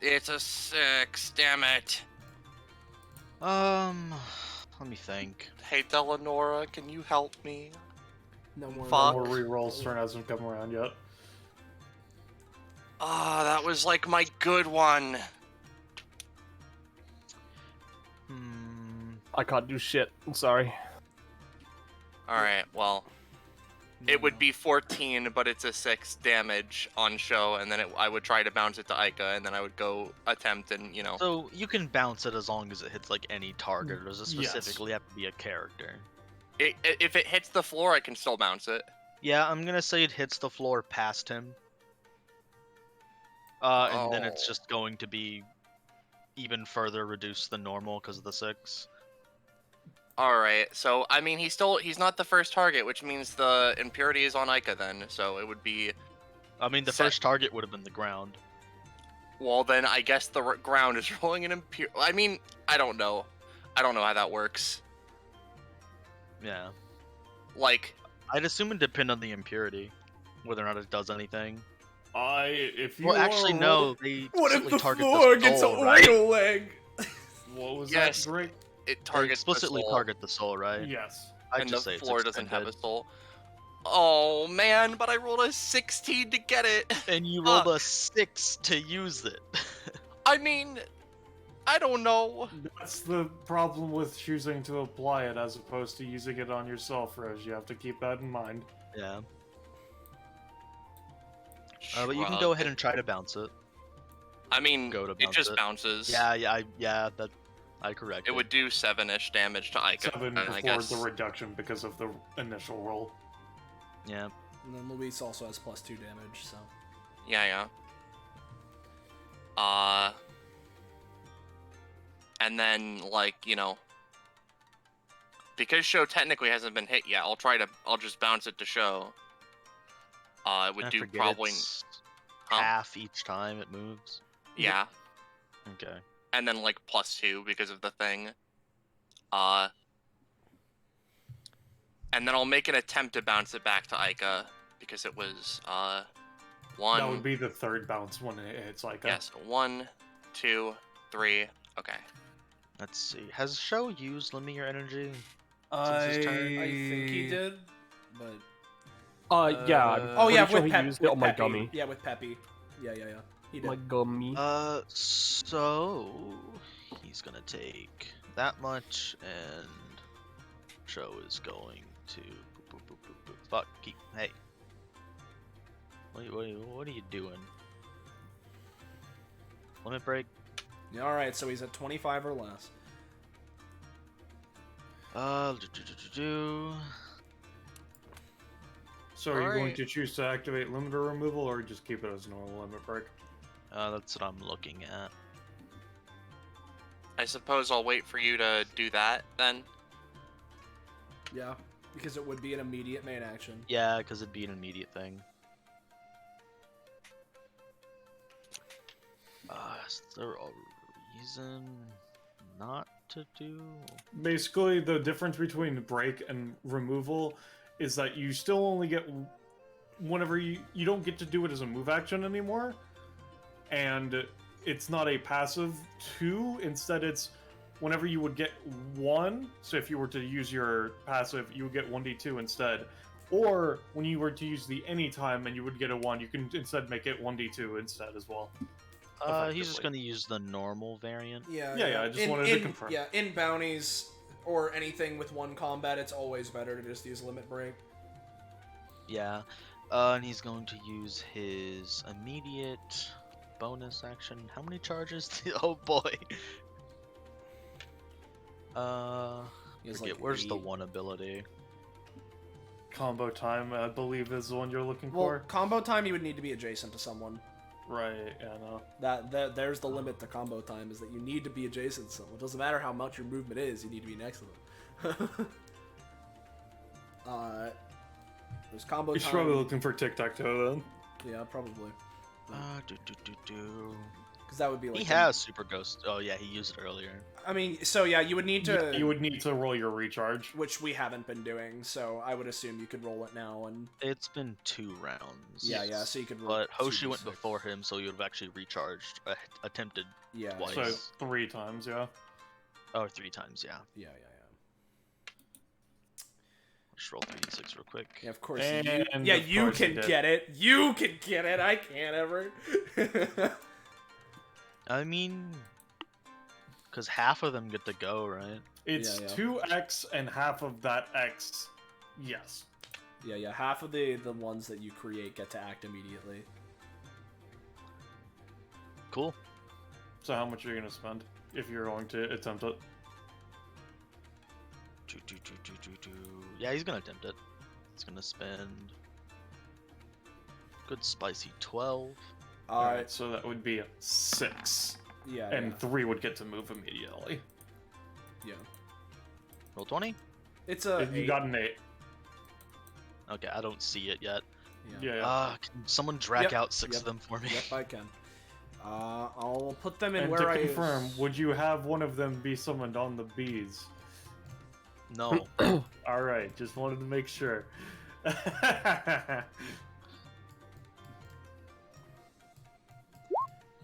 F: It's a 6, damn it.
E: Let me think.
F: Hey, Delanora, can you help me?
A: No more.
F: Fuck.
D: More rerolls turn hasn't come around yet.
F: Ah, that was like my good one.
C: I can't do shit. I'm sorry.
F: Alright, well. It would be 14, but it's a 6 damage on show, and then I would try to bounce it to Aika, and then I would go attempt and, you know.
E: So you can bounce it as long as it hits like any target, or does it
D: Yes.
E: specifically have to be a character?
F: If it hits the floor, I can still bounce it.
E: Yeah, I'm gonna say it hits the floor past him. And then it's
F: Oh.
E: just going to be even further reduced than normal because of the 6.
F: Alright, so, I mean, he's not the first target, which means the impurity is on Ica then, so it would be...
E: I mean, the
F: Set-
E: first target would have been the ground.
F: Well, then I guess the ground is rolling an impurity. I mean, I don't know. I don't know how that works.
E: Yeah.
F: Like,
E: I'd assume it depend on the impurity, whether or not it does anything.
D: If you
E: Well, actually,
D: are
E: no. They
A: What if
E: explicitly
A: the
E: target
A: floor
E: the
A: gets
E: soul,
A: an
E: right?
A: oil leg?
D: What was
F: Yes.
D: that, Drake?
F: it
E: They
F: targets the
E: explicitly
F: soul,
E: target the soul, right?
D: Yes.
E: I'd
F: and
E: just
F: the
E: say it's
F: floor doesn't have a
E: extended.
F: soul. Oh, man, but I rolled a 16 to get it.
E: And you rolled
F: Fuck.
E: a 6 to use it.
F: I mean, I don't know.
D: That's the problem with choosing to apply it as opposed to using it on yourself, Rose. You have to keep that in mind.
E: Yeah. But you can go ahead and try to bounce it.
F: I mean,
E: Go to
F: it
E: bounce
F: just
E: it.
F: bounces.
E: Yeah, that I correct.
F: It would do 7-ish damage to Ica.
D: 7
F: and I
D: before
F: guess.
D: the reduction because of the initial roll.
E: Yeah.
A: And then Luis also has +2 damage, so.
F: Yeah. And then, like, you know, because Show technically hasn't been hit yet, I'll just bounce it to Show. It would
E: I
F: do
E: forget
F: probably,
E: it's
F: Huh?
E: half each time it moves.
F: yeah,
E: Okay.
F: and then like +2 because of the thing. And then I'll make an attempt to bounce it back to Ica because it was 1.
D: That would be the third bounce when it hits like
F: Yes, 1, 2, 3. Okay.
E: Let's see. Has Show used Limit Your Energy?
A: I think he did, but.
C: Yeah. I'm
A: Oh yeah,
C: pretty sure
A: with
C: he
A: Pep,
C: used it
A: with
C: on my
A: Peppy.
C: gummy.
A: Yeah, with Peppy. Yeah. He did.
C: My gummy.
E: So he's gonna take that much, and Show is going to fuck. Hey, what are you doing? Limit break.
A: Yeah, all right, so he's at 25 or less.
D: So are you going
F: Alright.
D: to choose to activate limiter removal or just keep it as normal limit break?
E: That's what I'm looking at.
F: I suppose I'll wait for you to do that then.
A: Yeah, because it would be an immediate main action.
E: Yeah, because it'd be an immediate thing. Is there a reason not to do?
D: Basically, the difference between break and removal is that you still only get whenever you don't get to do it as a move action anymore, and it's not a passive 2. Instead, it's whenever you would get 1. So if you were to use your passive, you would get 1d2 instead. Or when you were to use the anytime and you would get a 1, you can instead make it 1d2 instead as well.
E: He's just gonna use the normal variant.
A: Yeah.
D: Yeah, I just wanted to confirm.
A: Yeah, in bounties or anything with 1 combat, it's always better to just use limit break.
E: Yeah, and he's going to use his immediate bonus action. How many charges? Oh boy.
A: He has,
E: Forget,
A: like,
E: where's the
A: 8.
E: one ability?
D: Combo time, I believe, is the one you're looking
A: Well,
D: for.
A: combo time, you would need to be adjacent to someone.
D: Right, yeah, no.
A: There's the limit to combo time, is that you need to be adjacent to someone. It doesn't matter how much your movement is, you need to be next to them. There's combo
D: You're
A: time.
D: probably looking for tic-tac-toe then.
A: Yeah, probably. Because that would be like...
E: He has Super Ghost. Oh yeah, he used it earlier.
A: I mean, so yeah, you would need to...
D: You would need to roll your recharge.
A: Which we haven't been doing, so I would assume you could roll it now and...
E: It's been 2 rounds.
A: Yeah, so you could roll...
E: But Hoshi went
A: 2d6.
E: before him, so he would have actually recharged, attempted
A: Yeah.
E: twice.
D: So 3 times, yeah.
E: Oh, 3 times, yeah.
A: Yeah.
E: Just roll 3d6 real quick.
A: Yeah, of course.
D: And
A: you
D: of course
A: can
D: he did.
A: get it. You can get it. I can't ever.
E: I mean, because half of them get to go, right?
D: It's
A: Yeah.
D: 2x and half of that x, yes.
A: Yeah. Half of the ones that you create get to act immediately.
E: Cool.
D: So how much are you going to spend if you're going to attempt it?
E: Yeah, he's gonna attempt it. He's gonna spend good spicy 12.
D: Alright, so that would be 6.
A: Yeah.
D: And 3 would get to move immediately.
A: Yeah.
E: Roll 20?
A: It's a.
D: You
A: 8.
D: got an 8.
E: Okay, I don't see it yet.
D: Yeah.
E: Can someone drag
A: Yep,
E: out 6
A: yep,
E: of them for me?
A: Yep, I can. I'll put them in
D: And
A: where
D: to
A: I
D: confirm, would you have one of them be summoned on the bees?
E: No.
D: All right, just wanted to make sure.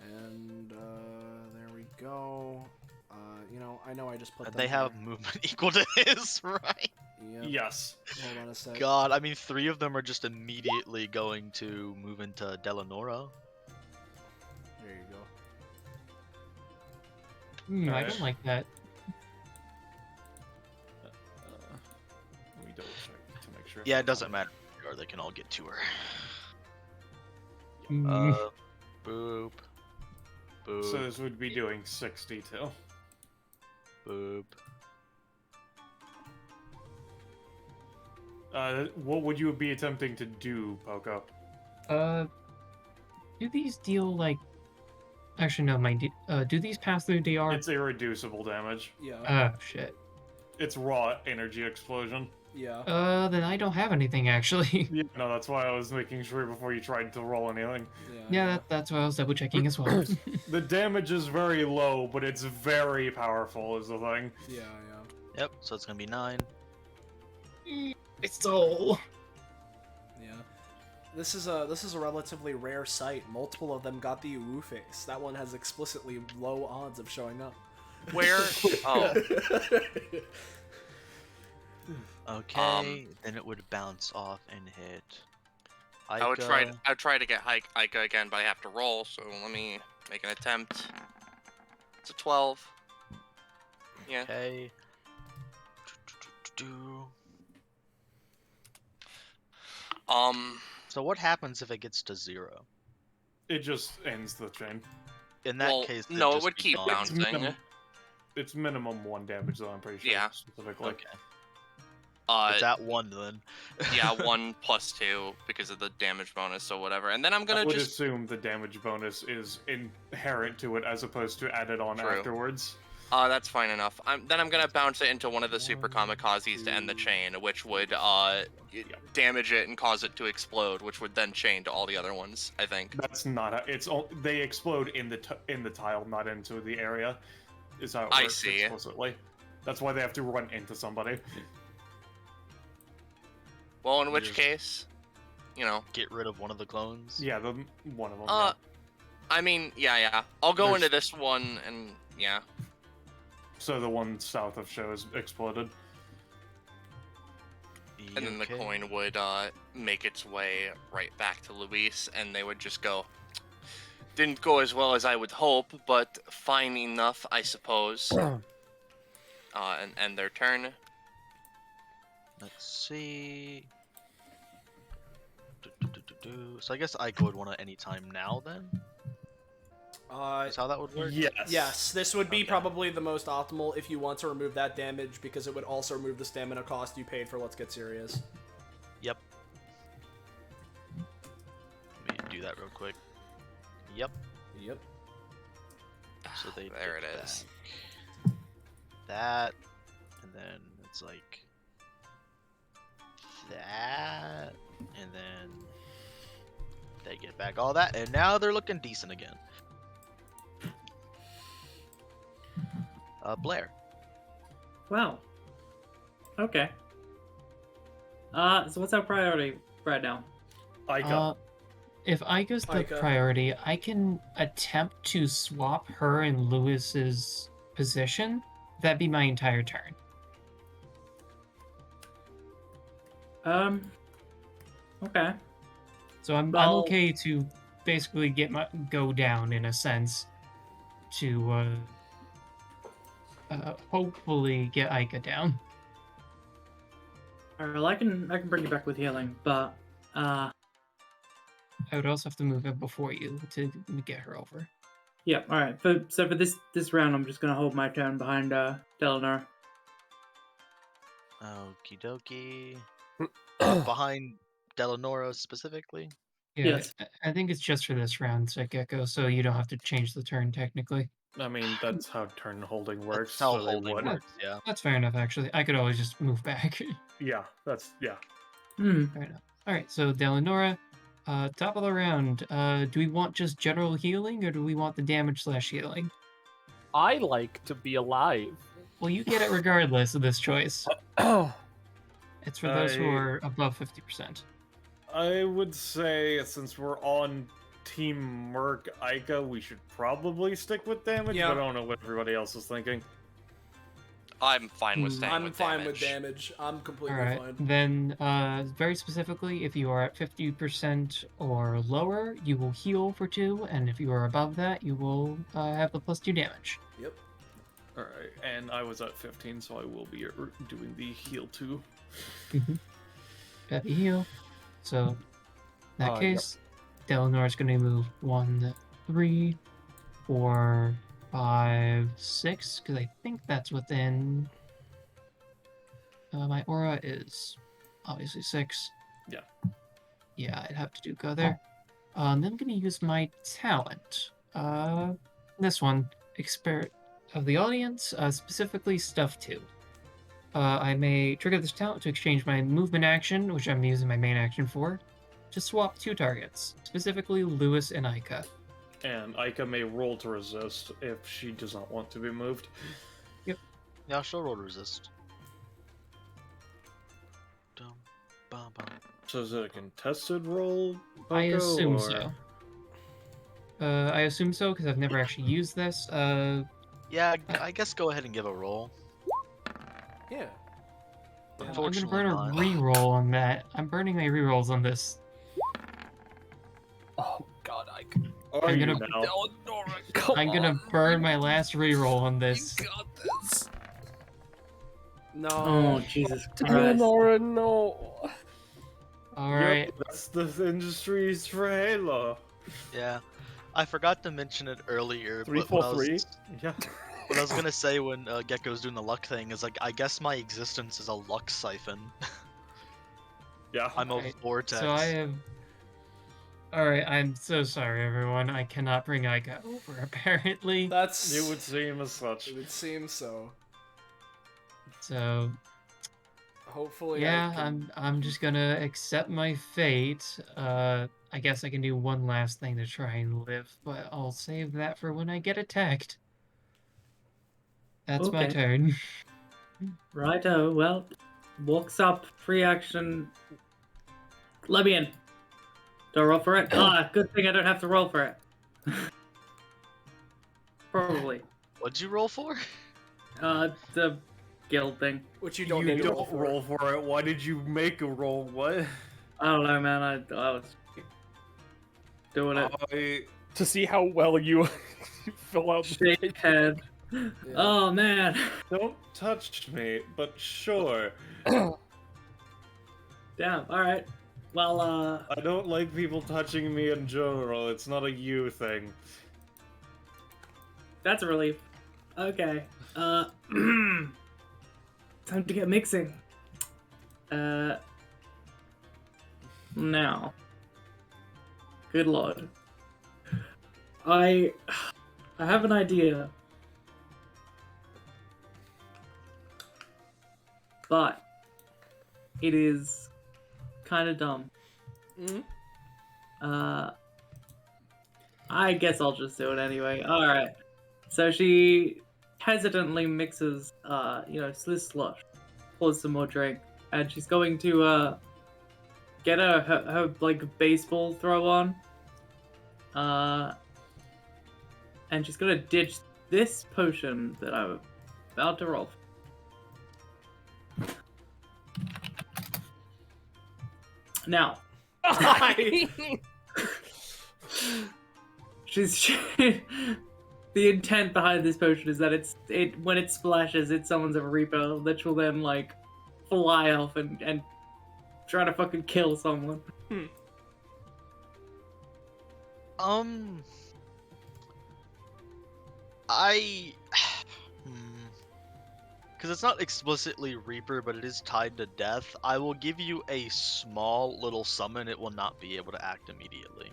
A: And there we go. I know I just put
E: And
A: them
E: they have
A: here.
E: movement equal to his, right?
A: Yep.
D: Yes.
A: Hold on a sec.
E: God, I mean, 3 of them are just immediately going to move into Delanora.
A: There you go.
G: I
D: Alright.
G: don't like that.
D: Let me double check to make sure.
E: Yeah, it doesn't matter. Or they can all get to her.
G: Mm,
E: Boop. Boop.
D: So this would be doing 62.
E: Boop.
D: What would you be attempting to do, Poco?
G: do these deal like? Actually, no. Do these pass through DR?
D: It's irreducible damage.
A: Yeah.
G: Oh shit.
D: It's raw energy explosion.
A: Yeah.
G: Then I don't have anything actually.
D: Yeah, no, that's why I was making sure before you tried to roll anything.
G: Yeah, that's why I was double checking as well.
D: The damage is very low, but it's very powerful, is the thing.
A: Yeah.
E: Yep, so it's gonna be 9.
G: It's all.
A: Yeah. This is a relatively rare sight. Multiple of them got the Uwu face. That one has explicitly low odds of showing up.
F: Where? Oh,
E: Okay, then it would bounce off and hit.
F: I would try to get Ica again, but I have to roll. So let me make an attempt. It's a 12. Yeah.
E: Okay. So what happens if it gets to 0?
D: It just ends the chain.
E: In that
F: Well,
E: case, they'd
F: no, it
E: just
F: would
E: be
F: keep
E: gone.
F: bouncing.
D: It's minimum 1 damage, though, I'm pretty sure.
F: Yeah.
D: Specifically.
E: Okay. It's at 1 then.
F: Yeah, 1 plus 2 because of the damage bonus or whatever. And then I'm
D: I
F: gonna
D: would
F: just
D: assume the damage bonus is inherent to it as opposed to added on
F: True.
D: afterwards.
F: that's fine enough. Then I'm gonna bounce it into one of the super kamikazes to end the chain, which would damage it and cause it to explode, which would then chain to all the other ones. I think.
D: That's not how, they explode in the tile, not into the area. Is how it
F: I
D: works
F: see.
D: explicitly. That's why they have to run into somebody.
F: Well, in which
E: Just-
F: case,
E: Get rid of one of the clones.
D: Yeah, one of them. Yeah.
F: I mean, yeah. I'll go
D: There's-
F: into this one, and yeah.
D: So the one south of show is exploded.
F: And then the
E: Okay.
F: coin would make its way right back to Luis, and they would just go, didn't go as well as I would hope, but fine enough, I suppose. And end their turn.
E: Let's see. So I guess Ico would want it anytime now then? That's how that would work?
A: Yes, this would be
E: Okay.
A: probably the most optimal if you want to remove that damage, because it would also remove the stamina cost you paid for Let's Get Serious.
E: Yep. Let me do that real quick. Yep.
A: Yep.
E: So they
F: There
E: take
F: it is.
E: back that, and then it's like that, and then they get back all that, and now they're looking decent again. Blair.
B: Wow. Okay. So what's our priority right now?
G: If Ica's the
A: Ica.
G: priority, I can attempt to swap her and Lewis's position. That'd be my entire turn.
B: Okay.
G: So I'm
B: Well-
G: okay to basically go down in a sense to hopefully get Ica down.
B: Alright, well, I can bring you back with healing, but
G: I would also have to move in before you to get her over.
B: yeah. All right. So for this round, I'm just gonna hold my turn behind Delanora.
E: Okie dokie. Behind Delanora specifically.
G: Yeah,
B: Yes.
G: I think it's just for this round, Gecko, so you don't have to change the turn technically.
D: I mean, that's how turn holding works.
E: That's how
D: so they
E: holding
D: would.
E: works, yeah.
G: That's fair enough, actually. I could always just move back.
D: Yeah, yeah.
B: Hmm.
G: Fair enough. Alright, so Delanora, top of the round, do we want just general healing, or do we want the damage/healing?
C: I like to be alive.
G: Well, you get it regardless of this choice. It's for those who
D: I-
G: are above 50%.
D: I would say since we're on Team Merc Ica, we should probably stick with damage,
A: Yeah.
D: but I don't know what everybody else is thinking.
F: I'm fine with
G: Hmm.
F: staying
A: I'm
F: with
A: fine
F: damage.
A: with damage. I'm completely
G: Alright,
A: fine.
G: then very specifically, if you are at 50% or lower, you will heal for 2, and if you are above that, you will have the +2 damage.
A: Yep.
D: Alright, and I was at 15, so I will be doing the heal too.
G: Heavy heal. So, in that
C: Yep.
G: case, Delanore's going to move 1, 3, 4, 5, 6, because I think that's within. My aura is obviously 6.
D: Yeah.
G: Yeah, I'd have to go there. And then I'm going to use my talent. This one, Expert of the Audience, specifically Stuff 2. I may trigger this talent to exchange my movement action, which I'm using my main action for, to swap 2 targets, specifically Lewis and Ica.
D: And Ica may roll to resist if she does not want to be moved.
E: Yeah, she'll roll resist. Dum, bum, bum.
D: So is it a contested roll?
G: I
D: Poco,
G: assume
D: or-
G: so. I assume so because I've never actually used this.
E: Yeah, I guess go ahead and give a roll.
A: Yeah.
G: I'm gonna
E: Unfortunately
G: burn a
E: not.
G: reroll on that. I'm burning my rerolls on this.
C: Oh God, I can.
D: Are
G: I'm
D: you
G: gonna-
D: now?
C: Come
G: I'm gonna burn my last reroll on this.
A: got this. No.
B: Oh, Jesus Christ.
C: Eleanor, no.
G: All
D: Yep,
G: right.
D: that's the industries for Halo.
E: Yeah. I forgot to mention it earlier, but
D: 343. Yeah.
E: what I was gonna say when Gecko's doing the luck thing is like, I guess my existence is a luck siphon.
D: Yeah.
E: I'm a
G: Alright,
E: vortex.
G: So I have. All right. I'm so sorry, everyone. I cannot bring Ica over. Apparently.
A: That's.
D: It would seem as such.
A: It would seem so.
G: So
A: Hopefully.
G: yeah,
A: I can...
G: I'm just gonna accept my fate. I guess I can do one last thing to try and live, but I'll save that for when I get attacked. That's my
B: Okay.
G: turn.
B: Righto, well, walks up, free action. Let me in. Do I roll for it? Ah, good thing I don't have to roll for it. Probably.
E: What'd you roll for?
B: The guild thing.
A: Which you don't
D: You
A: need to
D: don't
A: roll for.
D: it. Why did you make a roll? What?
B: I don't know, man. I was doing it.
C: To see how well you fill out.
B: Shake head.
A: Yeah.
B: Oh, man.
D: Don't touch me, but sure.
B: Damn, alright. Well,
D: I don't like people touching me in general. It's not a you thing.
B: that's a relief. Okay. Time to get mixing. Now. Good lord. I have an idea. But it is kind of dumb.
A: Mhm.
B: I guess I'll just do it anyway. Alright. So she hesitantly mixes, Sliz slush, pours some more drink, and she's going to, get her like, baseball throw on. And she's gonna ditch this potion that I'm about to roll. Now, she's the intent behind this potion is that it when it splashes, it summons a reaper that will then like fly off and try to fucking kill someone.
E: Because it's not explicitly Reaper, but it is tied to death. I will give you a small little summon. It will not be able to act immediately.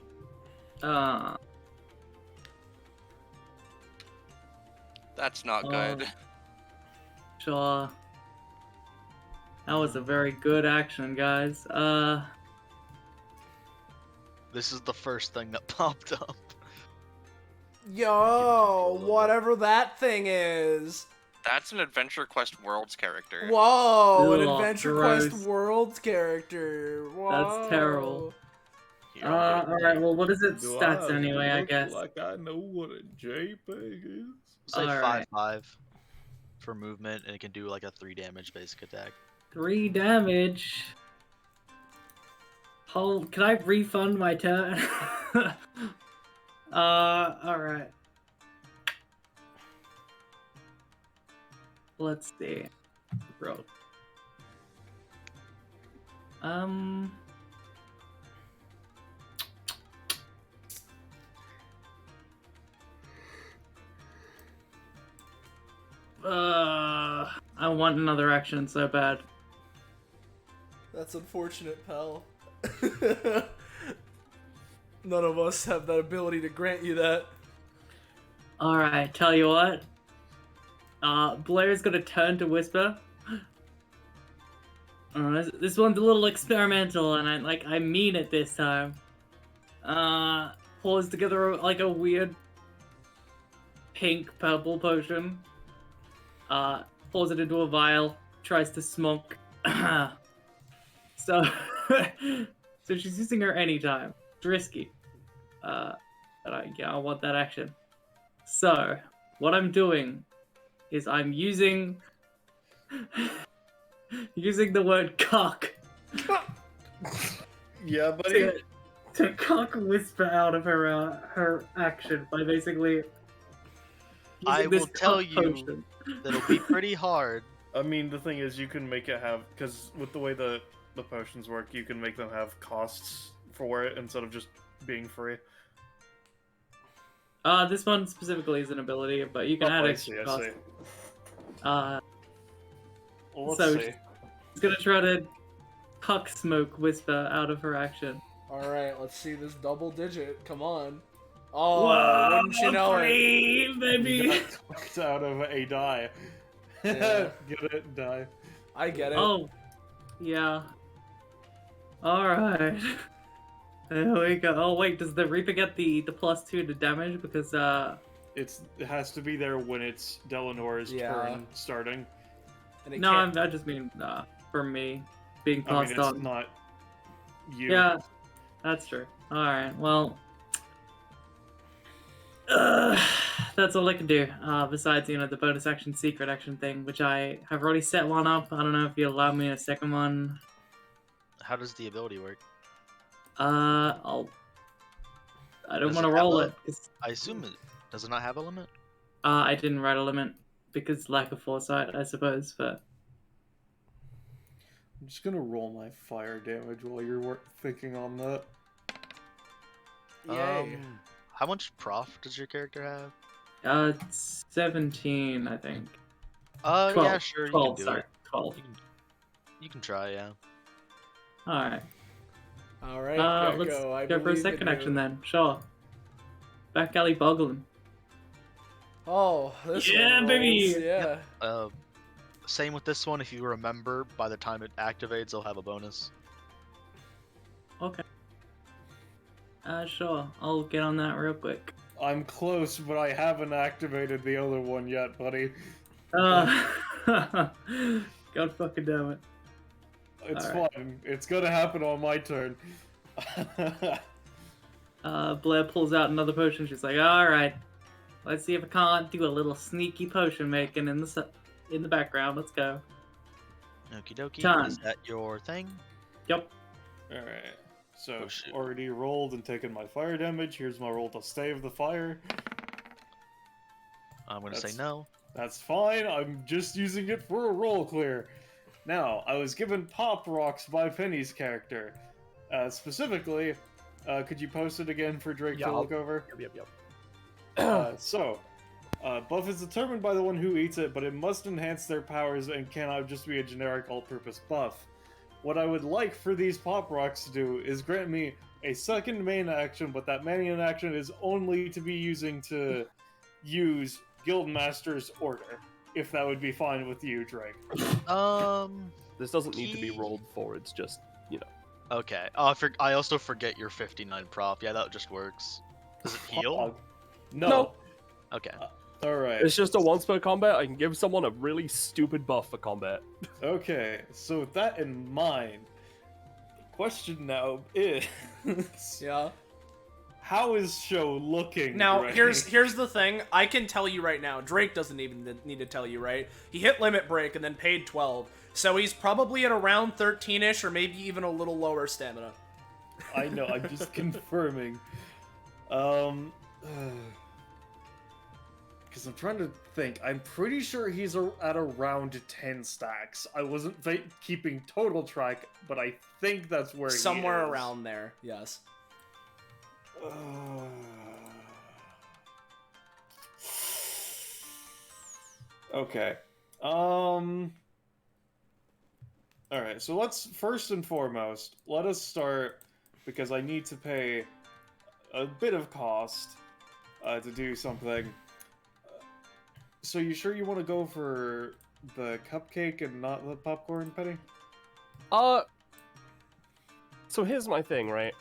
F: That's not good.
B: Sure. That was a very good action, guys.
E: This is the first thing that popped up.
A: Yo, whatever that thing is.
F: That's an Adventure Quest Worlds character.
A: Whoa, an
B: Ugh,
A: Adventure
B: gross.
A: Quest Worlds character. Whoa.
B: That's terrible.
E: Here, I'm gonna
B: Alright, well, what is its
D: Do
B: stats
D: I
B: anyway, I
D: look
B: guess?
D: like I know what a JPEG is?
E: say
B: Alright.
E: 5/5 for movement, and it can do like a 3 damage basic attack.
B: 3 damage. Hold, can I refund my turn? Alright. Let's see. Bro. I want another action so bad.
A: That's unfortunate, pal. None of us have that ability to grant you that.
B: Alright, tell you what. Blair's gonna turn to Whisper. This one's a little experimental, and I mean it this time. Pulls together like a weird pink purple potion. Pours it into a vial, tries to smoke. So she's using her anytime. It's risky. But I want that action. So what I'm doing is I'm using the word cock
D: Yeah, buddy.
B: to cock Whisper out of her action by basically
E: I
B: using
E: will
B: this
E: tell
B: cock
E: you
B: potion.
E: that'll be pretty hard.
D: I mean, the thing is, you can make it have, because with the way the potions work, you can make them have costs for it instead of just being free.
B: This one specifically is an ability, but you can add extra cost.
D: Well, let's
B: So-
D: see.
B: He's gonna try to cock smoke Whisper out of her action.
A: Alright, let's see this double digit. Come on. Oh, wouldn't you know it?
B: free, baby!
D: You got talked out of a die.
A: Yeah.
D: Get it? Die.
A: I get it.
B: Oh, yeah. Alright. There we go. Oh wait, does the Reaper get the +2 to damage? Because
D: It has to be there when it's Delanore's
A: Yeah.
D: turn starting.
A: And it
B: no,
A: can't-
B: I just mean for me being
D: I mean,
B: passed
D: it's
B: on.
D: not you.
B: Yeah, that's true. Alright, well. That's all I can do. Besides, the bonus action, secret action thing, which I have already set one up. I don't know if you allow me a second one.
E: How does the ability work?
B: I don't
E: Does
B: want to
E: it
B: roll
E: have
B: it. 'Cause,
E: I assume it does it not have a limit?
B: I didn't write a limit because lack of foresight, I suppose. But
D: I'm just gonna roll my fire damage while you're thinking on that.
A: Yay.
E: How much prof does your character have?
B: 17, I think.
E: Yeah,
B: 12,
E: sure, you
B: 12,
E: can do
B: sorry,
E: it.
B: 12.
E: You can try, yeah.
B: All right.
A: Alright,
B: Let's
A: go. I
B: go for a
A: believe in
B: second
A: you.
B: action then. Sure. Back alley boggling.
A: Oh, this
B: Yeah,
A: one
B: baby!
A: rolls, Yeah.
E: Same with this one. If you remember, by the time it activates, it'll have a bonus.
B: Okay. Sure. I'll get on that real quick.
D: I'm close, but I haven't activated the other one yet, buddy.
B: God fucking damn it.
D: It's
B: Alright.
D: fine. It's gonna happen on my turn.
B: Blair pulls out another potion. She's like, "All right, let's see if I can't do a little sneaky potion making in the background. Let's go."
E: Okie dokie.
B: Time.
E: Is that your thing?
B: Yep.
D: Alright. So,
E: Oh, shit.
D: already rolled and taken my fire damage. Here's my roll to stave the fire.
E: I'm gonna
D: That's-
E: say no.
D: That's fine. I'm just using it for a roll clear. Now, I was given pop rocks by Penny's character. Specifically, could you post it again for Drake
C: Yeah,
D: to
C: I'll-
D: look over?
C: Yep.
D: Buff is determined by the one who eats it, but it must enhance their powers and cannot just be a generic all-purpose buff. What I would like for these pop rocks to do is grant me a second main action, but that main action is only to be using to use Guildmaster's order, if that would be fine with you, Drake.
C: This doesn't need to be rolled for. It's just
E: Okay. I also forget your 59 prop. Yeah, that just works. Does it heal?
D: No.
E: Okay.
D: All right.
C: It's just a once per combat. I can give someone a really stupid buff for combat.
D: Okay. So with that in mind, the question now is,
A: Yeah.
D: how is show looking?
A: Now,
D: Drake?
A: here's the thing. I can tell you right now. Drake doesn't even need to tell you, right? He hit limit break and then paid 12. So he's probably at around 13-ish or maybe even a little lower stamina.
D: I know. I'm just confirming. Because I'm trying to think. I'm pretty sure he's at around 10 stacks. I wasn't keeping total track, but I think that's where
A: Somewhere
D: he is.
A: around there, yes.
D: Okay. Alright, so let's first and foremost, let us start because I need to pay a bit of cost to do something. So you sure you want to go for the cupcake and not the popcorn, Penny?
C: So here's my thing, right?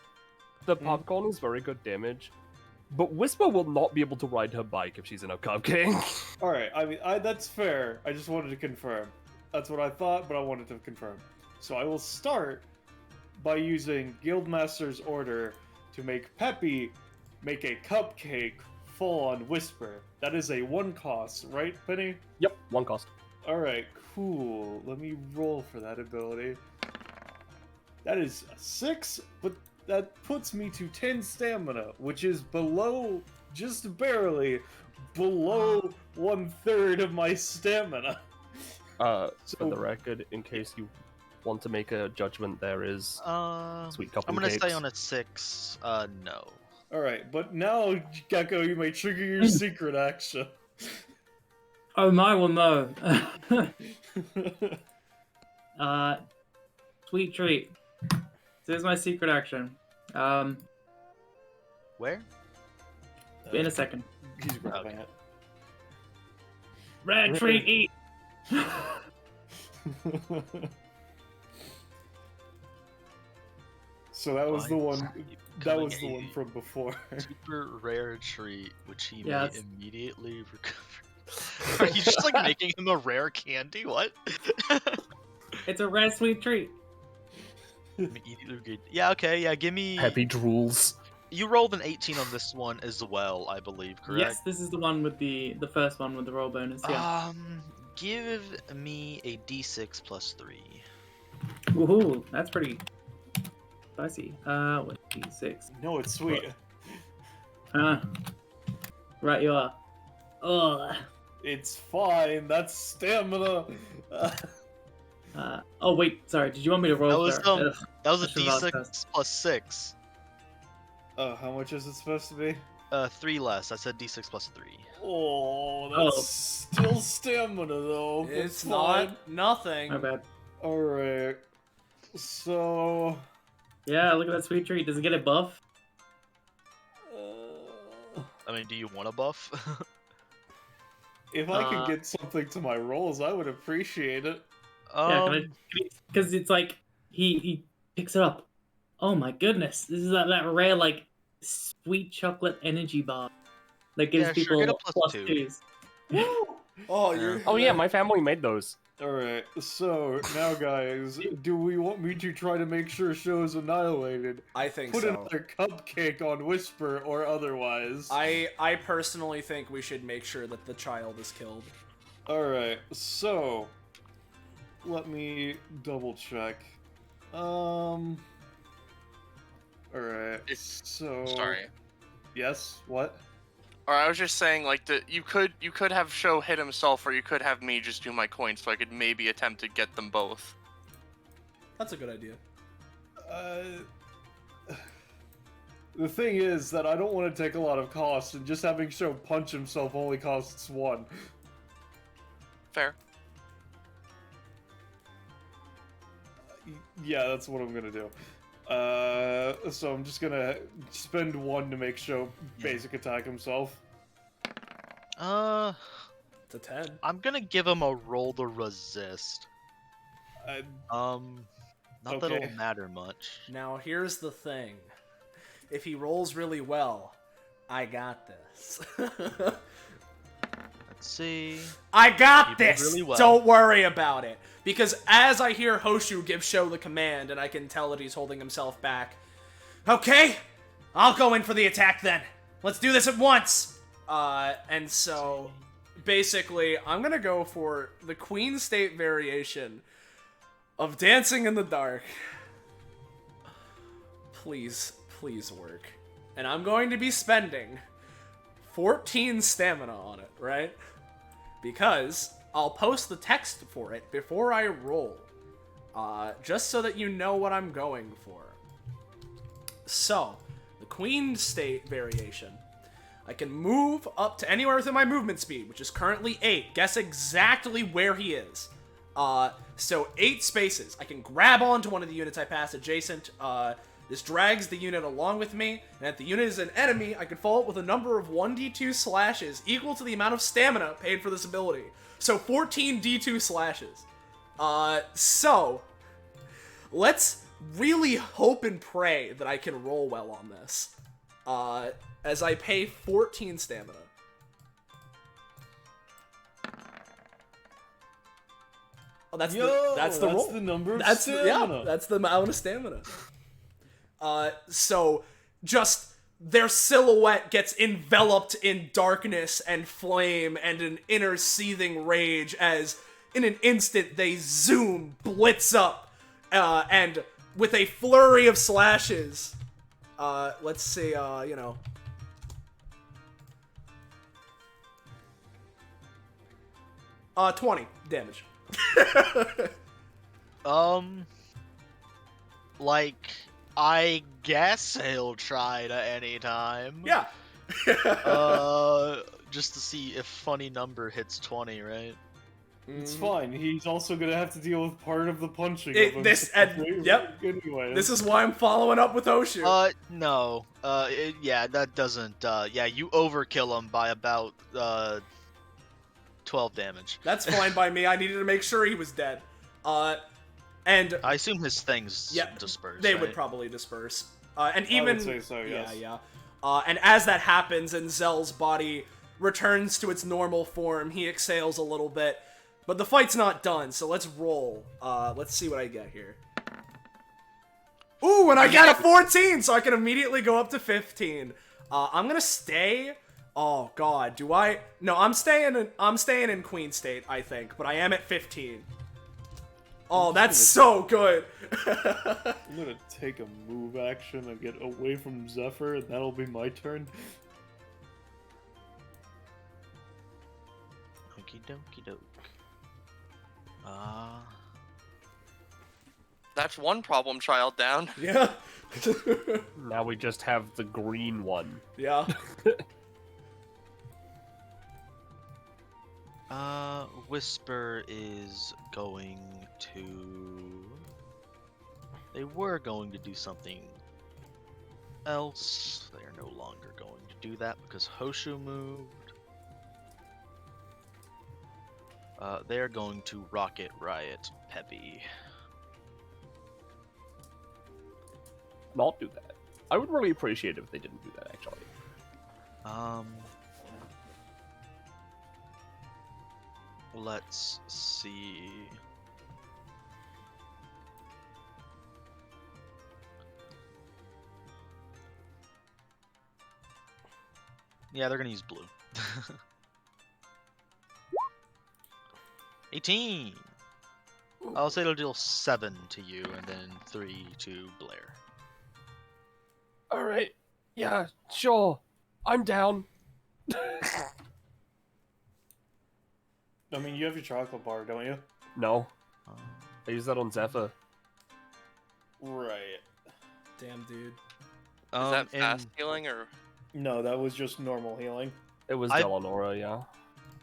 C: The popcorn is very good damage, but Whisper will not be able to ride her bike if she's in a cupcake.
D: Alright, I mean, that's fair. I just wanted to confirm. That's what I thought, but I wanted to confirm. So I will start by using Guildmaster's order to make Peppy make a cupcake full on Whisper. That is a 1 cost, right, Penny?
C: Yep, 1 cost.
D: Alright, cool. Let me roll for that ability. That is a 6, but that puts me to 10 stamina, which is below, just barely, below 1/3 of my stamina.
C: For the record, in case you want to make a judgment, there is sweet couple
E: I'm gonna
C: cakes.
E: stay on at 6. No.
D: Alright, but now, Gecko, you may trigger your secret action.
B: Oh my, well no. Sweet treat. So here's my secret action.
E: Where?
B: In a second.
D: He's grabbing
E: Okay.
D: it.
B: Red treat, eat.
D: So that was the
E: Why
D: one.
E: is he
D: That
E: becoming
D: was the
E: a
D: one from before.
E: Super rare treat, which he
B: Yeah,
E: may
B: it's-
E: immediately recover. Are you just like making him a rare candy? What?
B: It's a red sweet treat.
E: Yeah, okay, yeah, give me.
C: Peppy drools.
E: You rolled an 18 on this one as well, I believe, correct?
B: Yes, this is the one with the first one with the roll bonus. Yeah.
E: Give me a d6 plus 3.
B: Woohoo! That's pretty spicy. What d6?
D: No, it's sweet.
B: Right, you are. Ugh.
D: It's fine. That's stamina.
B: Oh wait, sorry. Did you want me to roll?
E: That was
B: first?
E: that was a
B: I should've asked
E: d6
B: first.
E: plus 6.
D: How much is it supposed to be?
E: 3 less. I said d6 plus 3.
D: Oh, that's still stamina though. but
A: It's
D: fine.
A: not nothing.
B: My bad.
D: Alright. So.
B: Yeah, look at that sweet treat. Does it get a buff?
E: I mean, do you want a buff?
D: If I could get something to my rolls, I would appreciate it.
B: Yeah, because it's like he picks it up. Oh my goodness, this is that rare like sweet chocolate energy bar that gives
E: Yeah,
B: people
E: sure, get a plus 2.
B: +2s.
A: Oh,
E: Yeah.
C: Oh yeah, my family made those.
D: Alright, so now guys, do we want me to try to make sure show's annihilated?
A: I think
D: Put
A: so.
D: another cupcake on Whisper or otherwise?
A: I personally think we should make sure that the child is killed.
D: Alright, so let me double check. Alright, so
F: Sorry.
D: Yes, what?
F: Or I was just saying, like, you could have Show hit himself, or you could have me just do my coins, so I could maybe attempt to get them both.
A: That's a good idea.
D: The thing is that I don't want to take a lot of cost, and just having Show punch himself only costs 1.
F: Fair.
D: Yeah, that's what I'm gonna do. So I'm just gonna spend 1 to make Show basic attack himself.
A: It's a 10.
E: I'm gonna give him a roll to resist.
D: Uh,
E: Not that
D: Okay.
E: it'll matter much.
A: Now, here's the thing. If he rolls really well, I got this.
E: Let's see.
A: I got
E: He rolled
A: this!
E: really well.
A: Don't worry about it. Because as I hear Hoshu give Sho the command, and I can tell that he's holding himself back, okay, I'll go in for the attack then. Let's do this at once! And so, basically, I'm gonna go for the Queen State variation of Dancing in the Dark. Please work. And I'm going to be spending 14 stamina on it, right? Because I'll post the text for it before I roll. Just so that you know what I'm going for. So, the Queen State variation. I can move up to anywhere within my movement speed, which is currently 8. Guess exactly where he is. So 8 spaces. I can grab onto one of the units I pass adjacent. This drags the unit along with me, and if the unit is an enemy, I can follow it with a number of 1d2 slashes equal to the amount of stamina paid for this ability. So 14 d2 slashes. So let's really hope and pray that I can roll well on this. As I pay 14 stamina. Oh, that's the roll.
D: That's the number of
A: That's
D: stamina.
A: that's the amount of stamina. So just their silhouette gets enveloped in darkness and flame and an inner seething rage as in an instant they zoom, blitz up, and with a flurry of slashes, let's see, 20 damage.
E: Like, I guess he'll try to any time.
A: Yeah.
E: Just to see if funny number hits 20, right?
D: It's fine. He's also gonna have to deal with part of the punching.
A: It-
D: of him.
A: this- and- yep.
D: Anyway,
A: This is why I'm following up with Oshu.
E: No. Yeah, that doesn't, yeah, you overkill him by about, 12 damage.
A: That's fine by me. I needed to make sure he was dead. And
E: I assume his things
A: yeah,
E: disperse,
A: they
E: right?
A: would probably disperse. And even
D: would say so, yes.
A: yeah. And as that happens and Zell's body returns to its normal form, he exhales a little bit. But the fight's not done, so let's roll. Let's see what I get here. Ooh, and I got a 14, so I can immediately go up to 15. I'm gonna stay. Oh God, do I? No, I'm staying in Queen State, I think, but I am at 15. Oh, that's so good.
D: I'm gonna take a move action and get away from Zephyr, and that'll be my turn.
E: Okie dokie doke.
F: That's one problem child down.
A: Yeah.
C: Now we just have the green one.
A: Yeah.
E: Whisper is going to... They were going to do something else. They are no longer going to do that because Hoshu moved. They are going to Rocket Riot Peppy.
C: Not do that. I would really appreciate it if they didn't do that, actually.
E: Let's see. Yeah, they're gonna use blue. 18! I'll say it'll deal 7 to you, and then 3 to Blair.
C: Alright. Yeah, sure. I'm down.
D: I mean, you have your chocolate bar, don't you?
C: No. I use that on Zephyr.
D: Right.
A: Damn, dude.
F: Is that fast healing or?
D: No, that was just normal healing.
C: It was
E: I-
C: Delanora, yeah.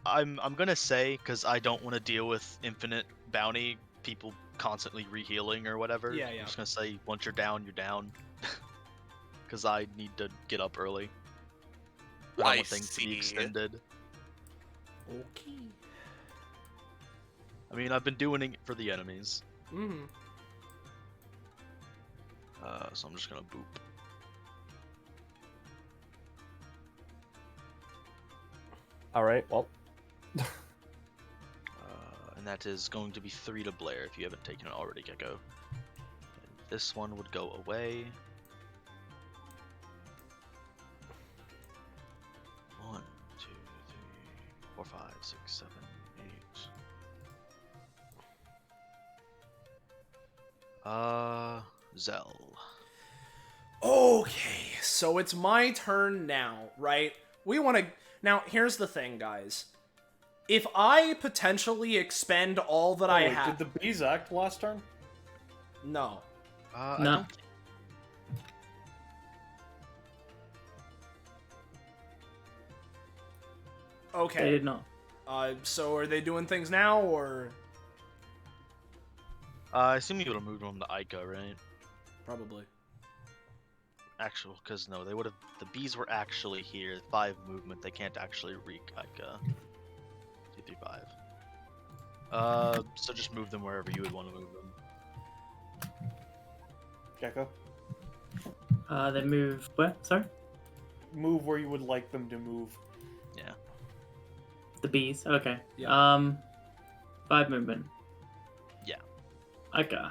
E: I'm gonna say, because I don't want to deal with infinite bounty, people constantly rehealing or whatever.
A: Yeah, yeah.
E: I'm just gonna say, once you're down, you're down. Because I need to get up early. I don't
F: I
E: want things to be
F: see.
E: extended.
A: Okay.
E: I mean, I've been doing it for the enemies.
A: Mm-hmm.
E: So I'm just gonna boop.
C: All right. Well,
E: And that is going to be 3 to Blair if you haven't taken it already, Gecko. And this one would go away. 1, 2, 3, 4, 5, 6, 7, 8. Zell.
A: Okay, so it's my turn now, right? We want to... Now, here's the thing, guys. If I potentially expend all that I
D: Wait,
A: have...
D: did the bees act last turn?
A: No.
E: I
B: No.
E: don't think...
B: They
A: Okay.
B: did not.
A: So are they doing things now, or...
E: I assume you would have moved on to Ica, right?
A: Probably.
E: Actual, because no, they would have. The bees were actually here. 5 movement. They can't actually reek Ica. 2, 3, 5. So just move them wherever you would want to move them.
D: Gecko?
B: They move where? Sorry?
D: Move where you would like them to move.
E: Yeah.
B: The bees. Okay.
A: Yeah.
B: 5 movement.
E: Yeah.
B: Okay.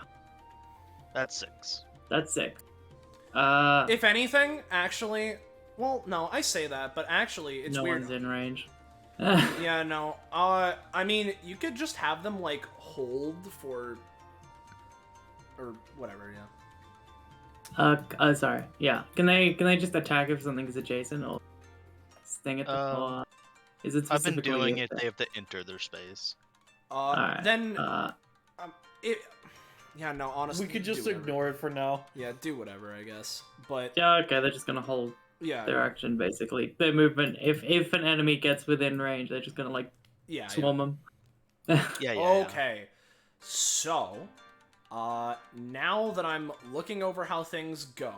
E: That's 6.
B: That's 6.
A: If anything, actually... Well, no, I say that, but actually, it's
B: no
A: weird.
B: one's in range.
A: Yeah, no. I mean, you could just have them, like, hold for... Or whatever, yeah.
B: Sorry. Yeah. Can they just attack if something is adjacent or sting at the claw? Is it
E: I've been
B: specifically
E: doing
B: if
E: it. They have to enter their space.
B: Alright,
A: Then... it... Yeah, no, honestly...
D: We could just
A: do whatever.
D: ignore it for now.
A: Yeah, do whatever, I guess. But,
B: Yeah, okay, they're just gonna hold
A: yeah.
B: their action, basically. Their movement, if an enemy gets within range, they're just gonna, like,
A: Yeah,
B: swarm them.
E: Yeah.
A: Okay. So, now that I'm looking over how things go,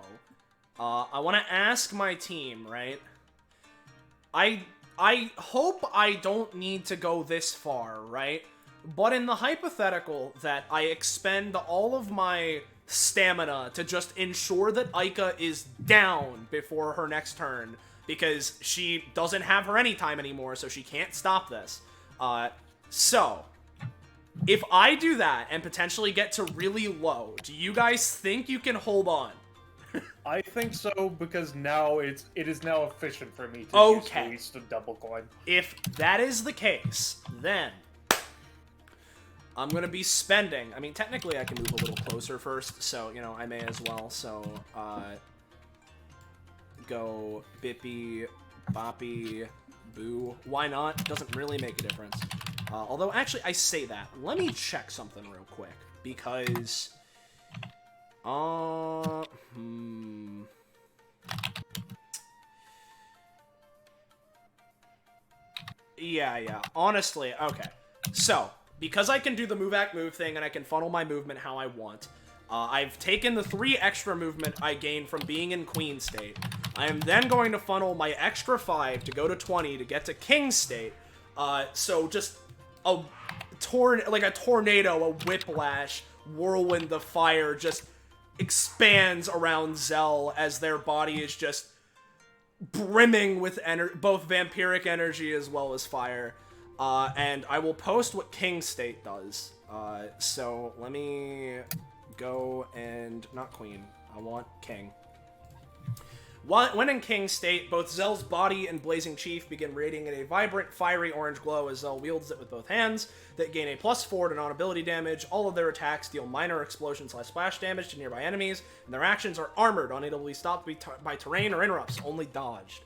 A: I want to ask my team, right? I hope I don't need to go this far, right? But in the hypothetical that I expend all of my stamina to just ensure that Ica is down before her next turn, because she doesn't have her anytime anymore, so she can't stop this. So, if I do that and potentially get to really low, do you guys think you can hold on?
D: I think so, because now it is now efficient for me to
A: Okay.
D: use at least a double coin.
A: If that is the case, then I'm going to be spending... I mean, technically I can move a little closer first, so, you know, I may as well. So, go Bippy, Boppy, Boo. Why not? Doesn't really make a difference. Although, actually, I say that. Let me check something real quick, because... Yeah. Honestly, okay. So, because I can do the move act move thing and I can funnel my movement how I want, I've taken the 3 extra movement I gained from being in Queen State. I am then going to funnel my extra 5 to go to 20 to get to King State. So just a tornado, a whiplash, whirlwind of fire just expands around Zell as their body is just brimming with both vampiric energy as well as fire. And I will post what King State does. So let me go and... Not Queen. I want King. When in King State, both Zell's body and Blazing Chief begin radiating in a vibrant, fiery orange glow as Zell wields it with both hands. That gain a +4 to non-ability damage. All of their attacks deal minor explosion/splash damage to nearby enemies, and their actions are armored, unable to be stopped by terrain or interrupts, only dodged.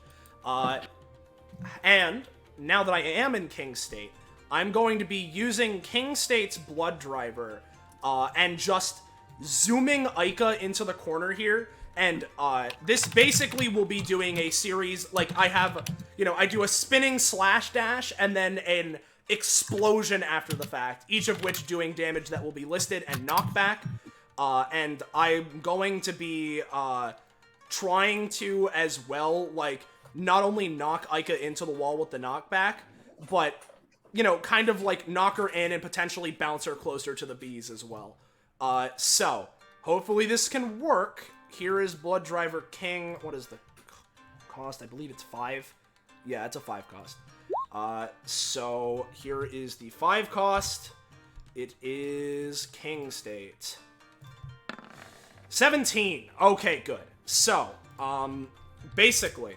A: And now that I am in King State, I'm going to be using King State's Blood Driver, and just zooming Ica into the corner here. And this basically will be doing a series, like I have, you know, I do a spinning slash dash and then an explosion after the fact, each of which doing damage that will be listed and knockback. And I'm going to be trying to as well, like, not only knock Ica into the wall with the knockback, but kind of like knock her in and potentially bounce her closer to the bees as well. So hopefully this can work. Here is Blood Driver King. What is the cost? I believe it's 5. Yeah, it's a 5 cost. So here is the 5 cost. It is King State. 17. Okay, good. So, basically,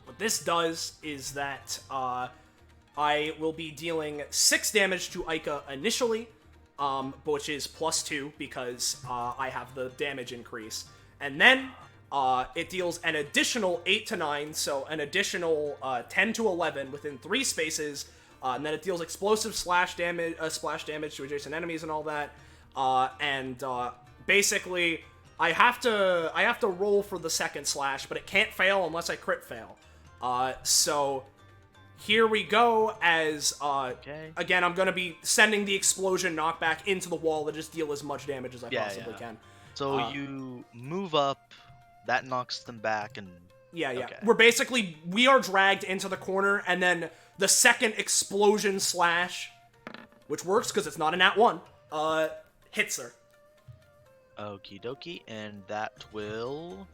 A: what this does is that, I will be dealing 6 damage to Aika initially, which is +2 because, I have the damage increase. And then, it deals an additional 8 to 9, so an additional, 10 to 11 within 3 spaces, and then it deals explosive splash damage to adjacent enemies and all that. Basically, I have to roll for the second slash, but it can't fail unless I crit fail. So here we go. As again, I'm gonna be sending the explosion knockback into the wall to just deal as much damage as I possibly can.
E: So you move up, that knocks them back, and
A: Okay. We are dragged into the corner, and then the second explosion slash, which works because it's not a nat 1, hits her.
E: Okie dokie, and that will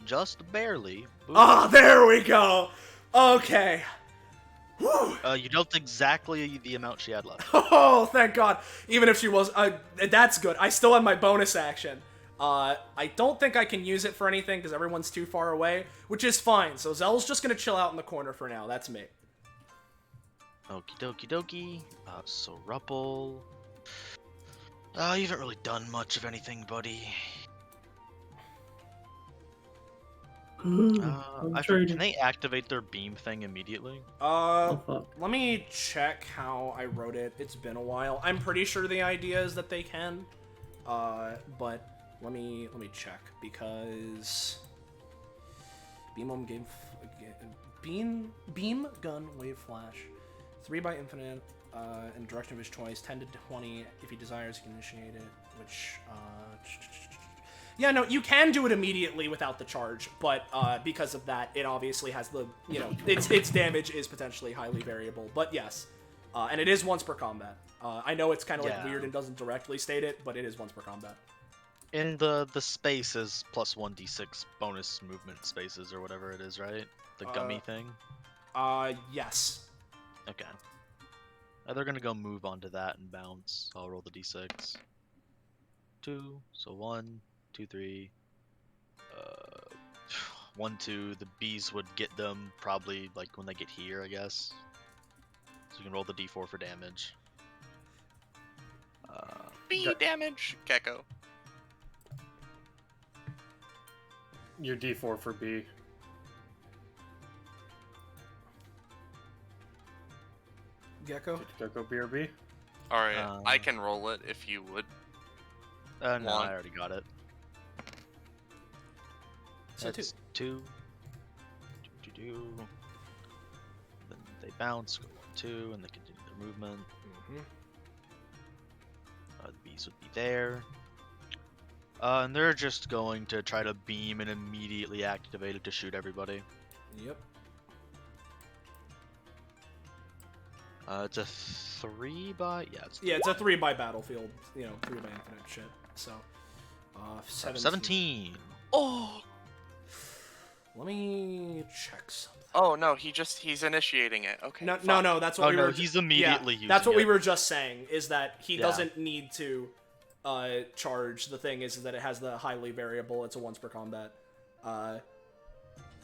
E: just barely.
A: There we go. Okay. Whew.
E: You dealt exactly the amount she had left.
A: Oh, thank God. Even if she was, that's good. I still have my bonus action. I don't think I can use it for anything because everyone's too far away, which is fine. So Zell's just gonna chill out in the corner for now. That's me.
E: Okie dokie dokie. So Ruppel. You haven't really done much of anything, buddy. Can they activate their beam thing immediately?
A: Let me check how I wrote it. It's been a while. I'm pretty sure the idea is that they can. But let me check because beam gun wave flash 3 by infinite in direction of his choice 10 to 20 if he desires he can initiate it, which yeah, no, you can do it immediately without the charge, but because of that it obviously has the its damage is potentially highly variable, but yes, and it is once per combat. I know it's kind of like weird and doesn't directly state it, but it is once per combat.
E: In the space is +1d6 bonus movement spaces or whatever it is, right? The gummy thing?
A: Yes.
E: Okay. They're gonna go move onto that and bounce. I'll roll the d6. 2, so 1, 2, 3. 1, 2. The bees would get them probably like when they get here, I guess. So you can roll the d4 for damage.
F: Bee damage, Gecko.
D: Your D4 for B.
A: Gecko?
D: Did Gecko B or B?
F: Alright, I can roll it if you would.
E: No, I already got it.
A: So
E: That's 2. Then they bounce, go 1, 2, and they continue their movement. The bees would be there. And they're just going to try to beam and immediately activate it to shoot everybody.
A: Yep.
E: It's a 3 by...
A: Yeah, it's a 3 by battlefield. 3 by infinite shit. So,
E: 17.
F: Oh!
A: Let me check something.
F: Oh, no, he's initiating it. Okay.
A: No, that's what we were...
E: he's immediately using
A: that's what
E: it.
A: we were just saying, is that he doesn't need to charge. The thing is that it has the highly variable, it's a once per combat.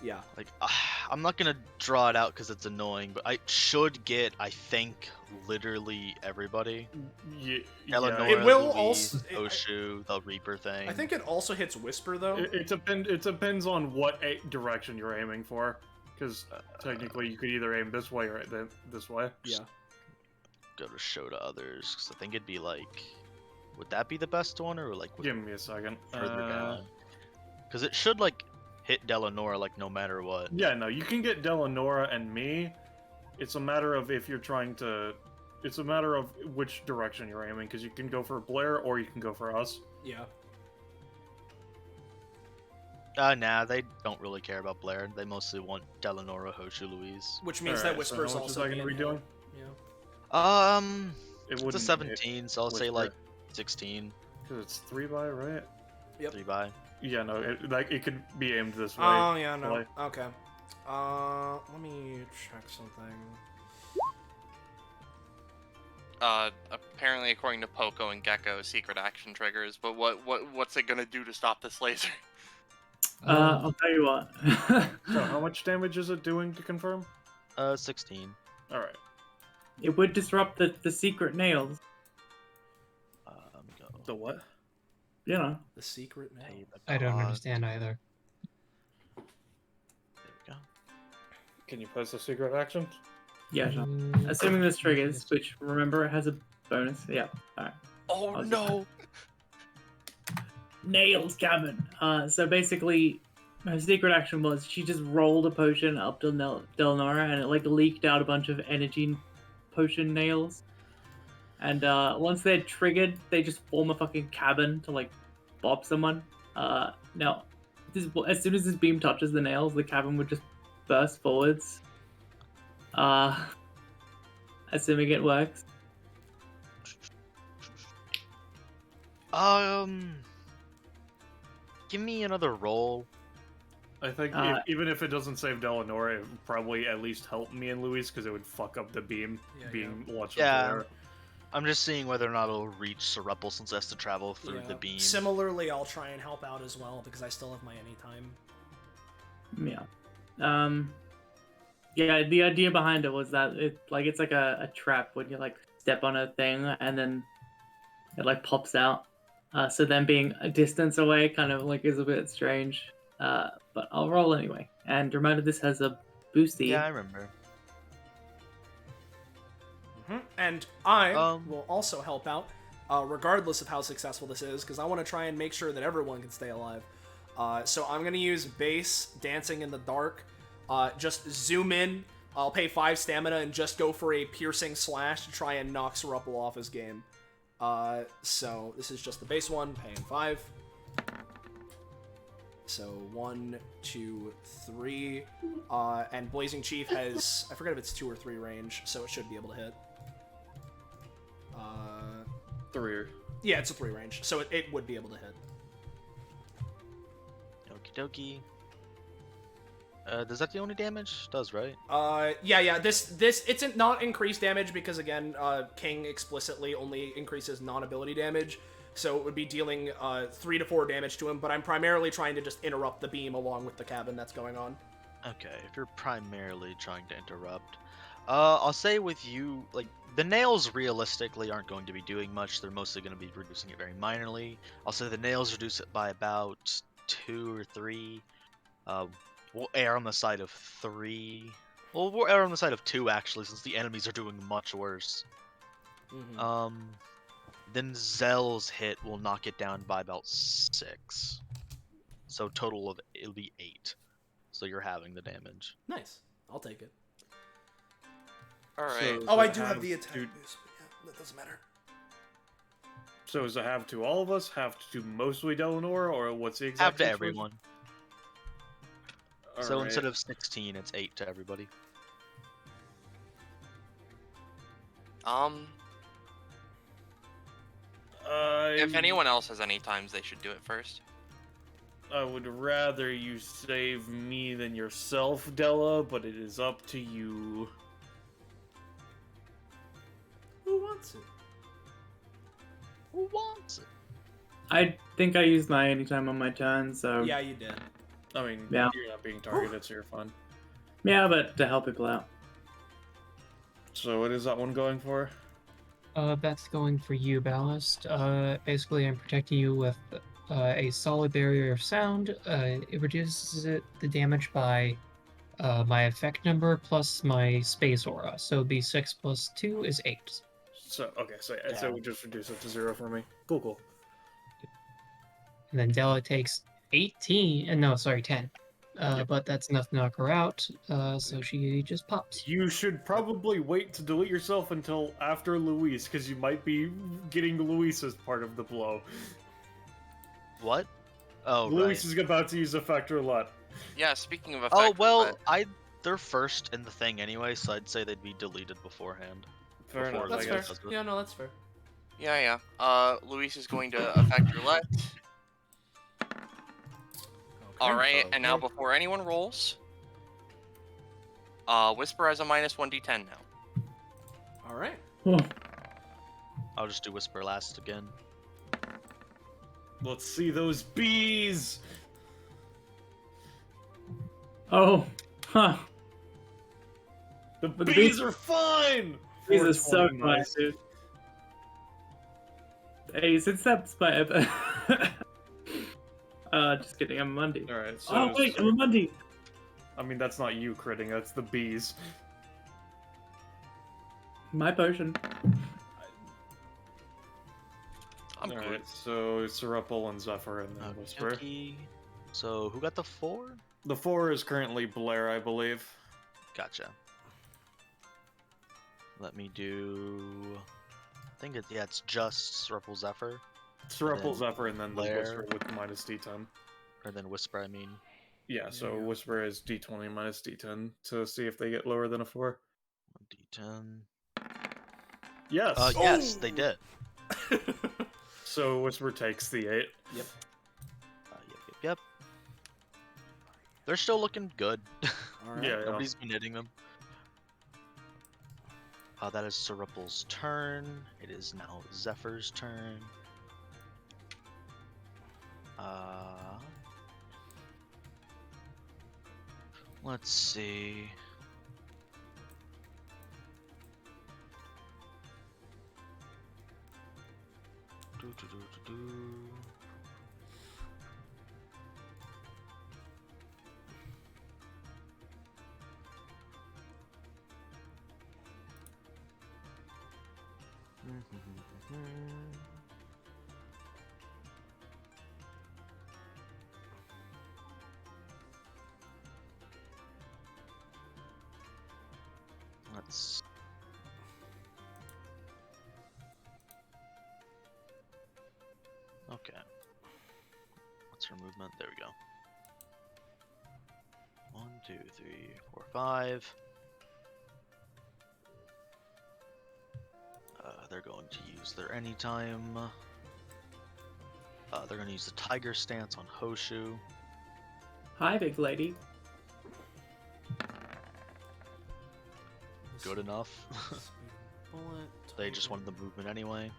A: Yeah.
E: Like, I'm not gonna draw it out because it's annoying, but I should get, I think, literally everybody. Eleanor,
A: it will
E: Louise, Oshu, the Reaper thing.
A: I think it also hits Whisper, though.
D: It depends on what direction you're aiming for, because technically you could either aim this way or this way.
A: Yeah.
E: Go to show to others, because I think it'd be like... Would that be the best one, or like...
D: Give me a second.
E: Further down? Because it should, like, hit Delanora, like, no matter what.
D: Yeah, no, you can get Delanora and me. It's a matter of if you're trying to... It's a matter of which direction you're aiming, because you can go for Blair or you can go for us.
A: Yeah.
E: Nah, they don't really care about Blair. They mostly want Delanora, Hoshu, Louise.
A: Which means that Whisper's
D: so
A: also
D: going to be doing?
A: Yeah.
E: It's a
D: wouldn't
E: 17, so I'll say
D: Whisper.
E: like 16.
D: Because it's 3 by, right?
A: Yep.
E: 3 by.
D: Yeah, no, it could be aimed this way.
A: Oh, yeah, no.
D: Like,
A: Okay. Let me check something.
F: Apparently, according to Poco and Gecko, secret action triggers. But what's it gonna do to stop this laser?
B: I'll tell you what.
D: so how much damage is it doing to confirm?
E: 16.
D: All right.
B: It would disrupt the secret nails.
E: Let me go.
D: The what?
B: You know.
A: The secret nail.
E: Pay the
G: I don't
E: cost.
G: understand either.
E: There we go.
D: Can you press the secret action?
B: Yeah, sure.
G: Mm,
B: Assuming this triggers, which remember it has a bonus. Yeah. Alright.
F: Oh
B: I'll do
F: no!
B: Nails cabin. So basically, her secret action was she just rolled a potion up to Delnora, and it like leaked out a bunch of energy potion nails. And once they're triggered, they just form a fucking cabin to like bop someone. Now, as soon as this beam touches the nails, the cabin would just burst forwards. Assuming it works.
E: Give me another roll.
D: I think even if it doesn't save Delanora, it would probably at least help me and Luis because it would fuck up the beam being launched
E: Yeah.
D: into there.
E: I'm just seeing whether or not it'll reach Cerebral since it has to travel through the beam.
A: Similarly, I'll try and help out as well because I still have my anytime.
B: Yeah. Yeah, the idea behind it was that it's like a trap when you like step on a thing and then it like pops out. So then being a distance away kind of like is a bit strange. But I'll roll anyway. And reminder, this has a boosty.
E: Yeah, I remember.
A: And I
E: Um,
A: will also help out, regardless of how successful this is, because I want to try and make sure that everyone can stay alive. So I'm going to use base Dancing in the Dark. Just zoom in. I'll pay 5 stamina and just go for a piercing slash to try and knock Cerebral off his game. So this is just the base one, paying 5. So 1, 2, 3. And Blazing Chief has, I forget if it's 2 or 3 range, so it should be able to hit.
D: 3.
A: Yeah, it's a 3 range, so it would be able to hit.
E: Okie dokie. Does that the only damage? Does, right?
A: Yeah. This it's not increased damage because again, King explicitly only increases non-ability damage, so it would be dealing 3 to 4 damage to him. But I'm primarily trying to just interrupt the beam along with the cabin that's going on.
E: Okay, if you're primarily trying to interrupt, I'll say with you, like, the nails realistically aren't going to be doing much. They're mostly going to be reducing it very minorly. I'll say the nails reduce it by about 2 or 3. We'll err on the side of 3. Well, we'll err on the side of 2, actually, since the enemies are doing much worse.
A: Mm-hmm.
E: Then Zell's hit will knock it down by about 6. So total of, it'll be 8. So you're having the damage.
A: Nice. I'll take it.
F: Alright.
A: Oh, I do have the attack boost. Yeah, that doesn't matter.
D: So does it have to all of us? Have to mostly Delanora, or what's the exact?
E: Have to
D: situation?
E: everyone. So
D: Alright.
E: instead of 16, it's 8 to everybody.
F: If anyone else has any times, they should do it first.
D: I would rather you save me than yourself, Della, but it is up to you.
A: Who wants it?
E: Who wants it?
B: I think I used my anytime on my turn, so
A: Yeah, you did.
D: I mean,
B: Yeah.
D: you're not being targeted, so you're fine.
B: yeah, but to help people out.
D: So what is that one going for?
G: That's going for you, Ballast. Basically, I'm protecting you with a solid barrier of sound. It reduces the damage by my effect number plus my space aura. So it'd be 6 plus 2 is 8.
D: So so we just reduce it to 0 for me. Cool.
G: And then Della takes 18, and no, sorry, 10. But that's enough to knock her out, so she just pops.
D: You should probably wait to delete yourself until after Luis, because you might be getting Luis as part of the blow.
E: What? Oh,
D: Luis
E: right.
D: is about to use Effect Roulette.
F: Yeah, speaking of
E: Oh,
F: effect,
E: well, they're first in the thing anyway, so I'd say they'd be deleted beforehand.
D: Fair
E: Before
D: enough.
A: That's
D: I
A: fair.
D: guess.
E: does it.
A: Yeah, no, that's fair.
F: Yeah, yeah. Luis is going to affect roulette. Alright, and now before anyone rolls, Whisper has a -1d10 now.
A: All right.
B: Oh,
E: I'll just do whisper last again.
D: Let's see those bees.
B: oh, huh.
D: The
B: But the
D: bees
B: bees-
D: are fine.
B: These are so
D: 420,
B: nice, dude. Hey, since that's my just kidding, I'm a Monday.
D: All right. So,
B: Oh wait, I'm a Monday.
D: I mean, that's not you critting. That's the bees.
B: My potion.
F: I'm
D: All
F: good.
D: right. So Serapal and Zephyr and then Whisper.
E: Okay. So who got the 4?
D: The 4 is currently Blair, I believe.
E: Gotcha. Let me do. I think it's just Ruffle Zephyr,
D: Serapal,
E: then
D: Zephyr, and then the
E: Blair.
D: Whisper with -D10.
E: or then Whisper. I mean,
D: Yeah. So
A: Yeah.
D: Whisper is D20 -D10 to see if they get lower than a 4.
E: 1d10.
D: Yes.
E: Yes, they did.
D: So Whisper takes the 8.
A: Yep.
E: Yep. They're still looking good.
A: All right.
D: Yeah.
E: Nobody's been hitting them. That is Serapal's turn. It is now Zephyr's turn. Let's see. Do. Let's. Okay. What's her movement? There we go. 1, 2, 3, 4, 5. They're going to use their anytime. They're going to use the tiger stance on Hoshu.
B: Hi, big lady.
E: Good enough.
A: Bullet.
E: They just wanted the movement anyway.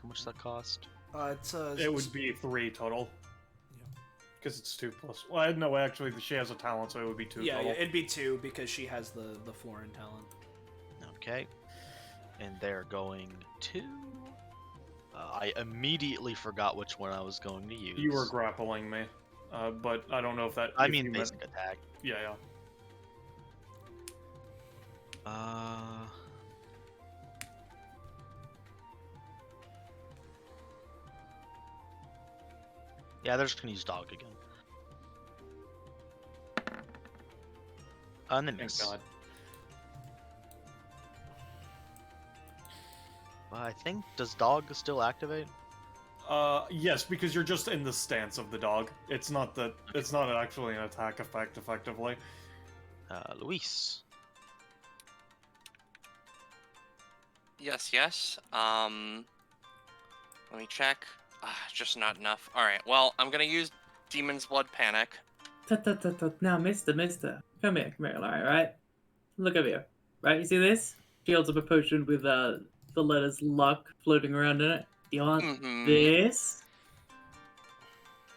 E: How much does that cost?
A: It's
D: It would be 3 total.
A: Yeah.
D: Because it's 2 plus. Well, no, actually, she has a talent, so it would be 2
A: yeah,
D: total.
A: it'd be 2 because she has the foreign talent.
E: Okay. And they're going to. I immediately forgot which one I was going to use.
D: You were grappling me, but I don't know if that.
E: I
D: if
E: mean,
D: you
E: basic attack.
D: Yeah, yeah.
E: Yeah, they're just gonna use dog again. And then
D: Thank
E: miss.
D: God.
E: I think, does dog still activate?
D: Yes, because you're just in the stance of the dog. It's not that. It's not actually an attack effect, effectively.
E: Luis.
F: Yes, yes. Let me check. Just not enough. Alright, well, I'm gonna use Demon's Blood Panic.
B: Now, mister. Come here, right? Look over here. Right, you see this? She holds up a potion with the letters luck floating around in it. Do you want this?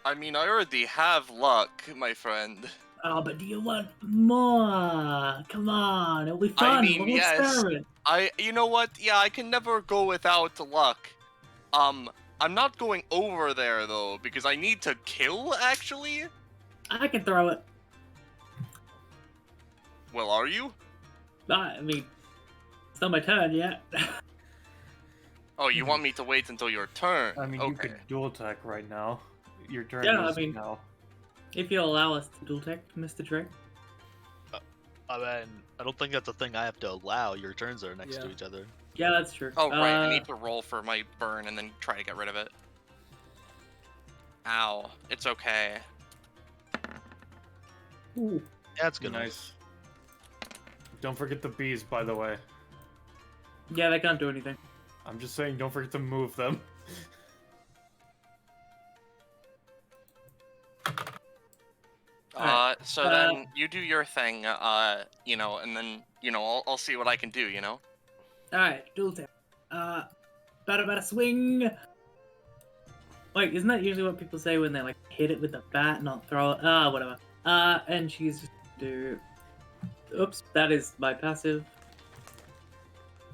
F: I mean, I already have luck, my friend.
B: Oh, but do you want more? Come on, it'll be fun.
F: mean,
B: We'll
F: yes.
B: experiment.
F: You know what? Yeah, I can never go without luck. I'm not going over there, though, because I need to kill, actually?
B: I can throw it.
F: Well, are you?
B: I mean, it's not my turn yet.
F: Oh, you want me to wait until your turn?
D: I mean,
F: okay.
D: you could dual attack right now. Your turn
B: Yeah,
D: is
B: I mean-
D: now.
B: If you'll allow us to dual tech, Mr. Drake.
E: I mean, I don't think that's a thing I have to allow. Your turns are next to
A: Yeah.
E: each other.
B: Yeah, that's true.
F: Oh, right, I need to roll for my burn and then try to get rid of it. Ow. It's okay.
B: Ooh.
E: Yeah, it's good.
D: Nice. Don't forget the bees, by the way.
B: Yeah, they can't do anything.
D: I'm just saying, don't forget to move them.
B: Alright,
F: So then you do your thing, you know, and then, you know, I'll see what I can do, you know?
B: Alright, dual tap. Bada swing! Wait, isn't that usually what people say when they like hit it with the bat, not throw it? Whatever. And she's just do. Oops, that is my passive.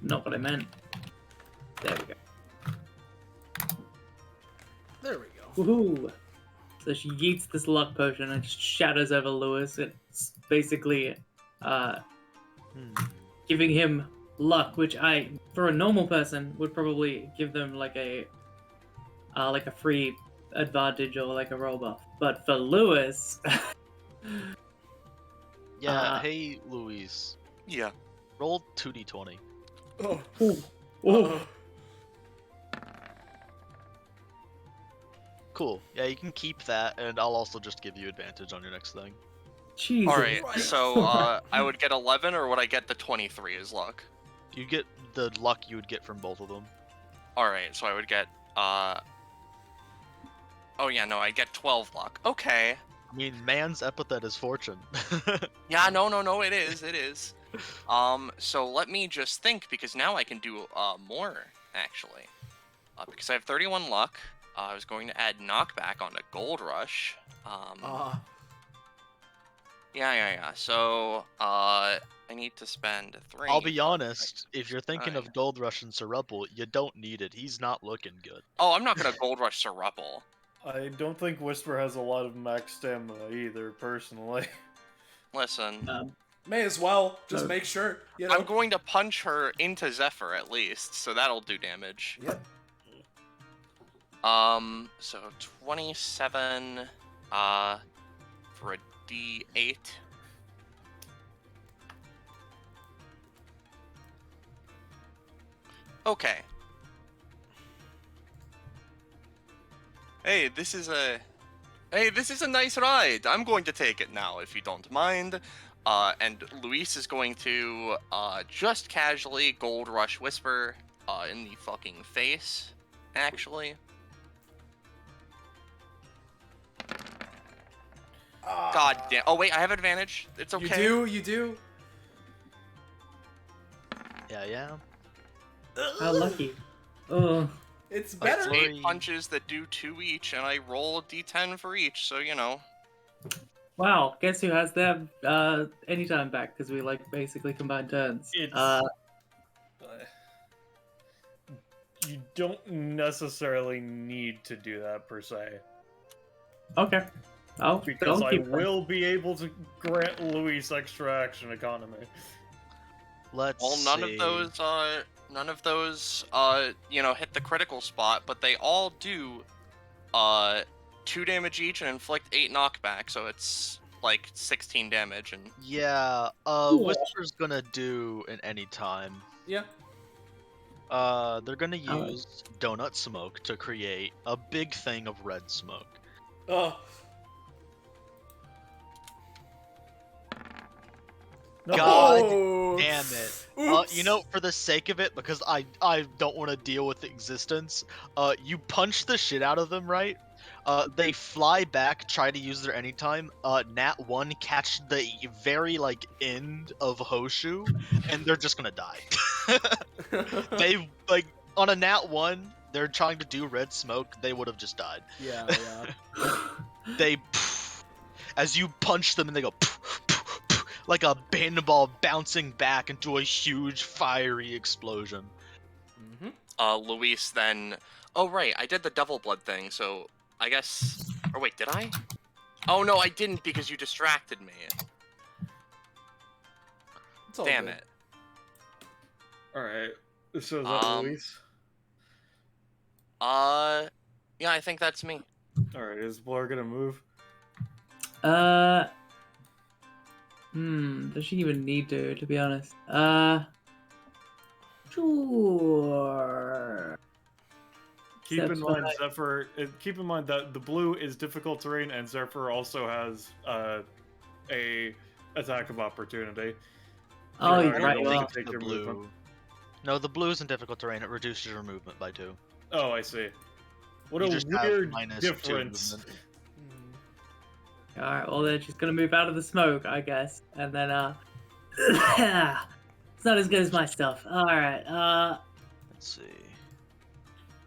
B: Not what I meant. There we go.
A: There we go.
B: Woohoo! So she yeets this luck potion and just shatters over Lewis. It's basically giving him luck, which for a normal person, would probably give them like a free advantage or like a roll buff. But for Lewis,
E: Yeah, hey, Luis.
F: Yeah.
E: Roll 2d20.
A: Oh.
B: ooh,
E: Cool. Yeah, you can keep that, and I'll also just give you advantage on your next thing.
B: Jesus.
F: Alright,
A: Christ.
F: so, I would get 11, or would I get the 23 as luck?
E: You get the luck you would get from both of them.
F: Alright, so I would get, oh yeah, no, I get 12 luck. Okay.
E: I mean, man's epithet is fortune.
F: Yeah, no, it is. So let me just think, because now I can do, more, actually. Because I have 31 luck, I was going to add knockback on a gold rush. Yeah. So, I need to spend 3.
E: I'll be honest, if you're thinking of Gold Rush and Cerebral, you don't need it. He's not looking good.
F: Oh, I'm not gonna gold rush Cerebral.
D: I don't think Whisper has a lot of max stamina either, personally.
F: Listen,
A: May as well. Just make sure. You know.
F: I'm going to punch her into Zephyr at least, so that'll do damage.
A: Yep.
F: So 27, for a D8. Okay. Hey, this is a nice ride. I'm going to take it now, if you don't mind. And Luis is going to, just casually Gold Rush Whisper, in the fucking face, actually. God damn. Oh, wait, I have advantage. It's okay.
A: You do.
E: Yeah.
B: How lucky. Oh.
A: It's
F: It's
A: better.
F: 8 punches that do 2 each, and I roll a d10 for each, so, you know.
B: Wow, guess who has their anytime back? Because we like basically combined turns.
D: You don't necessarily need to do that per se,
B: Okay. Oh,
D: because
B: don't
D: I
B: keep
D: will be able to grant Luis extra action economy.
E: Let's
F: Well,
E: see.
F: none of those, you know, hit the critical spot, but they all do, 2 damage each and inflict 8 knockback, so it's, like, 16 damage, and...
E: Yeah,
B: Cool.
E: Whisper's gonna do an anytime.
A: Yeah.
E: They're gonna use donut smoke to create a big thing of red smoke.
A: Oh.
D: No.
E: God
A: Oh.
E: damn it.
A: Oops.
E: You know, for the sake of it, because I don't want to deal with the existence, you punch the shit out of them, right? They fly back, try to use their anytime. Nat 1 catch the very, like, end of Hoshu, and they're just gonna die. They, like, on a Nat 1, they're trying to do red smoke, they would have just died.
A: Yeah.
E: They, as you punch them, and they go, like a paintball bouncing back into a huge fiery explosion.
F: Luis then... Oh, right, I did the double blood thing, so I guess... Or wait, did I? Oh, no, I didn't because you distracted me.
A: It's all
F: Damn
A: good.
F: it.
D: Alright, so is that Luis?
F: Yeah, I think that's me.
D: Alright, is Blur gonna move?
B: Does she even need to be honest? Sure.
D: Keep in
B: That's
D: mind,
B: fine.
D: Zephyr. Keep in mind that the blue is difficult terrain, and Zephyr also has a attack of opportunity.
B: Oh,
D: You're
B: you're
D: not
B: right.
D: able
B: Well,
D: to take
E: The
D: your
E: blue.
D: movement.
E: No, the blue isn't difficult terrain. It reduces your movement by 2.
D: Oh, I see. What
E: You
D: a
E: just have
D: weird
E: -2
D: difference.
E: movement.
B: Alright, well then she's gonna move out of the smoke, I guess. And then, it's not as good as my stuff. Alright,
E: Let's see.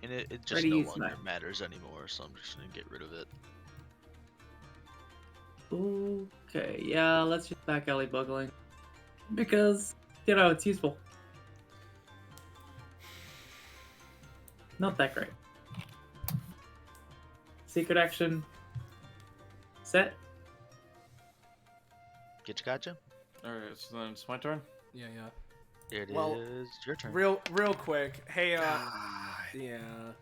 E: And it just
B: Ready to
E: no
B: use
E: longer
B: my-
E: matters anymore, so I'm just gonna get rid of it.
B: okay, yeah, let's just back alley buggling. Because, you know, it's useful. Not that great. Secret action. Set.
E: Gotcha?
D: Alright, so then it's my turn.
A: Yeah, yeah.
E: It
A: Well,
E: is your turn.
A: Real quick. Hey, yeah. Damn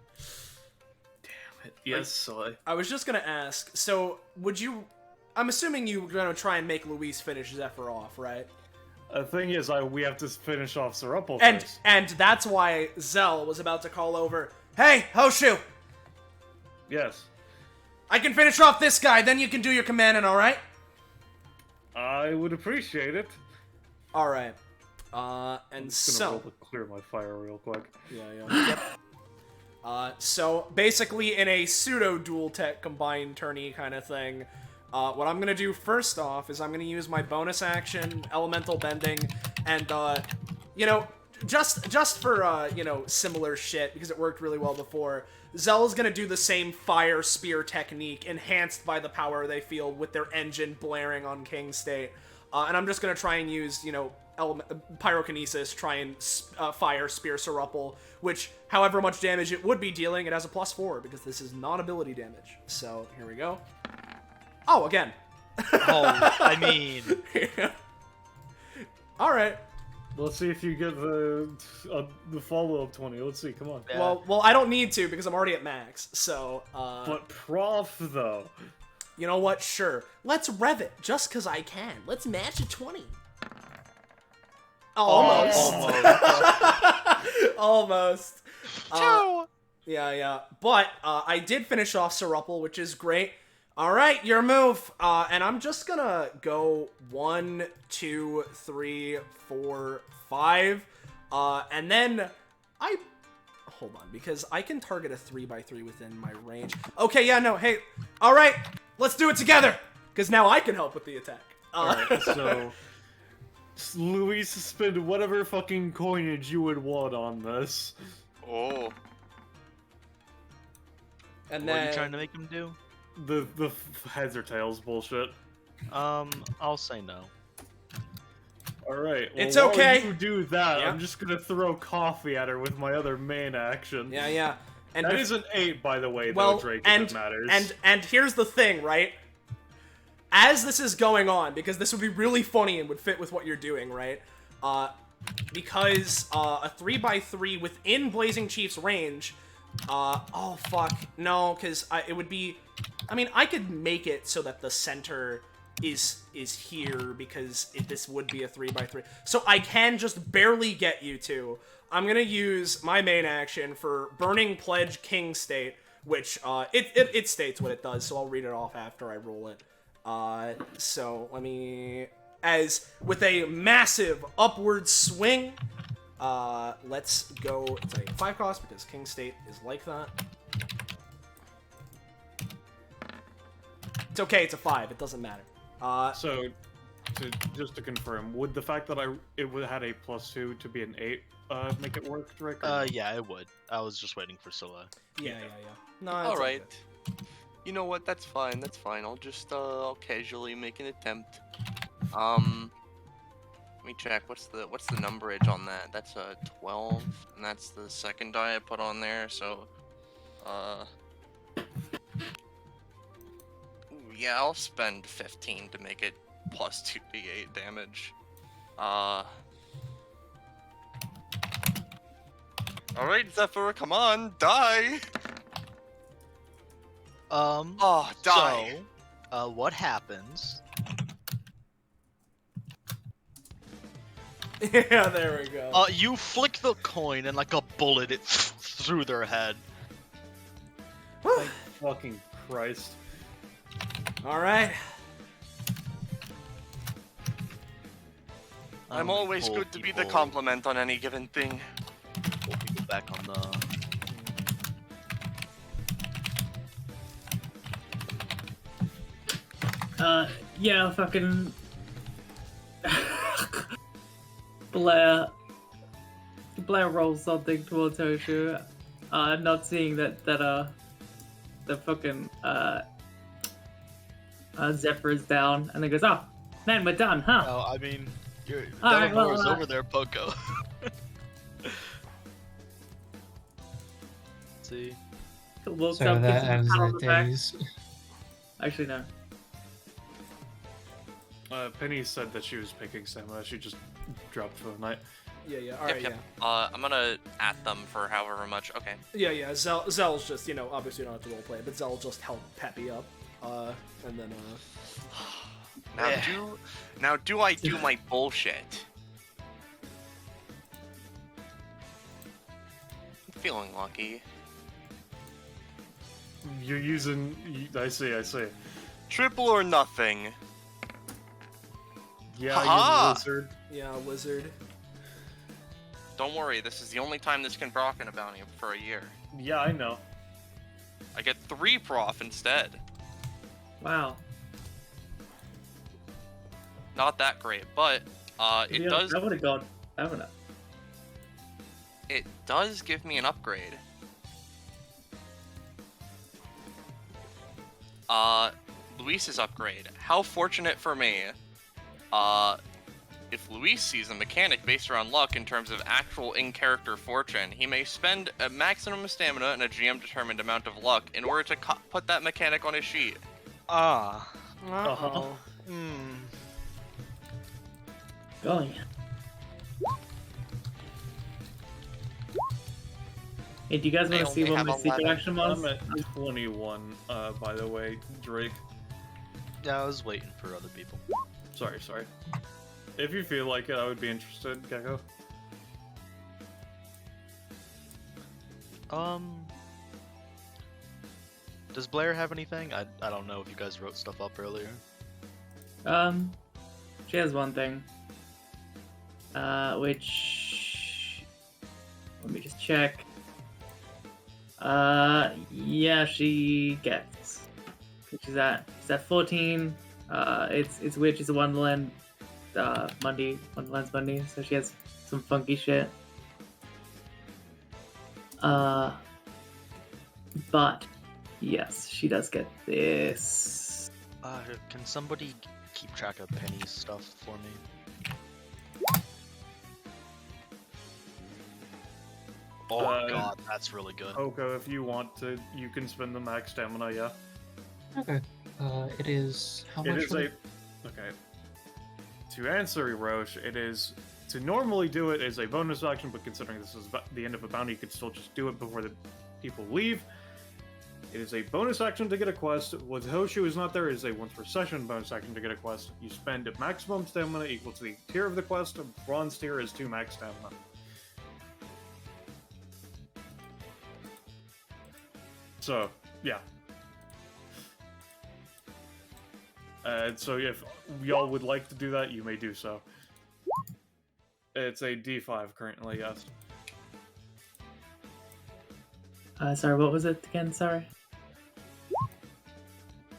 A: it.
D: Yes, so
A: I was just gonna ask. So, would you? I'm assuming you're gonna try and make Luis finish Zephyr off, right?
D: the thing is, we have to finish off Serupple
A: And
D: first.
A: and that's why Zell was about to call over. Hey, Hoshu!
D: Yes.
A: I can finish off this guy, then you can do your commanding, alright?
D: I would appreciate it.
A: Alright. And
D: I'm just gonna roll
A: so...
D: to clear my fire real quick.
A: Yeah. Yep. So, basically in a pseudo-dual tech combined tourney kind of thing, what I'm gonna do first off is I'm gonna use my bonus action, Elemental Bending, and, you know, just for, you know, similar shit, because it worked really well before, Zell's gonna do the same fire spear technique, enhanced by the power they feel with their engine blaring on King State. And I'm just gonna try and use, you know, pyrokinesis, try and fire spear Serupple, which, however much damage it would be dealing, it has a +4, because this is non-ability damage. So, here we go. Oh, again.
E: Oh, I mean...
A: Alright.
D: Let's see if you get the follow-up 20. Let's see, come on.
E: Yeah.
A: Well, I don't need to, because I'm already at max, so,
D: But Prof, though.
A: you know what? Sure. Let's rev it, just because I can. Let's match a 20. Almost. Almost. Yeah. But, I did finish off Serupple, which is great. Alright, your move. And I'm just gonna go 1, 2, 3, 4, 5. And then hold on, because I can target a 3x3 within my range. Okay, yeah, no, hey. Alright, let's do it together. Because now I can help with the attack.
D: Alright, so... Luis, spend whatever fucking coinage you would want on this.
F: Oh.
A: And
E: What are
A: then...
E: you trying to make him do?
D: The heads or tails bullshit.
E: I'll say no.
D: Alright, well,
A: It's
D: while
A: okay.
D: you do that,
A: Yeah.
D: I'm just gonna throw coffee at her with my other main action.
A: Yeah. And
D: That is an 8, by the way,
A: well,
D: though, Drake,
A: and,
D: if it matters.
A: and here's the thing, right? As this is going on, because this would be really funny and would fit with what you're doing, right? Because a 3x3 within Blazing Chief's range, oh fuck, no, because it would be, I mean, I could make it so that the center is here, because this would be a 3x3. So I can just barely get you to. I'm gonna use my main action for Burning Pledge King State, which, it states what it does, so I'll read it off after I roll it. So let me, as with a massive upward swing, let's go, it's a 5 cost because King State is like that. It's okay, it's a 5, it doesn't matter.
D: So, just to confirm, would the fact that it would had a +2 to be an 8 make it work, Drake? or-
E: Yeah, it would. I was just waiting for Scylla.
A: Yeah. No, it's
F: All right.
A: okay.
F: You know what? That's fine. I'll just I'll casually make an attempt. Let me check. What's the numberage on that? That's a 12, and that's the second die I put on there. So, ooh, yeah, I'll spend 15 to make it plus 2d8 damage. All right, Zephyr, come on, die. Oh, die.
E: So, what happens?
A: Yeah, there we go.
E: You flick the coin and like a bullet, it through their head.
D: Thank fucking Christ.
A: Alright.
F: I'm always
E: Cool
F: good to be the
E: people.
F: compliment on any given thing.
E: back on the.
B: Yeah, fucking Blair rolls something towards Hoshu, not seeing that the fucking Zephyr is down, and then goes, "Oh, man, we're done, huh?"
E: No, I mean,
B: Alright,
E: Delanora's
B: well,
E: over there, Poco. See?
B: Walks
G: So
B: up, gives
G: that
B: him a
G: ends
B: pat on
G: that
B: the back.
G: days.
B: Actually, no.
D: Penny said that she was picking stamina. She just dropped for the night.
A: Yeah. All right.
F: Yep.
A: Yeah.
F: I'm gonna at them for however much. Okay.
A: Yeah. Zell's just, obviously you don't have to roleplay, but Zell just help Peppy up. And then
F: Now do I do my bullshit? I'm feeling lucky.
D: You're using. I see.
F: Triple or nothing.
D: Yeah,
F: Ha-ha!
D: you lizard.
A: yeah, wizard.
F: Don't worry, this is the only time this can proc in a bounty for a year.
D: Yeah, I know.
F: I get 3 prof instead.
B: Wow.
F: Not that great, but it
B: Yeah,
F: does
B: I would have gone.
F: it does give me an upgrade. Luis's upgrade. How fortunate for me. If Luis sees a mechanic based around luck in terms of actual in-character fortune, he may spend a maximum stamina and a GM-determined amount of luck in order to put that mechanic on his sheet.
E: Ah.
D: Uh-huh.
B: Going. Hey, do you guys
F: I
B: want to see
F: only
B: what
F: have
B: my secret
F: 11.
B: action was?
D: I'm at 21, by the way, Drake.
E: Yeah, I was waiting for other people.
D: Sorry. If you feel like it, I would be interested, Gecko.
E: Does Blair have anything? I don't know if you guys wrote stuff up earlier.
B: She has one thing. Which... Let me just check. Yeah, she gets. She's at 14. It's Witches of Wonderland, Wonderland's Monday, so she has some funky shit. But yes, she does get this.
E: Can somebody keep track of Penny's stuff for me? Oh god, that's really good.
D: Oko, if you want to, you can spend the max stamina, yeah?
G: Okay. It is how
D: It
G: much?
D: is okay. To answer Roche, it is to normally do it as a bonus action, but considering this is the end of a bounty, you could still just do it before the people leave. It is a bonus action to get a quest. When Hoshu is not there, it is a once per session bonus action to get a quest. You spend maximum stamina equal to the tier of the quest. Bronze tier is 2 max stamina. So, yeah. So if y'all would like to do that, you may do so. It's a D5 currently, yes.
B: Sorry, what was it again? Sorry.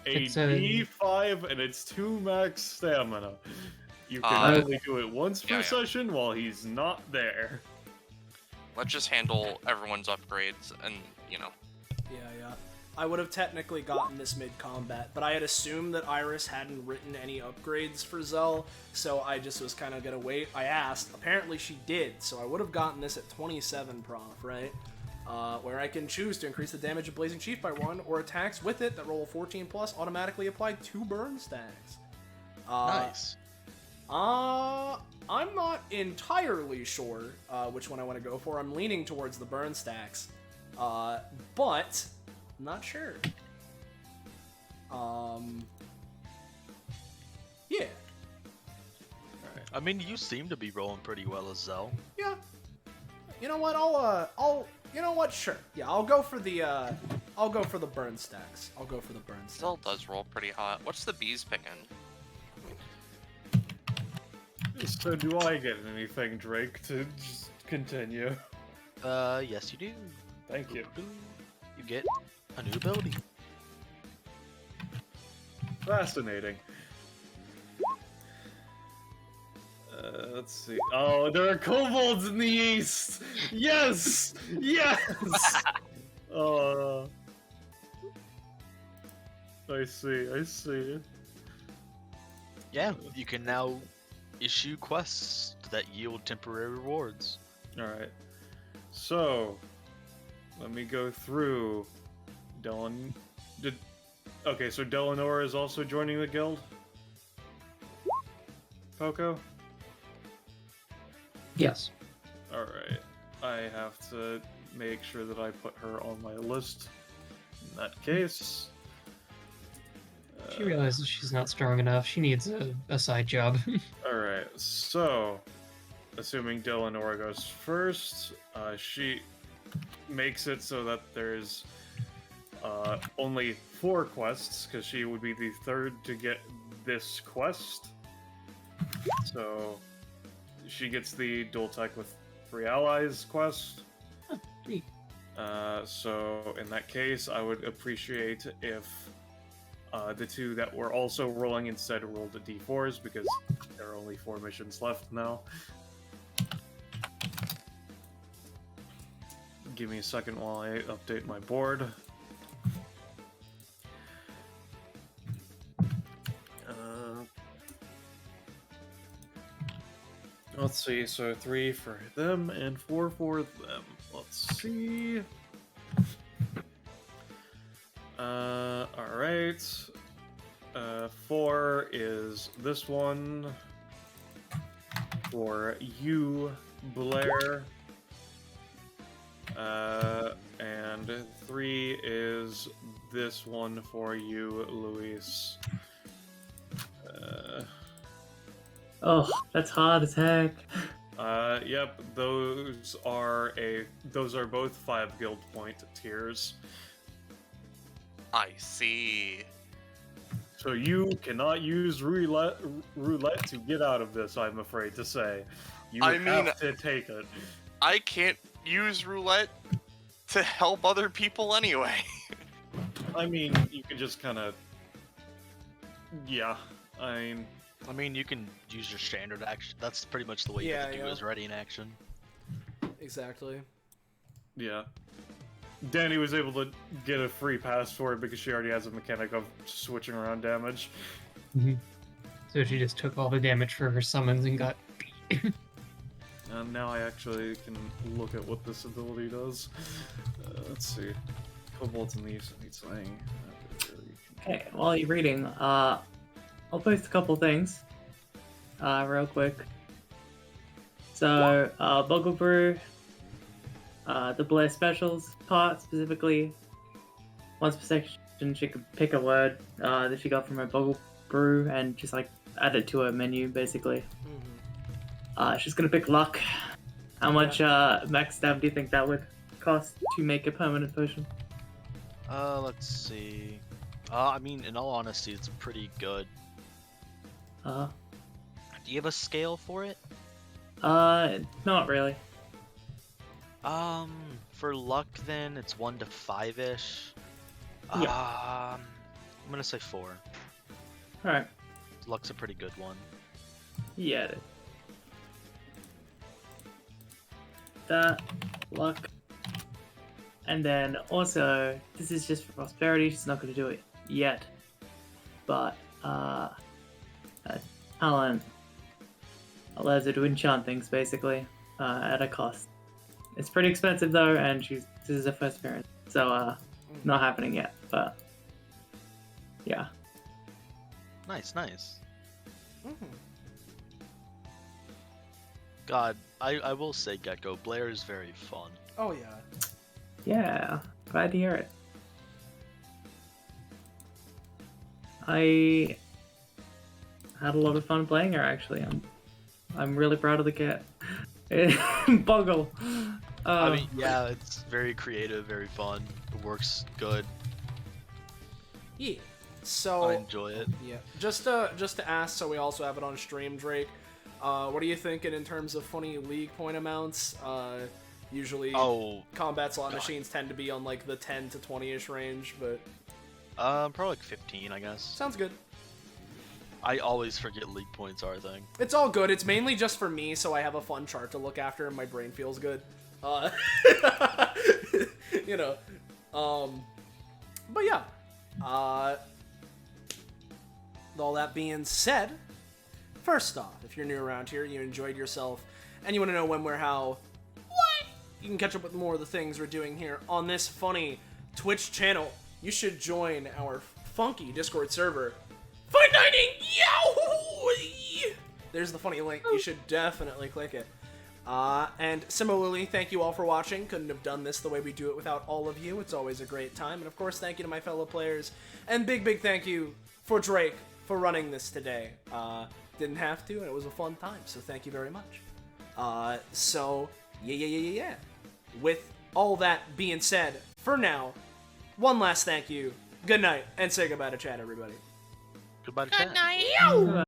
G: It's
D: A
G: a-
D: D5 and it's 2 max stamina. You can
F: Uh,
D: only do it once per
F: yeah.
D: session while he's not there.
F: Let's just handle everyone's upgrades and,
A: Yeah. I would have technically gotten this mid-combat, but I had assumed that Iris hadn't written any upgrades for Zell, so I just was kind of gonna wait. I asked. Apparently she did, so I would have gotten this at 27 prof, right? Where I can choose to increase the damage of Blazing Chief by 1, or attacks with it that roll 14 plus automatically apply 2 burn stacks.
E: Nice.
A: I'm not entirely sure which one I want to go for. I'm leaning towards the burn stacks, but I'm not sure. Yeah.
E: I mean, you seem to be rolling pretty well as Zell.
A: Yeah. You know what? You know what? Sure. Yeah, I'll go for the burn stacks.
F: Zell does roll pretty hot. What's the bees picking?
D: So do I get anything, Drake, to just continue?
E: Yes you do.
D: Thank you.
E: You get a new ability.
D: Fascinating. Let's see. Oh, there are kobolds in the east! Yes! Yes! I see.
E: Yeah, you can now issue quests that yield temporary rewards.
D: Alright. So, let me go through. Okay, so Delanora is also joining the guild? Poco?
G: Yes.
D: Alright. I have to make sure that I put her on my list. In that case.
G: She realizes she's not strong enough. She needs a side job.
D: Alright, so. Assuming Delanora goes first, she makes it so that there's only 4 quests, because she would be the 3rd to get this quest. So she gets the dual tech with 3 allies quest.
G: Sweet.
D: So in that case, I would appreciate if the 2 that were also rolling instead rolled the d4s, because there are only 4 missions left now. Give me a second while I update my board. Let's see, so 3 for them and 4 for them. Let's see. Alright. 4 is this one. For you, Blair. And 3 is this one for you, Luis.
B: Oh, that's hard as heck.
D: Yep, those are both 5 guild point tiers.
F: I see.
D: So you cannot use roulette to get out of this, I'm afraid to say. You have to take it.
F: I can't use roulette to help other people anyway.
D: I mean, you can just kind of... Yeah,
E: I mean, you can use your standard action. That's pretty much the way you have to do is ready in action.
A: Exactly.
D: Yeah. Danny was able to get a free pass for it because she already has a mechanic of switching around damage.
G: Mm-hmm. So she just took all the damage for her summons and got beat.
D: And now I actually can look at what this ability does. Let's see. Kobolds in the East need slang.
B: Okay, while you're reading, I'll post a couple things, real quick. So, Boggle Brew, the Blair Specials part specifically. Once per section, she could pick a word that she got from her Boggle Brew and just like add it to her menu, basically. She's gonna pick luck. How much max stab do you think that would cost to make a permanent potion?
E: Let's see. I mean, in all honesty, it's pretty good. Do you have a scale for it?
B: Not really.
E: For luck, then it's 1 to 5-ish.
B: Yeah.
E: I'm gonna say 4.
B: All right.
E: Luck's a pretty good one.
B: Yeah. It is. That luck, and then also this is just for prosperity. She's not going to do it yet, but talent allows her to enchant things basically at a cost. It's pretty expensive though, and this is her first appearance, so not happening yet. But yeah.
E: Nice. God, I will say, Gecko, Blair is very fun.
A: Oh yeah.
B: Yeah, glad to hear it. I had a lot of fun playing her actually. I'm really proud of the cat. Boggle.
E: I mean, yeah, it's very creative, very fun. It works good.
A: Yeah. So
E: I enjoy it.
A: Yeah. Just to ask, so we also have it on stream, Drake. What are you thinking in terms of funny league point amounts? Usually,
E: Oh,
A: combat slot
E: God.
A: machines tend to be on like the 10 to 20-ish range, but
E: probably like 15, I guess.
A: sounds good.
E: I always forget league points are a thing.
A: It's all good. It's mainly just for me, so I have a fun chart to look after and my brain feels good. You know. But yeah. With all that being said, first off, if you're new around here, you enjoyed yourself, and you want to know when, where, how, what, you can catch up with more of the things we're doing here on this funny Twitch channel. You should join our funky Discord server. Fight Dining! Yow! There's the funny link. You should definitely click it. And similarly, thank you all for watching. Couldn't have done this the way we do it without all of you. It's always a great time. And of course, thank you to my fellow players. And big thank you for Drake for running this today. Didn't have to, and it was a fun time. So thank you very much. So, yeah. With all that being said, for now, one last thank you. Good night, and say goodbye to chat, everybody.
E: Goodbye to
F: Good
E: chat.
F: night.